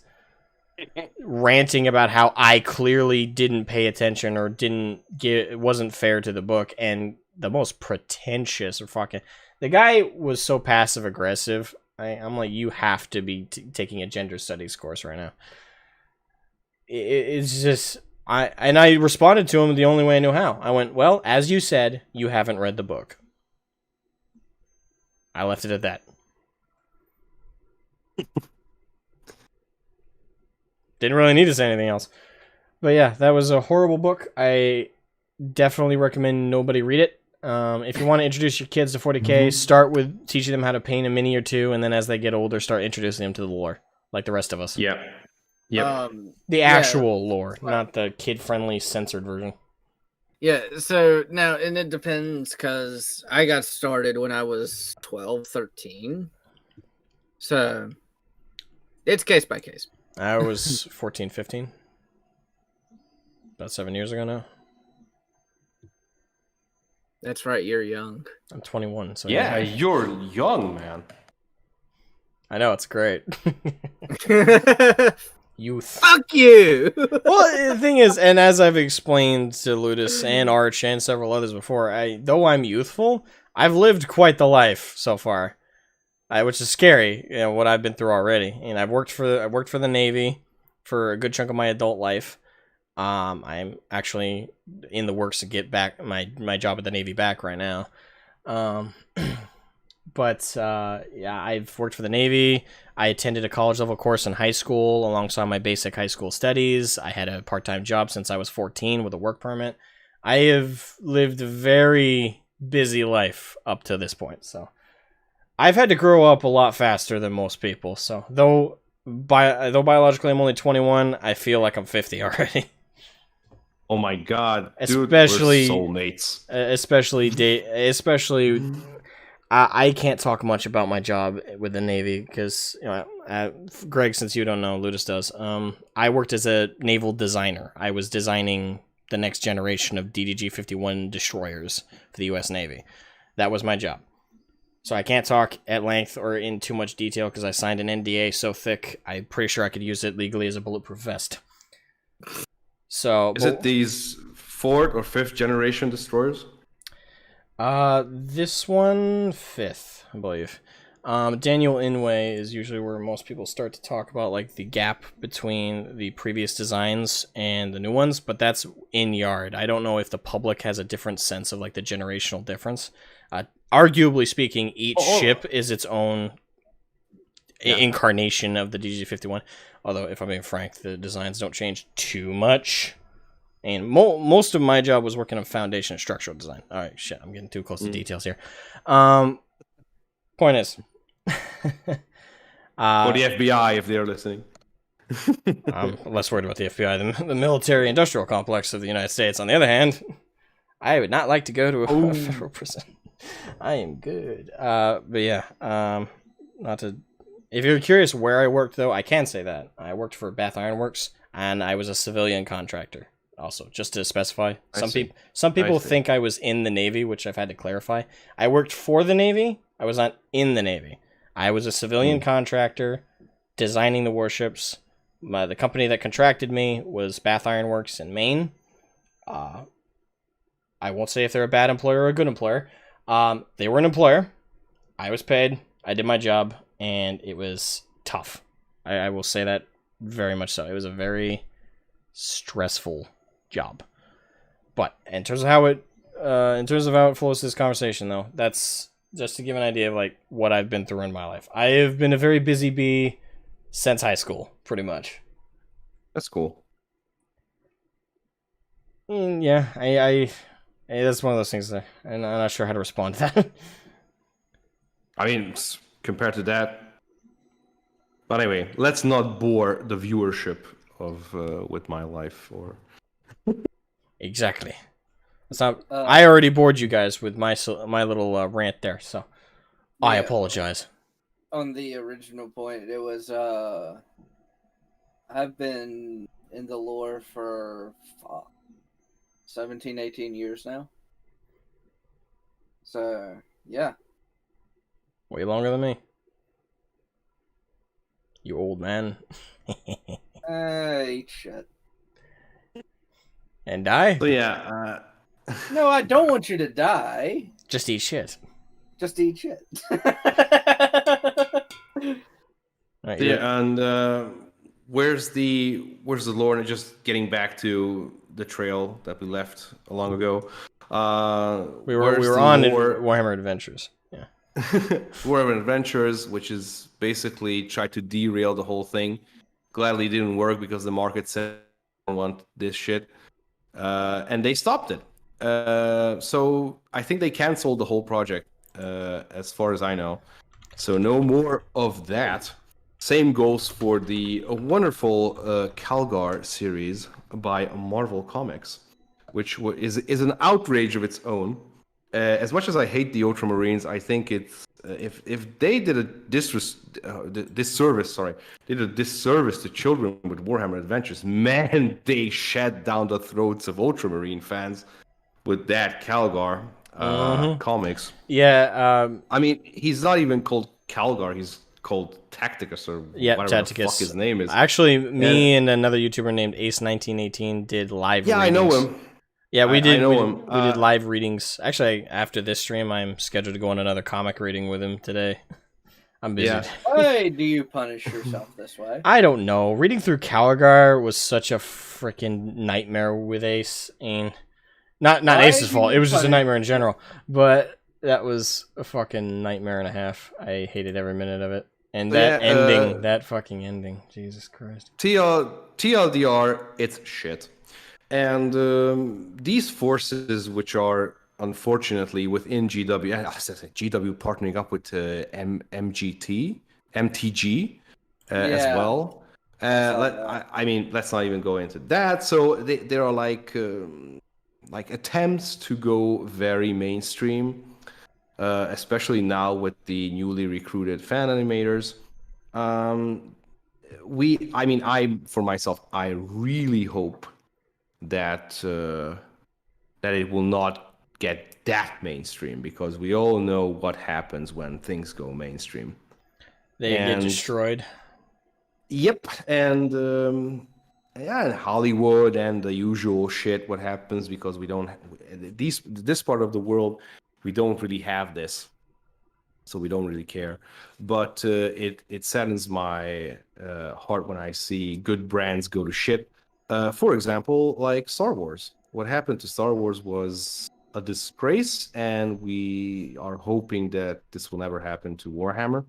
ranting about how I clearly didn't pay attention or it wasn't fair to the book, and the most pretentious or fucking... The guy was so passive aggressive. I'm like, you have to be taking a gender studies course right now. It's just... I responded to him the only way I knew how. I went, well, as you said, you haven't read the book. I left it at that. Didn't really need to say anything else. But yeah, that was a horrible book. I definitely recommend nobody read it. If you want to introduce your kids to 40k, start with teaching them how to paint a mini or two, and then as they get older, start introducing them to the lore, like the rest of us. Yep. The actual lore, not the kid-friendly censored version. Yeah, so now, and it depends, because I got started when I was 12, 13. So, it's case by case. I was 14, 15. About 7 years ago now. That's right, you're young. I'm 21, so yeah, you're young, man. I know, it's great. Youth. Fuck you! Well, the thing is, and as I've explained to Ludus and Arch and several others before, though I'm youthful, I've lived quite the life so far, which is scary. You know what I've been through already, and I've worked for the Navy for a good chunk of my adult life. I'm actually in the works to get back my job at the Navy back right now. But yeah, I've worked for the Navy. I attended a college level course in high school alongside my basic high school studies. I had a part-time job since I was 14 with a work permit. I have lived a very busy life up to this point. So I've had to grow up a lot faster than most people. So though biologically I'm only 21, I feel like I'm 50 already. Oh my god, dude, especially we're soulmates. Especially I can't talk much about my job with the Navy because, you know, Greg, since you don't know, Ludus does. I worked as a naval designer. I was designing the next generation of DDG-51 destroyers for the U.S. Navy. That was my job. So I can't talk at length or in too much detail because I signed an NDA so thick, I'm pretty sure I could use it legally as a bulletproof vest. So is it these 4th or 5th generation destroyers? This one 5th, I believe. Daniel Inouye is usually where most people start to talk about like the gap between the previous designs and the new ones, but that's in yard. I don't know if the public has a different sense of like the generational difference. Arguably speaking, each ship is its own incarnation of the DG-51. Although, if I'm being frank, the designs don't change too much. And most of my job was working on foundation and structural design. All right, shit, I'm getting too close to details here. Point is... or the FBI, if they're listening. I'm less worried about the FBI than the military-industrial complex of the United States. On the other hand, I would not like to go to a federal prison. I am good. But yeah, not to... If you're curious where I worked, though, I can say that. I worked for Bath Iron Works. and I was a civilian contractor. Also, just to specify, I see. some people I see. think I was in the Navy, which I've had to clarify. I worked for the Navy. I was not in the Navy. I was a civilian contractor designing the warships. The company that contracted me was Bath Iron Works in Maine. I won't say if they're a bad employer or a good employer. They were an employer. I was paid. I did my job, and it was tough. I will say that very much so. It was a very stressful job. But in terms of how it flows this conversation, though, that's just to give an idea of like what I've been through in my life. I have been a very busy bee since high school, pretty much. That's cool. Yeah, I that's one of those things that I'm not sure how to respond to that. I mean, compared to that. But anyway, let's not bore the viewership of with my life or. Exactly. It's not. I already bored you guys with my little rant there, so I apologize. On the original point, it was I've been in the lore for 17, 18 years now. So yeah. Way longer than me. You old man. Eat shit. And die? So yeah. No, I don't want you to die. Just eat shit. Just eat shit. Right, Yeah, and where's the lore? And just getting back to the trail that we left a long ago. we were on Warhammer Adventures. Yeah. Warhammer Adventures, which is basically try to derail the whole thing. Gladly didn't work because the market said I don't want this shit, and they stopped it. So I think they canceled the whole project, as far as I know. So no more of that. Same goes for the wonderful Calgar series by Marvel Comics, which is an outrage of its own. As much as I hate the Ultramarines, I think it's if they did a disservice to children with Warhammer Adventures, man, they shed down the throats of Ultramarine fans with that Calgar comics. Yeah. I mean, he's not even called Calgar; he's called Tacticus or whatever the fuck his name is. Actually, me and another YouTuber named Ace1918 did live. Yeah, readings. I know him. Yeah, we did. know him. We did live readings. Actually, after this stream, I'm scheduled to go on another comic reading with him today. I'm busy. Yeah. Why do you punish yourself this way? I don't know. Reading through Caligar was such a freaking nightmare with Ace, and not Ace's fault. It was just a nightmare in general. But that was a fucking nightmare and a half. I hated every minute of it. And that ending, that fucking ending, Jesus Christ. TLDR, it's shit. And these forces, which are unfortunately within GW, GW partnering up with MTG as well. I mean, let's not even go into that. So there are like attempts to go very mainstream, especially now with the newly recruited fan animators. I for myself, I really hope that it will not get that mainstream, because we all know what happens when things go mainstream. They get destroyed. Yep, and Hollywood and the usual shit. What happens because we don't this part of the world, we don't really have this, so we don't really care. But it saddens my heart when I see good brands go to shit. For example, like Star Wars. What happened to Star Wars was a disgrace, and we are hoping that this will never happen to Warhammer.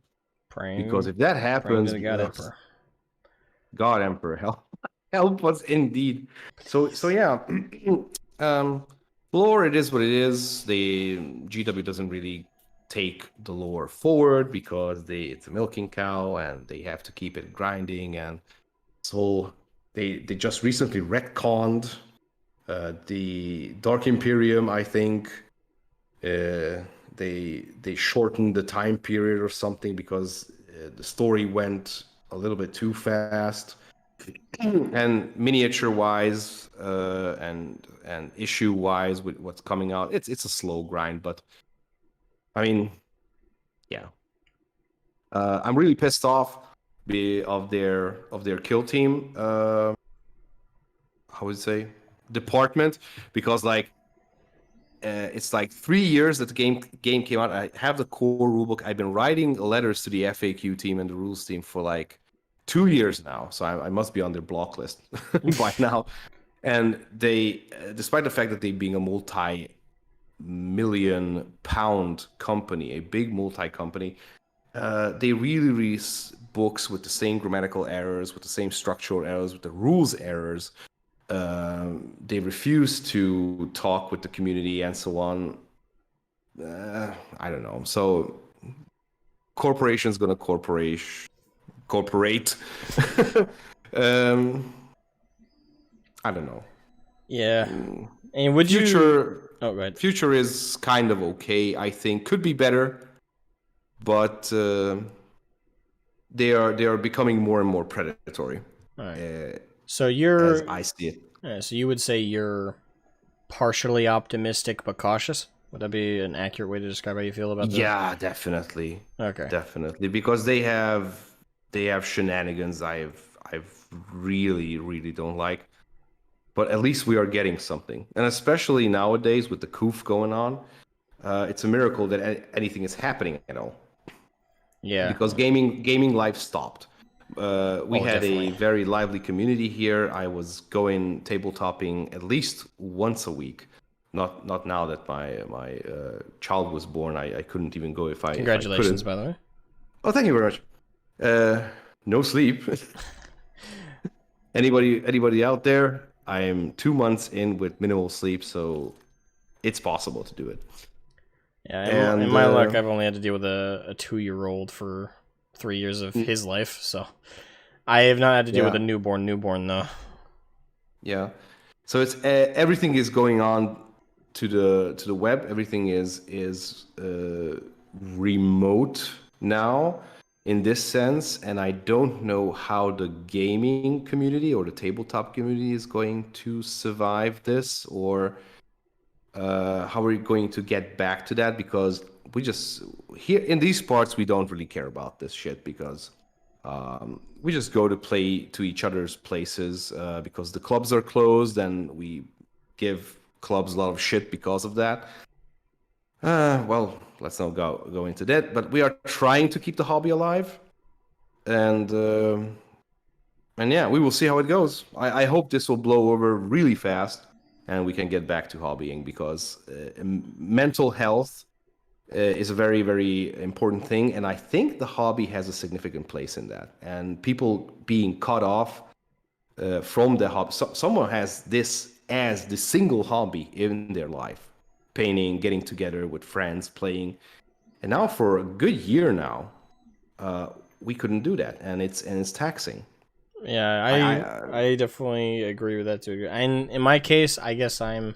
Because if that happens, God Emperor, help us indeed. So yeah, lore, it is what it is. The GW doesn't really take the lore forward because it's a milking cow, and they have to keep it grinding, and so they just recently retconned the Dark Imperium. I think they shortened the time period or something because the story went a little bit too fast. And miniature wise, and issue wise with what's coming out, it's a slow grind. But I mean, yeah, I'm really pissed off of their kill team. How would you say department, because like it's like 3 years that the game came out. I have the core rulebook. I've been writing letters to the FAQ team and the rules team for like 2 years now, so I must be on their block list by now. And they, despite the fact that they being a multi-million pound company, a big multi-company, they really release books with the same grammatical errors, with the same structural errors, with the rules errors. They refuse to talk with the community and so on. I don't know. So corporation's gonna corporate. I don't know. Yeah. And would future? Oh, right. Future is kind of okay. I think could be better, but they are becoming more and more predatory. All right. So you're, as I see it. So you would say you're partially optimistic but cautious? Would that be an accurate way to describe how you feel about that? Yeah, definitely. Okay. Definitely, because they have shenanigans I've really don't like. But at least we are getting something, and especially nowadays with the COOF going on, it's a miracle that anything is happening at all. Yeah. Because gaming life stopped. We had definitely a very lively community here. I was going tabletopping at least once a week. Not now that my child was born. I couldn't even go if I. Congratulations, by the way. Oh, thank you very much. No sleep. Anybody out there? I am 2 months in with minimal sleep, so it's possible to do it. Yeah, and in my luck, I've only had to deal with a 2-year-old for 3 years of his life, so I have not had to deal with a newborn though. Yeah, so it's everything is going on to the web. Everything is remote now in this sense, and I don't know how the gaming community or the tabletop community is going to survive this, or how are we going to get back to that, because we just here in these parts we don't really care about this shit, because we just go to play to each other's places because the clubs are closed, and we give clubs a lot of shit because of that. Well, let's not go into that, but we are trying to keep the hobby alive, and yeah, we will see how it goes. I hope this will blow over really fast and we can get back to hobbying, because mental health is a very, very important thing, and I think the hobby has a significant place in that. And people being cut off from the hobby, someone has this as the single hobby in their life. Painting, getting together with friends, playing, and now for a good year now, we couldn't do that, and it's taxing. Yeah, I definitely agree with that too. And in my case, I guess I'm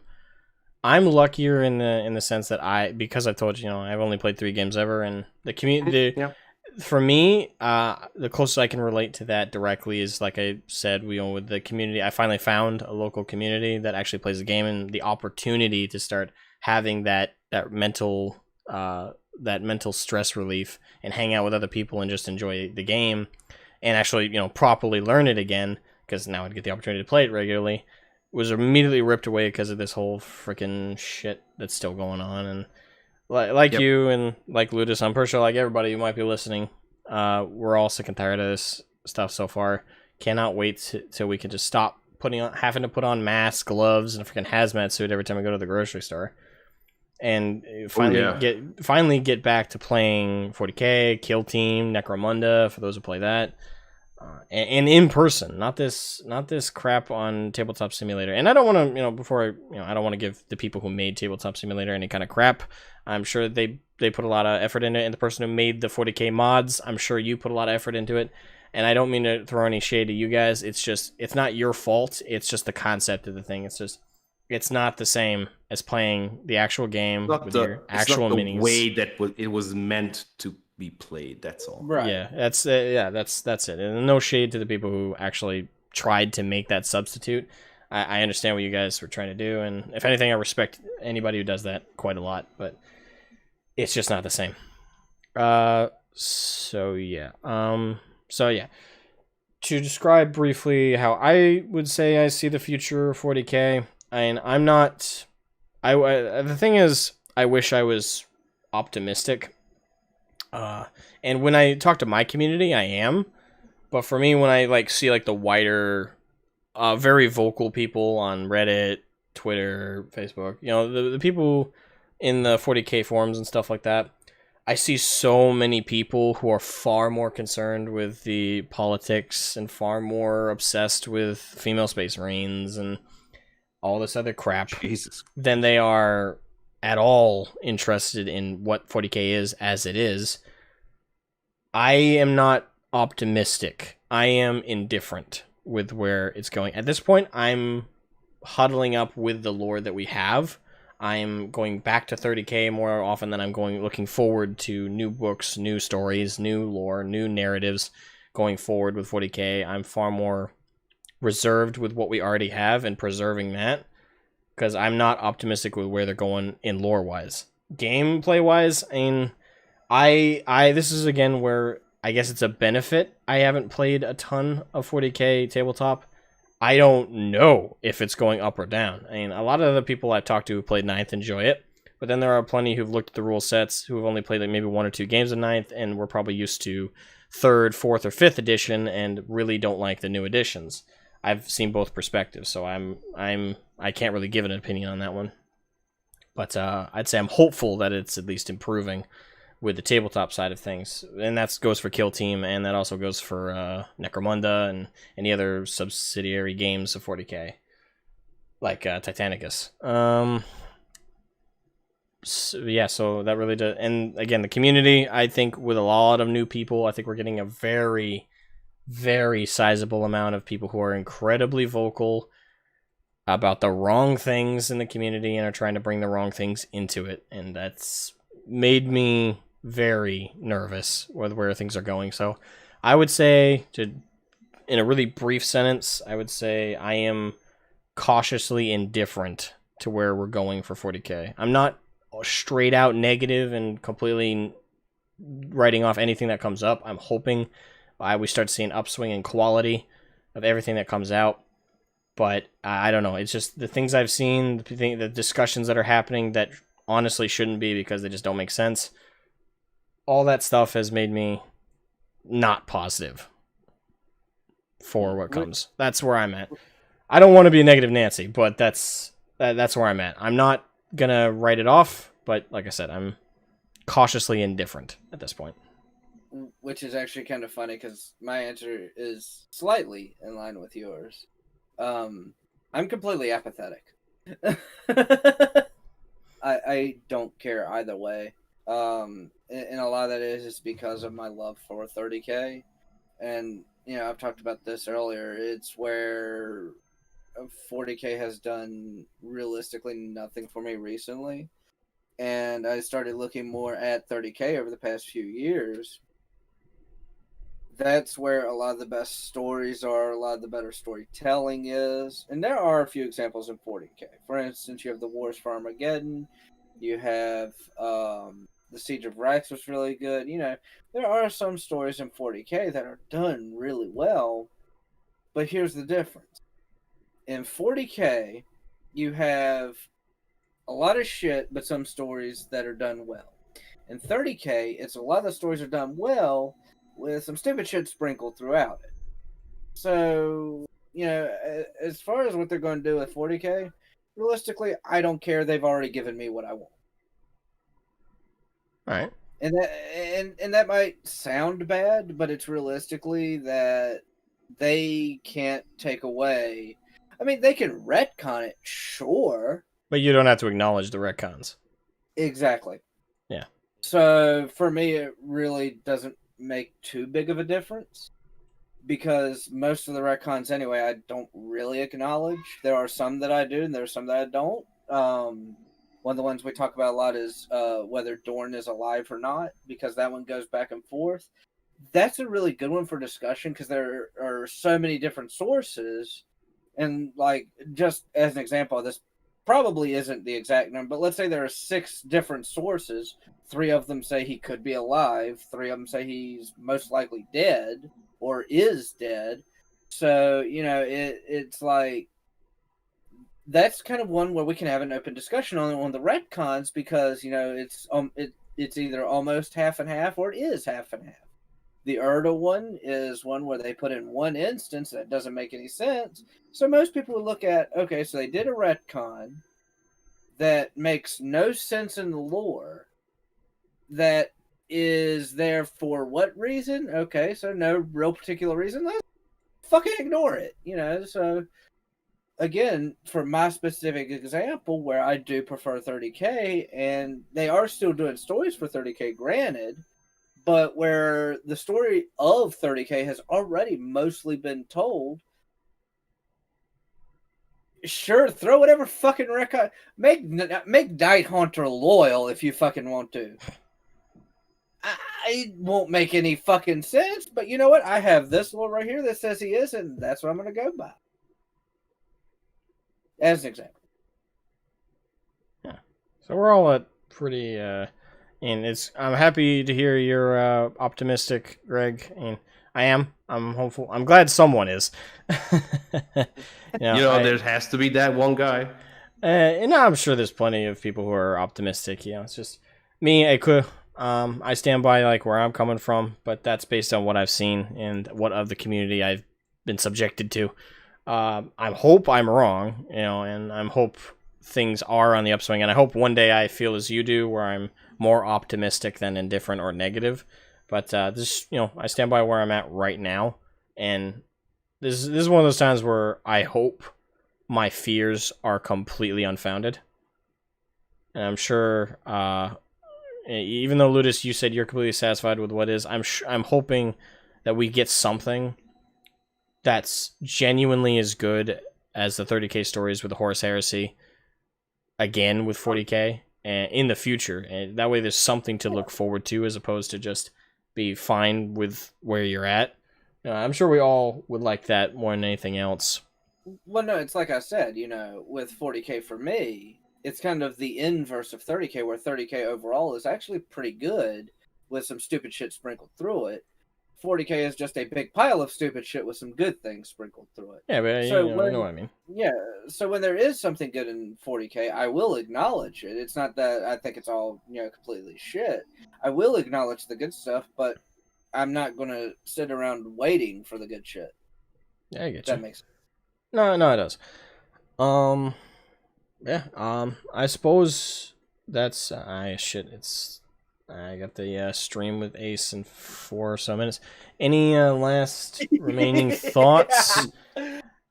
luckier in the sense that because I told you, I've only played 3 games ever, and the community. Yeah. For me, the closest I can relate to that directly is, like I said, with the community. I finally found a local community that actually plays the game, and the opportunity to start having that mental stress relief and hang out with other people and just enjoy the game, and actually properly learn it again, because now I'd get the opportunity to play it regularly, was immediately ripped away because of this whole freaking shit that's still going on. And like yep. You and like Ludus, I'm pretty sure like everybody who might be listening, we're all sick and tired of this stuff so far. Cannot wait till we can just stop having to put on masks, gloves, and a freaking hazmat suit every time I go to the grocery store, and finally get back to playing 40K, Kill Team, Necromunda for those who play that, and in person, not this crap on Tabletop Simulator. And I don't want to, I don't want to give the people who made Tabletop Simulator any kind of crap. I'm sure they put a lot of effort into it, and the person who made the 40K mods, I'm sure you put a lot of effort into it. And I don't mean to throw any shade to you guys. It's not your fault. It's just the concept of the thing. It's not the same as playing the actual game with your actual minis. The way that it was meant to be played. That's all. Right. Yeah. That's it. And no shade to the people who actually tried to make that substitute. I understand what you guys were trying to do, and if anything, I respect anybody who does that quite a lot, but it's just not the same. So yeah. To describe briefly how I would say I see the future of 40K, and I'm not. The thing is, I wish I was optimistic. And when I talk to my community, I am. But for me, when I see the wider, very vocal people on Reddit, Twitter, Facebook, the people in the 40K forums and stuff like that, I see so many people who are far more concerned with the politics and far more obsessed with female space marines and all this other crap than they are at all interested in what 40K is as it is. I am not optimistic. I am indifferent with where it's going. At this point, I'm huddling up with the lore that we have. I'm going back to 30K more often than I'm looking forward to new books, new stories, new lore, new narratives going forward with 40K. I'm far more reserved with what we already have and preserving that, because I'm not optimistic with where they're going in lore-wise. Gameplay-wise, this is again where I guess it's a benefit. I haven't played a ton of 40K tabletop. I don't know if it's going up or down. A lot of the people I've talked to who played 9th enjoy it, but then there are plenty who've looked at the rule sets who have only played maybe 1 or 2 games of 9th and were probably used to 3rd, 4th, or 5th edition and really don't like the new editions. I've seen both perspectives, so I can't really give an opinion on that one. But I'd say I'm hopeful that it's at least improving with the tabletop side of things, and that goes for Kill Team, and that also goes for Necromunda and any other subsidiary games of 40K, like Titanicus. So that really does. And again, the community, I think with a lot of new people, I think we're getting a very, very sizable amount of people who are incredibly vocal about the wrong things in the community and are trying to bring the wrong things into it, and that's made me very nervous with where things are going. So I would say, in a really brief sentence, I would say I am cautiously indifferent to where we're going for 40K. I'm not straight out negative and completely writing off anything that comes up. I'm hoping we start seeing upswing in quality of everything that comes out. But I don't know. It's just the things I've seen, the discussions that are happening that honestly shouldn't be because they just don't make sense. All that stuff has made me not positive for what comes. That's where I'm at. I don't want to be a negative Nancy, but that's where I'm at. I'm not going to write it off, but like I said, I'm cautiously indifferent at this point. Which is actually kind of funny because my answer is slightly in line with yours. I'm completely apathetic. I don't care either way. And a lot of that is because of my love for 30K. And, I've talked about this earlier. It's where 40K has done realistically nothing for me recently. And I started looking more at 30K over the past few years. That's where a lot of the best stories are, a lot of the better storytelling is. And there are a few examples in 40K. For instance, you have the Wars for Armageddon. You have the Siege of Rex was really good. There are some stories in 40K that are done really well. But here's the difference. In 40K, you have a lot of shit, but some stories that are done well. In 30K, it's a lot of the stories are done well, with some stupid shit sprinkled throughout it. So, as far as what they're going to do with 40K, realistically, I don't care. They've already given me what I want. All right. And that might sound bad, but it's realistically that they can't take away. I mean, they can retcon it, sure. But you don't have to acknowledge the retcons. Exactly. Yeah. So, for me, it really doesn't make too big of a difference because most of the retcons anyway I don't really acknowledge. There are some that I do and there are some that I don't. One of the ones we talk about a lot is whether Dorn is alive or not, because that one goes back and forth. that's a really good one for discussion because there are so many different sources. And, like, just as an example, this probably isn't the exact number, but let's say there are 6 different sources. 3 of them say he could be alive. 3 of them say he's most likely dead or is dead. So, it's like, that's kind of one where we can have an open discussion on the retcons because, it's either almost half and half or it is half and half. The Erda one is one where they put in one instance that doesn't make any sense. So most people would look at, okay, so they did a retcon that makes no sense in the lore, that is there for what reason? Okay, so no real particular reason. Let's fucking ignore it, So again, for my specific example, where I do prefer 30K, and they are still doing stories for 30K, granted, but where the story of 30K has already mostly been told, sure, throw whatever fucking record, make Night Haunter loyal if you fucking want to. It won't make any fucking sense, but you know what? I have this one right here that says he is, and that's what I'm going to go by. As an example. Yeah. So we're all at pretty... And I'm happy to hear you're optimistic, Greg. And I am. I'm hopeful. I'm glad someone is. There has to be that one guy. And I'm sure there's plenty of people who are optimistic. It's just me. I stand by like where I'm coming from, but that's based on what I've seen and what of the community I've been subjected to. I hope I'm wrong, and I hope things are on the upswing, and I hope one day I feel as you do, where I'm more optimistic than indifferent or negative. But this, I stand by where I'm at right now, and this is one of those times where I hope my fears are completely unfounded. And I'm sure, even though Ludus, you said you're completely satisfied with what is, I'm hoping that we get something that's genuinely as good as the 30K stories with the Horus Heresy again with 40K and in the future, and that way there's something to look forward to as opposed to just be fine with where you're at. I'm sure we all would like that more than anything else. Well, no, it's like I said, with 40K for me, it's kind of the inverse of 30K, where 30K overall is actually pretty good with some stupid shit sprinkled through it. 40K is just a big pile of stupid shit with some good things sprinkled through it. Yeah, but you know what I mean. Yeah, so when there is something good in 40K, I will acknowledge it. It's not that I think it's all, completely shit. I will acknowledge the good stuff, but I'm not going to sit around waiting for the good shit. Yeah, I get that you. Makes sense. No, it does. Yeah, I suppose that's, I got the stream with Ace in 4 or so minutes. Any last remaining thoughts?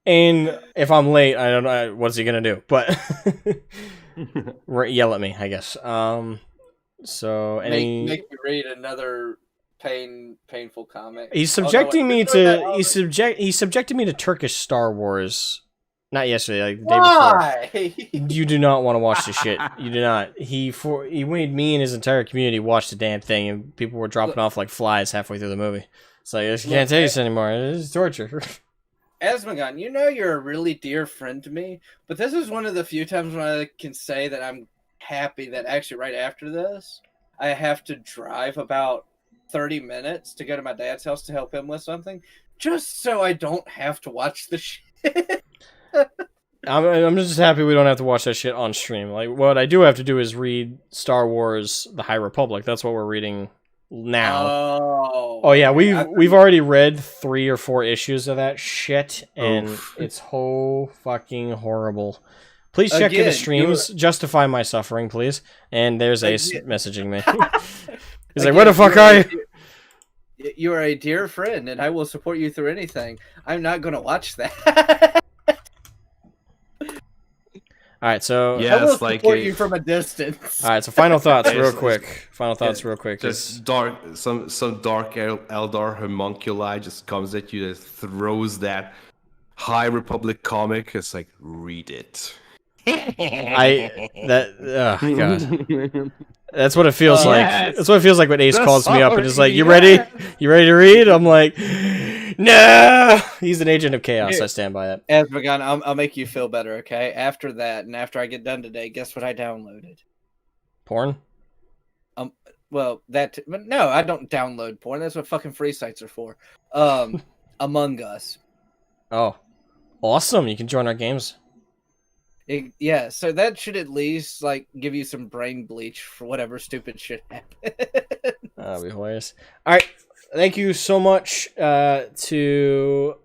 And if I'm late, I don't know what's he gonna do, but yell at me, I guess. So any make me read another painful comic. He's subjecting me to he's subjected me to Turkish Star Wars. Not yesterday, like the day before. You do not want to watch this shit. You do not. He made me and his entire community watch the damn thing, and people were dropping off like flies halfway through the movie. It's like, I can't take this anymore. It's torture. Asmogan, you're a really dear friend to me, but this is one of the few times when I can say that I'm happy that actually right after this, I have to drive about 30 minutes to go to my dad's house to help him with something, just so I don't have to watch the shit. I'm just happy we don't have to watch that shit on stream. Like, what I do have to do is read Star Wars: The High Republic. That's what we're reading now. Oh yeah, we've already read 3 or 4 issues of that shit, and it's fucking horrible. Please check in the streams. Justify my suffering, please. And there's Ace messaging me. He's like, "Where the fuck are you?" You are a dear friend, and I will support you through anything. I'm not going to watch that. All right, so I will support you from a distance. All right, so final thoughts, real quick. Just some dark Eldar homunculi just comes at you, just throws that High Republic comic. It's like, read it. God. That's what it feels like. Yes. That's what it feels like when Ace The calls me up and is like, summary, "You ready? yes. You ready to read?" I'm like, "No." He's an agent of chaos. Here. I stand by it. Asmogan, I'll make you feel better, okay? After that, and after I get done today, guess what I downloaded? Porn. Well, but no, I don't download porn. That's what fucking free sites are for. Among Us. Oh, awesome! You can join our games. Yeah, so that should at least like give you some brain bleach for whatever stupid shit happened. That'll be hilarious. All right, thank you so much to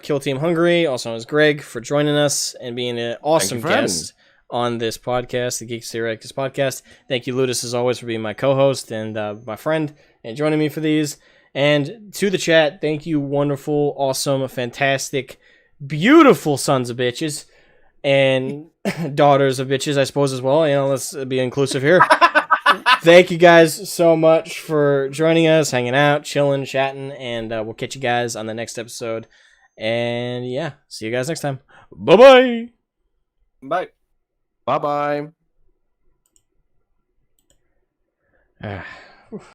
Kill Team Hungary, also known as Greg, for joining us and being an awesome for having guest on this podcast, the Geeks Theoreticus podcast. Thank you, Ludus, as always, for being my co-host and my friend and joining me for these. And to the chat, thank you, wonderful, awesome, fantastic, beautiful sons of bitches. And daughters of bitches, I suppose, as well. You know, let's be inclusive here. Thank you guys so much for joining us, hanging out, chilling, chatting, and we'll catch you guys on the next episode. And yeah, see you guys next time. Bye-bye. Bye. Bye-bye. Ah.